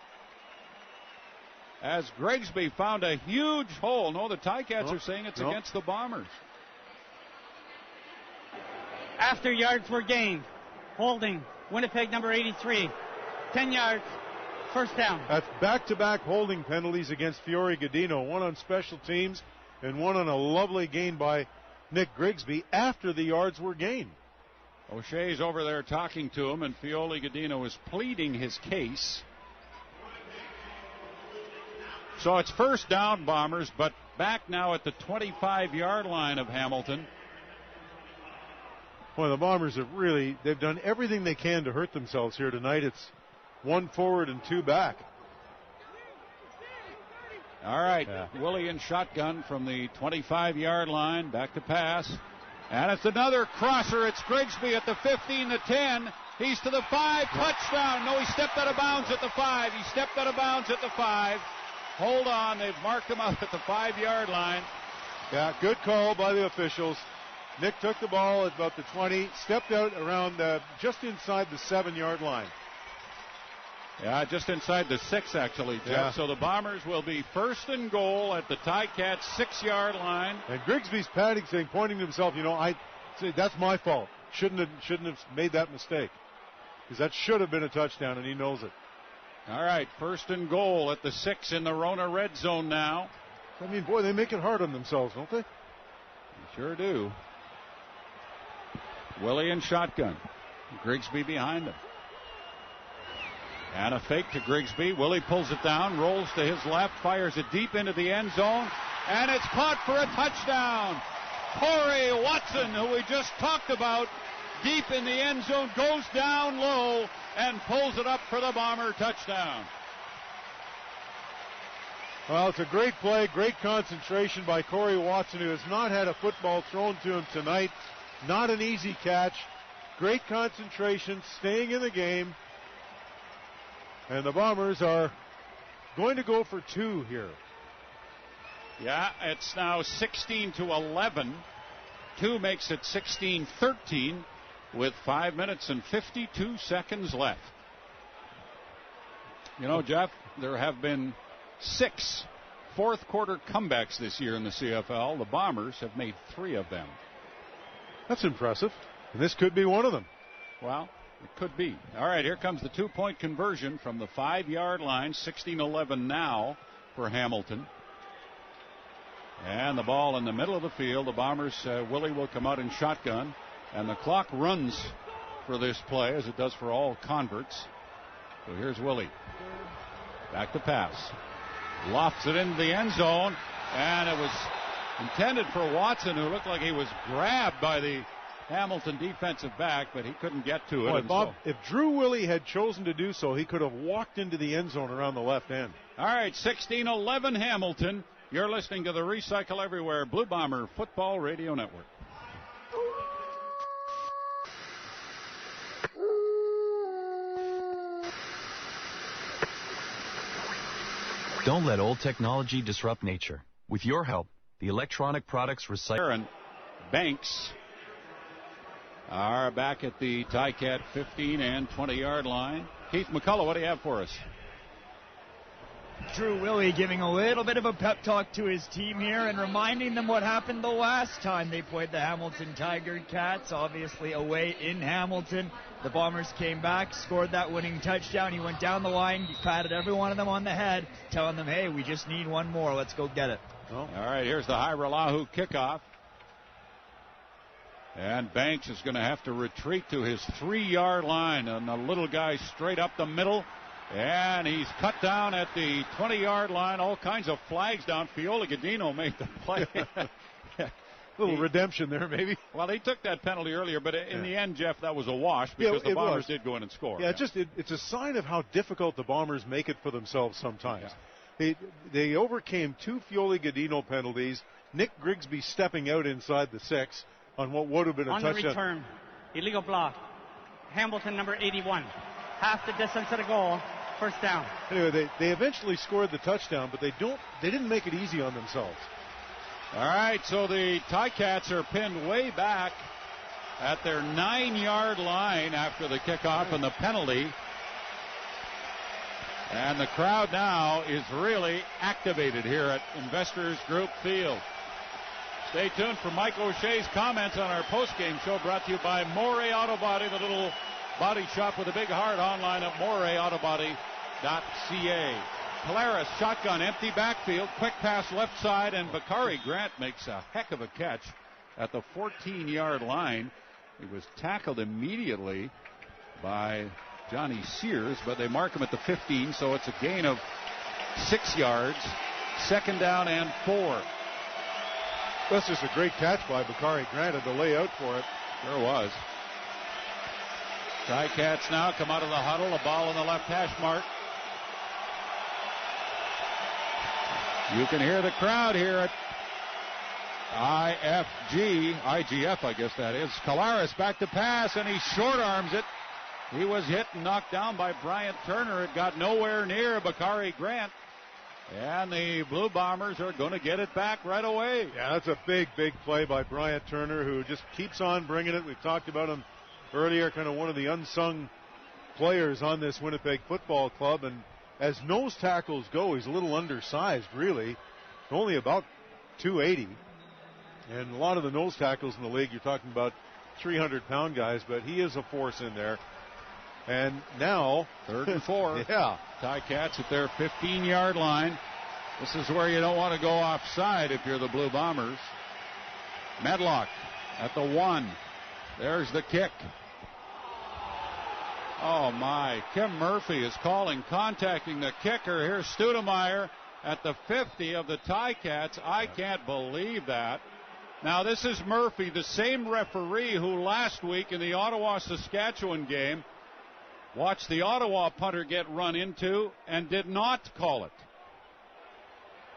As Grigsby found a huge hole. No, the TiCats are saying it's against the Bombers. After yards were gained. Holding. Winnipeg number 83. 10 yards. 1st down. That's back-to-back holding penalties against Fiore Godino. One on special teams and one on a lovely gain by Nick Grigsby after the yards were gained. O'Shea's over there talking to him, and Fiore Godino is pleading his case. So it's 1st down, Bombers, but back now at the 25-yard line of Hamilton. Well, the Bombers have they've done everything they can to hurt themselves here tonight. It's 1 forward and 2 back. All right, Willie in shotgun from the 25-yard line, back to pass. And it's another crosser. It's Grigsby at the 15, the 10. He's to the 5, touchdown. No, he stepped out of bounds at the 5. He stepped out of bounds at the 5. Hold on, they've marked him out at the 5-yard line. Yeah, good call by the officials. Nick took the ball at about the 20, stepped out around just inside the 7-yard line. Yeah, just inside the 6, actually, Jeff. Yeah. So the Bombers will be 1st and goal at the TiCats 6-yard line. And Grigsby's padding, saying, pointing to himself, I say that's my fault. Shouldn't have made that mistake, because that should have been a touchdown, and he knows it. All right, 1st and goal at the 6 in the Rona red zone now. I mean, boy, they make it hard on themselves, don't they? They sure do. Willie in shotgun. Grigsby behind him. And a fake to Grigsby. Willie pulls it down, rolls to his left, fires it deep into the end zone, and it's caught for a touchdown. Corey Watson, who we just talked about, deep in the end zone, goes down low and pulls it up for the Bomber touchdown. Well, it's a great play, great concentration by Corey Watson, who has not had a football thrown to him tonight. Not an easy catch. Great concentration, staying in the game. And the Bombers are going to go for 2 here. Yeah, it's now 16-11. 2 makes it 16-13 with 5 minutes and 52 seconds left. You know, Jeff, there have been 6 fourth-quarter comebacks this year in the CFL. The Bombers have made 3 of them. That's impressive. And this could be one of them. Well, it could be. All right, here comes the 2-point conversion from the 5-yard line. 16-11 now for Hamilton. And the ball in the middle of the field. The Bombers, Willie will come out in shotgun. And the clock runs for this play, as it does for all converts. So here's Willie. Back to pass. Lofts it into the end zone. And it was intended for Watson, who looked like he was grabbed by the Hamilton defensive back, but he couldn't get to it. Boy, Bob, if Drew Willie had chosen to do so, he could have walked into the end zone around the left end. All right, 16-11 Hamilton. You're listening to the Recycle Everywhere Blue Bomber Football Radio Network. Don't let old technology disrupt nature. With your help, the electronic products recycle. Banks are back at the TiCat 15 and 20-yard line. Keith McCullough, what do you have for us? Drew Willie giving a little bit of a pep talk to his team here and reminding them what happened the last time they played the Hamilton Tiger Cats, obviously away in Hamilton. The Bombers came back, scored that winning touchdown. He went down the line, he patted every one of them on the head, telling them, hey, we just need one more. Let's go get it. All right, here's the Hairelahu kickoff. And Banks is going to have to retreat to his 3-yard line, and the little guy straight up the middle. And he's cut down at the 20-yard line. All kinds of flags down. Fiola Godino made the play. Little redemption there, maybe. Well, he took that penalty earlier, but in the end, Jeff, that was a wash because the Bombers did go in and score. Yeah, it's a sign of how difficult the Bombers make it for themselves sometimes. Yeah. They overcame 2 Fiola Godino penalties. Nick Grigsby stepping out inside the 6 on what would have been a touchdown. On the return, illegal block. Hamilton, number 81. Half the distance to the goal. First down. Anyway, they eventually scored the touchdown, but they didn't make it easy on themselves. All right, so the TiCats are pinned way back at their 9-yard line after the kickoff and the penalty. And the crowd now is really activated here at Investors Group Field. Stay tuned for Mike O'Shea's comments on our postgame show, brought to you by Moray Auto Body, the little body shop with a big heart, online at morayautobody.ca. Polaris shotgun, empty backfield, quick pass left side, and Bakari Grant makes a heck of a catch at the 14-yard line. He was tackled immediately by Johnny Sears, but they mark him at the 15, so it's a gain of 6 yards. Second down and 4. That's just a great catch by Bakari Grant, and the layout for it. Sure was. TiCats now come out of the huddle, a ball in the left hash mark. You can hear the crowd here at IGF, I guess that is. Collaros back to pass, and he short arms it. He was hit and knocked down by Bryant Turner. It got nowhere near Bakari Grant. And the Blue Bombers are going to get it back right away. Yeah, that's a big, big play by Bryant Turner, who just keeps on bringing it. We've talked about him earlier, kind of one of the unsung players on this Winnipeg Football Club. And as nose tackles go, he's a little undersized, really. Only about 280. And a lot of the nose tackles in the league, you're talking about 300-pound guys, but he is a force in there. And now, 3rd and 4. Yeah. TiCats at their 15-yard line. This is where you don't want to go offside if you're the Blue Bombers. Medlock at the 1. There's the kick. Oh, my. Kim Murphy is contacting the kicker. Here's Studemeyer at the 50 of the TiCats. I can't believe that. Now, this is Murphy, the same referee who last week in the Ottawa-Saskatchewan game watched the Ottawa punter get run into and did not call it.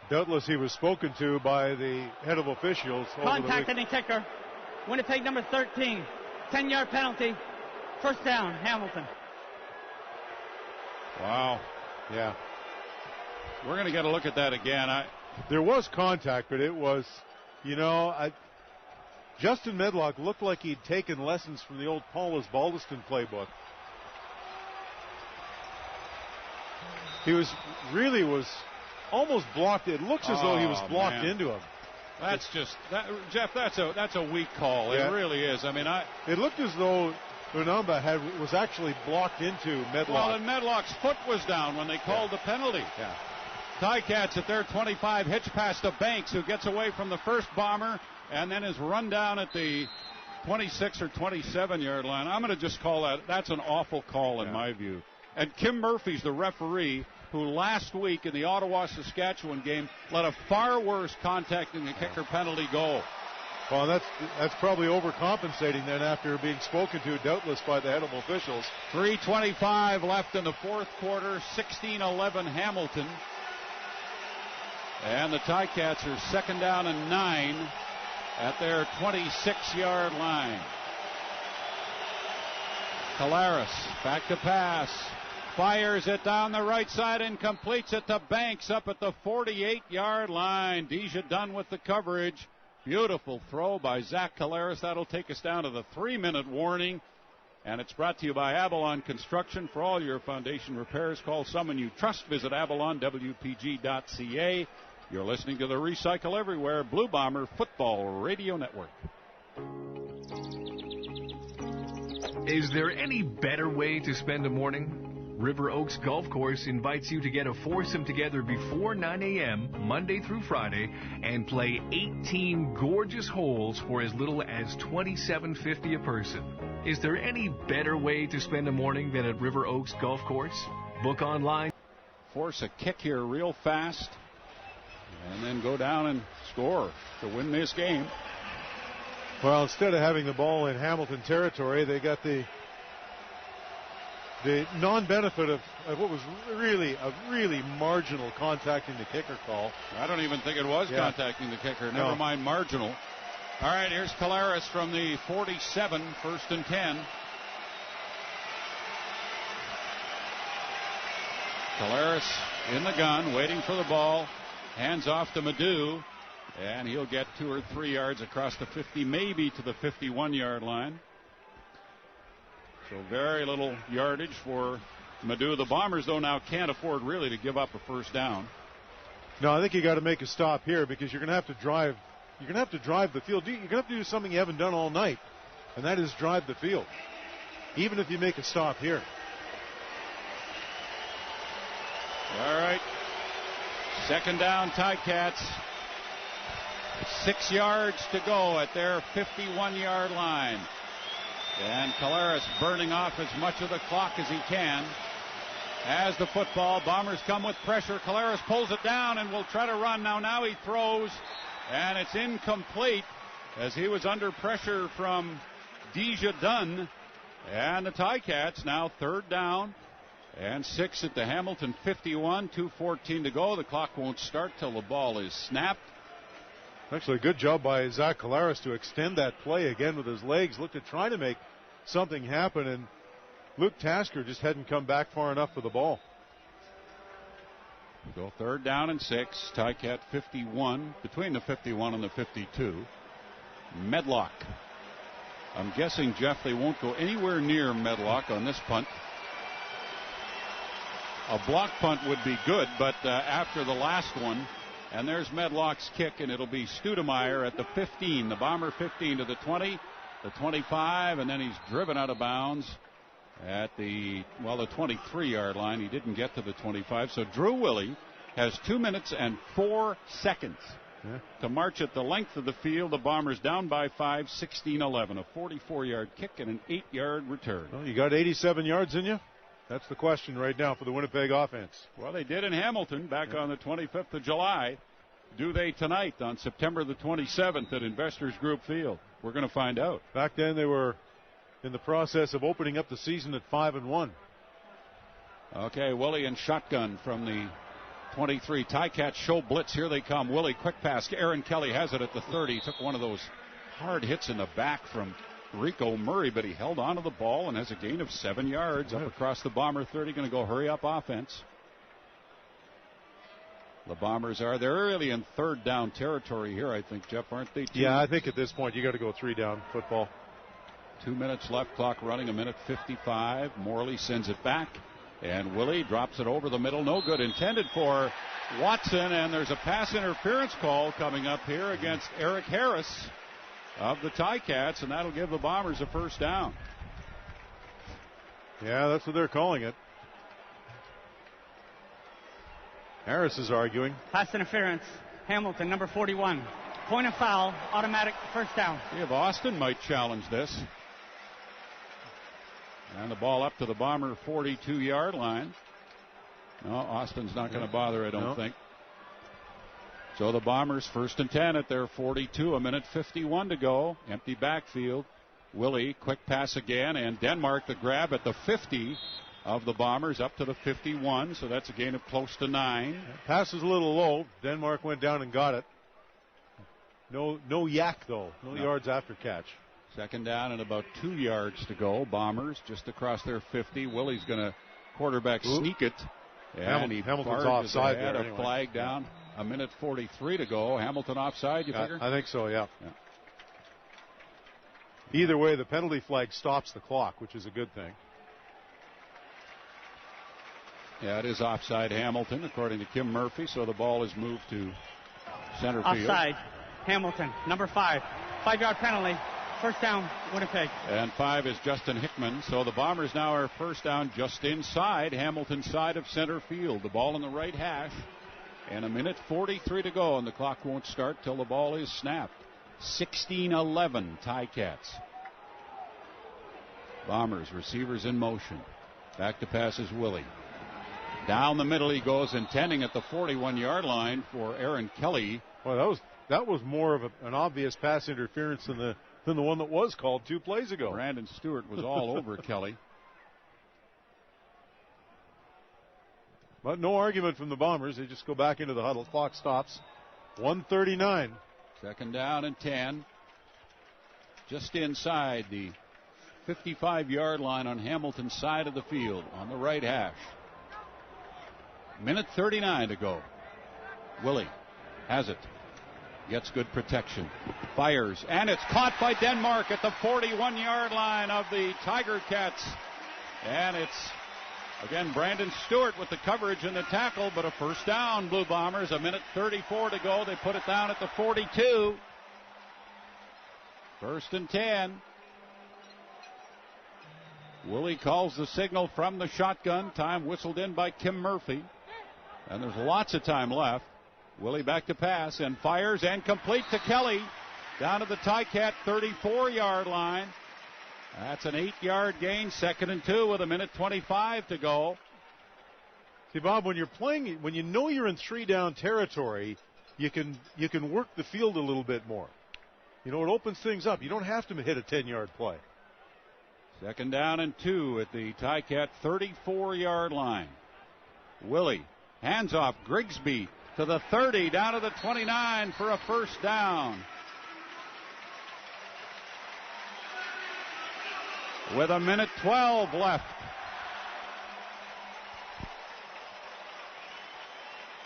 Doubtless he was spoken to by the head of officials. Contacted the kicker. Winnipeg number 13. 10-yard penalty. First down, Hamilton. Wow. Yeah. We're going to get a look at that again. There was contact, but it was, Justin Medlock looked like he'd taken lessons from the old Paulus Baldiston playbook. He was almost blocked. It looks as though he was blocked into him. That's Jeff. That's a weak call. Yeah. It really is. It looked as though Unamba was actually blocked into Medlock. Well, and Medlock's foot was down when they called the penalty. Yeah. TiCats at their 25, hitch pass to Banks, who gets away from the first bomber and then is run down at the 26 or 27-yard line. I'm going to just call that's an awful call in my view. And Kim Murphy's the referee who last week in the Ottawa-Saskatchewan game let a far worse contacting the kicker penalty go. Well, that's probably overcompensating then after being spoken to, doubtless, by the head of officials. 3:25 left in the fourth quarter, 16-11 Hamilton. And the TiCats are second down and 9 at their 26-yard line. Collaros back to pass. Fires it down the right side and completes it to Banks up at the 48-yard line. Deja done with the coverage. Beautiful throw by Zach Collaros. That'll take us down to the 3-minute warning. And it's brought to you by Avalon Construction. For all your foundation repairs, call someone you trust. Visit avalonwpg.ca. You're listening to the Recycle Everywhere Blue Bomber Football Radio Network. Is there any better way to spend a morning? River Oaks Golf Course invites you to get a foursome together before 9 a.m. Monday through Friday and play 18 gorgeous holes for as little as $27.50 a person. Is there any better way to spend a morning than at River Oaks Golf Course? Book online. Force a kick here real fast and then go down and score to win this game. Well, instead of having the ball in Hamilton territory, they got the non-benefit of what was really a really marginal contacting the kicker call. I don't even think it was contacting the kicker. Never mind marginal. All right, here's Caleres from the 47, 1st and 10. Caleres in the gun, waiting for the ball. Hands off to Madu, and he'll get 2 or 3 yards across the 50, maybe to the 51-yard line. So very little yardage for Madu. The Bombers, though, now can't afford really to give up a first down. No, I think you got to make a stop here because you're going to have to drive. You're going to have to drive the field. You're going to have to do something you haven't done all night, and that is drive the field, even if you make a stop here. All right. Second down, TiCats. 6 yards to go at their 51-yard line. And Caleres burning off as much of the clock as he can. As the football, Bombers come with pressure. Caleres pulls it down and will try to run. Now he throws, and it's incomplete as he was under pressure from Deja Dunn. And the TiCats now 3rd down and 6 at the Hamilton 51, 2:14 to go. The clock won't start till the ball is snapped. Actually, a good job by Zach Caleres to extend that play again with his legs. Looked to try to make something happen, and Luke Tasker just hadn't come back far enough for the ball. Go 3rd down and 6. TiCat 51, between the 51 and the 52. Medlock. I'm guessing, Jeff, they won't go anywhere near Medlock on this punt. A block punt would be good, but after the last one, and there's Medlock's kick, and it'll be Studemeyer at the 15. The Bomber 15 to the 20, the 25, and then he's driven out of bounds at the 23-yard line. He didn't get to the 25. So Drew Willie has 2 minutes and 4 seconds to march at the length of the field. The Bombers down by 5, 16-11. A 44-yard kick and an 8-yard return. Well, you got 87 yards in you? That's the question right now for the Winnipeg offense. Well, they did in Hamilton back on the 25th of July. Do they tonight on September the 27th at Investors Group Field? We're going to find out. Back then they were in the process of opening up the season at 5-1. Okay, Willie and shotgun from the 23. TiCats show blitz. Here they come. Willie, quick pass. Aaron Kelly has it at the 30. Took one of those hard hits in the back from Rico Murray, but he held on to the ball and has a gain of 7 yards up across the Bomber 30. Going to go hurry up offense. The Bombers they're really in 3rd down territory here, I think, Jeff, aren't they? Yeah, I think at this point you got to go 3 down football. 2 minutes left, clock running, 1:55. Morley sends it back, and Willie drops it over the middle. No good, intended for Watson, and there's a pass interference call coming up here against Eric Harris of the TiCats, and that'll give the Bombers a first down. Yeah, that's what they're calling it. Harris is arguing. Pass interference. Hamilton, number 41. Point of foul, automatic first down. See if Austin might challenge this. And the ball up to the Bomber 42-yard line. No, Austin's not going to bother, I don't think. So the Bombers 1st and 10 at their 42, 1:51 to go. Empty backfield. Willie, quick pass again, and Denmark the grab at the 50 of the Bombers up to the 51, so that's a gain of close to 9. Pass is a little low. Denmark went down and got it. No yak, though. No yards after catch. 2nd down and about 2 yards to go. Bombers just across their 50. Willie's going to quarterback sneak it. And Hamilton's offside there. A flag down. 1:43 to go. Hamilton offside, you figure? I think so, yeah. Either way, the penalty flag stops the clock, which is a good thing. Yeah, it is offside Hamilton, according to Kim Murphy, so the ball is moved to center field. Offside Hamilton, number 5. 5-yard penalty. First down, Winnipeg. And 5 is Justin Hickman, so the Bombers now are first down just inside Hamilton's side of center field. The ball in the right hash, and 1:43 to go, and the clock won't start till the ball is snapped. 16-11 TiCats. Bombers, receivers in motion. Back to pass is Willie. Down the middle he goes, intending at the 41-yard line for Aaron Kelly. Well, that was more of an obvious pass interference than the one that was called 2 plays ago. Brandon Stewart was all over Kelly. But no argument from the Bombers. They just go back into the huddle. Clock stops. 1:39. Second down and 10. Just inside the 55-yard line on Hamilton's side of the field on the right hash. 1:39 to go. Willie has it. Gets good protection. Fires. And it's caught by Denmark at the 41-yard line of the Tiger Cats. And it's, again, Brandon Stewart with the coverage and the tackle, but a first down, Blue Bombers. 1:34 to go. They put it down at the 42. First and 10. Willie calls the signal from the shotgun. Time whistled in by Kim Murphy. And there's lots of time left. Willie back to pass and fires and complete to Kelly. Down to the Ticat 34-yard line. That's an 8-yard gain. 2nd and 2 with 1:25 to go. See, Bob, when you're playing, when you know you're in 3-down territory, you can work the field a little bit more. You know, it opens things up. You don't have to hit a 10-yard play. 2nd down and 2 at the Ticat 34-yard line. Willie hands off Grigsby to the 30, down to the 29 for a first down. With 1:12 left.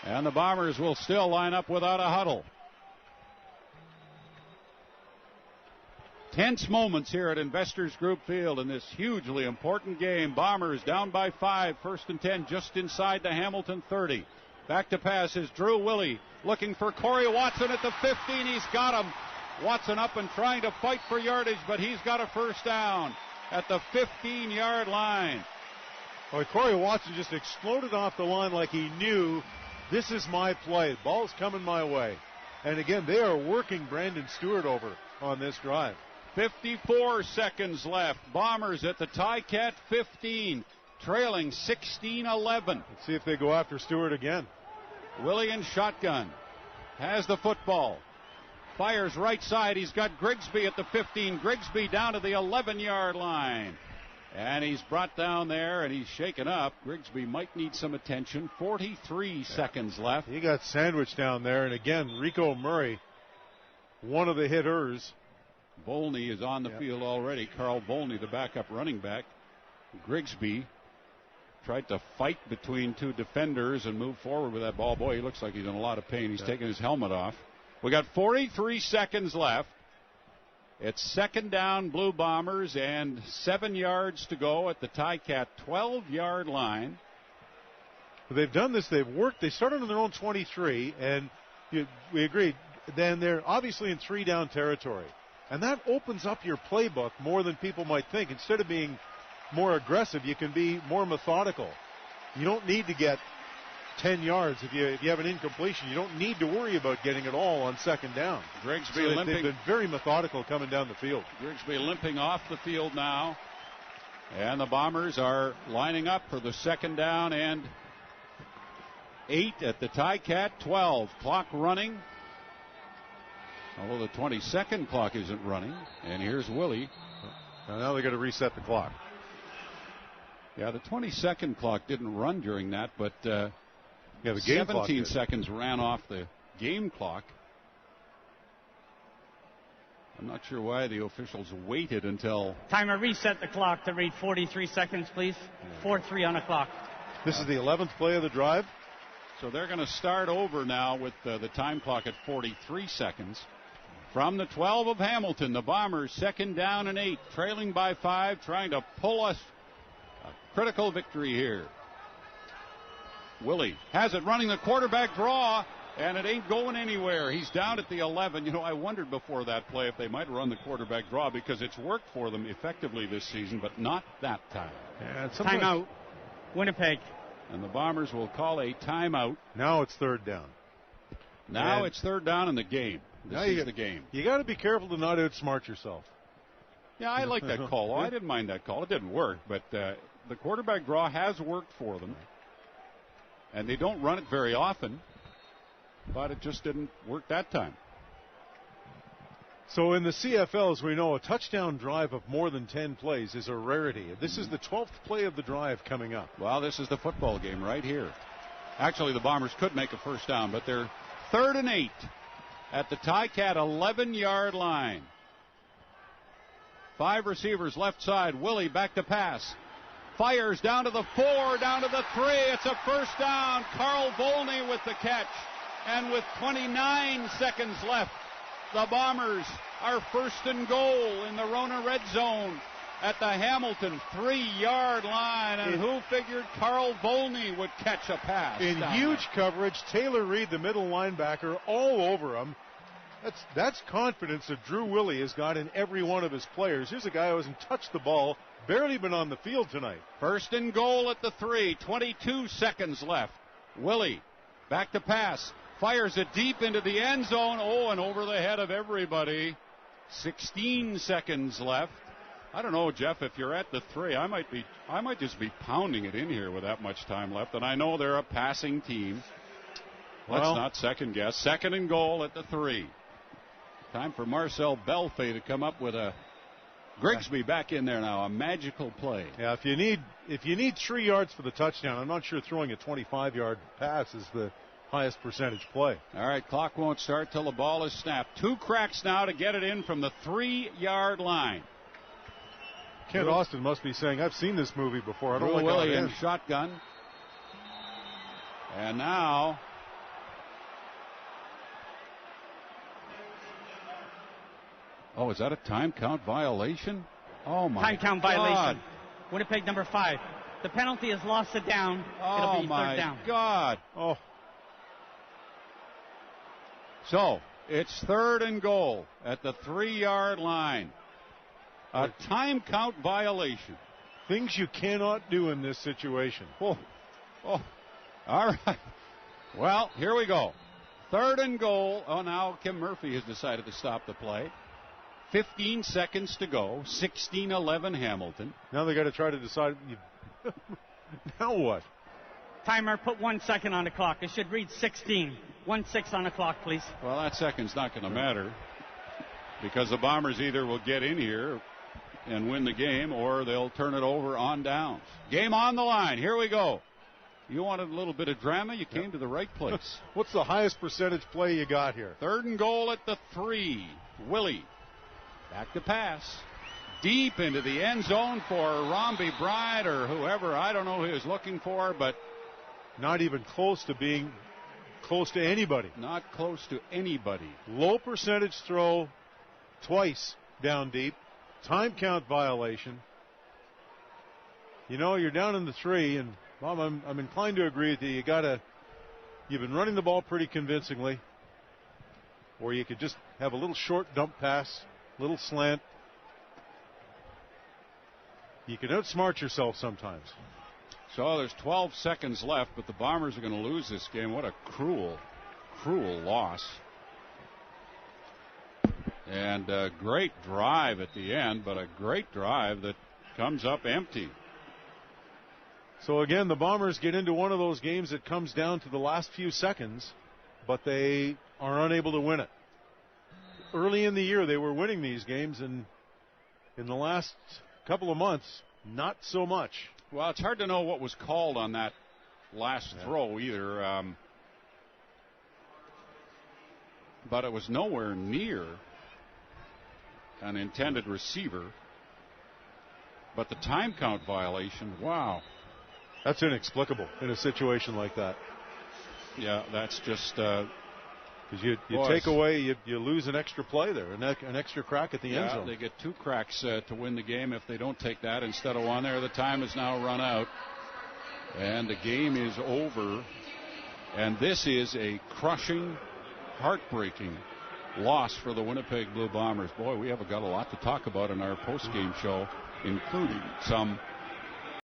And the Bombers will still line up without a huddle. Tense moments here at Investors Group Field in this hugely important game. Bombers down by 5, 1st and 10, just inside the Hamilton 30. Back to pass is Drew Willie looking for Corey Watson at the 15. He's got him. Watson up and trying to fight for yardage, but he's got a first down at the 15-yard line. Well, Corey Watson just exploded off the line like he knew this is my play. Ball's coming my way. And again, they are working Brandon Stewart over on this drive. 54 seconds left. Bombers at the Ticat 15, trailing 16-11. Let's see if they go after Stewart again. Willie in shotgun. Has the football. Fires right side. He's got Grigsby at the 15. Grigsby down to the 11-yard line. And he's brought down there, and he's shaken up. Grigsby might need some attention. 43 seconds left. He got sandwiched down there. And again, Rico Murray, one of the hitters. Volney is on the field already. Carl Volney, the backup running back. Grigsby tried to fight between 2 defenders and move forward with that ball. Boy, he looks like he's in a lot of pain. He's taking his helmet off. We got 43 seconds left. It's 2nd down, Blue Bombers, and 7 yards to go at the Ticat 12-yard line. They've done this. They've worked. They started on their own 23, and we agreed. Then they're obviously in 3-down territory. And that opens up your playbook more than people might think. Instead of being more aggressive, you can be more methodical. You don't need to get 10 yards if you have an incompletion. You don't need to worry about getting it all on 2nd down. Grigsby limping. They've been very methodical coming down the field. Grigsby limping off the field now. And the Bombers are lining up for the 2nd down and 8 at the Ticat 12. Clock running. Although the 20-second clock isn't running. And here's Willie. Now they're going to reset the clock. Yeah, the 20-second clock didn't run during that, but the game 17 seconds ran off the game clock. I'm not sure why the officials waited until... Timer, reset the clock to read 43 seconds, please. 4-3 on the clock. This is the 11th play of the drive. So they're going to start over now with the time clock at 43 seconds. From the 12 of Hamilton, the Bombers 2nd down and 8, trailing by 5, trying to pull us a critical victory here. Willie has it, running the quarterback draw, and it ain't going anywhere. He's down at the 11. You know, I wondered before that play if they might run the quarterback draw because it's worked for them effectively this season, but not that time. Yeah, timeout, Winnipeg. And the Bombers will call a timeout. Now it's 3rd down. Now it's 3rd down in the game. This is the game. You got to be careful to not outsmart yourself. Yeah, I like that call. I didn't mind that call. It didn't work, but the quarterback draw has worked for them. And they don't run it very often, but it just didn't work that time. So in the CFL, as we know, a touchdown drive of more than 10 plays is a rarity. This is the 12th play of the drive coming up. Well, this is the football game right here. Actually, the Bombers could make a first down, but they're 3rd and 8 at the TiCat 11-yard line. 5 receivers left side. Willie back to pass. Fires down to the 4, down to the 3. It's a first down. Carl Volney with the catch. And with 29 seconds left, the Bombers are 1st and goal in the Rona red zone at the Hamilton 3-yard line. And who figured Carl Volney would catch a pass? In huge coverage, Taylor Reed, the middle linebacker, all over him. That's confidence that Drew Willie has got in every one of his players. Here's a guy who hasn't touched the ball, barely been on the field tonight. 1st and goal at the 3, 22 seconds left. Willie back to pass, fires it deep into the end zone. Oh, and over the head of everybody. 16 seconds left. I don't know, Jeff, if you're at the 3, I might just be pounding it in here with that much time left. And I know they're a passing team. Let's not second guess. 2nd and goal at the 3. Time for Marcel Belfay to come up with a Grigsby back in there now, a magical play. Yeah, if you need 3 yards for the touchdown, I'm not sure throwing a 25-yard pass is the highest percentage play. All right, clock won't start till the ball is snapped. 2 cracks now to get it in from the 3-yard line. Kent Austin must be saying, I've seen this movie before. I don't like Willie how it in shotgun. And now oh, is that a time count violation? Oh, my God. Time count violation. Winnipeg number 5. The penalty is lost it down. It'll be 3rd down. God. Oh. So, it's 3rd and goal at the 3-yard line. A time count violation. Things you cannot do in this situation. Oh. All right. Well, here we go. 3rd and goal. Oh, now Kim Murphy has decided to stop the play. 15 seconds to go. 16-11 Hamilton. Now they got to try to decide. Now what? Timer, put 1 second on the clock. It should read 16. 1-6 on the clock, please. Well, that second's not going to matter because the Bombers either will get in here and win the game or they'll turn it over on downs. Game on the line. Here we go. You wanted a little bit of drama, you came to the right place. What's the highest percentage play you got here? 3rd and goal at the 3. Willie back to pass. Deep into the end zone for Romby Bryant or whoever. I don't know who he was looking for, but not even close to being close to anybody. Not close to anybody. Low percentage throw twice down deep. Time count violation. You know, you're down in the 3, and Bob, I'm inclined to agree with you. You've been running the ball pretty convincingly, or you could just have a little short dump pass, little slant. You can outsmart yourself sometimes. So there's 12 seconds left, but the Bombers are going to lose this game. What a cruel, cruel loss. And a great drive at the end, but a great drive that comes up empty. So again, the Bombers get into one of those games that comes down to the last few seconds, but they are unable to win it. Early in the year, they were winning these games, and in the last couple of months, not so much. Well, it's hard to know what was called on that last throw either, but it was nowhere near an intended receiver. But the time count violation, wow. That's inexplicable in a situation like that. Yeah, that's just Because you take away, you lose an extra play there, an extra crack at the end zone. They get 2 cracks to win the game if they don't take that instead of 1 there. The time has now run out, and the game is over. And this is a crushing, heartbreaking loss for the Winnipeg Blue Bombers. Boy, we have got a lot to talk about in our post-game show, including some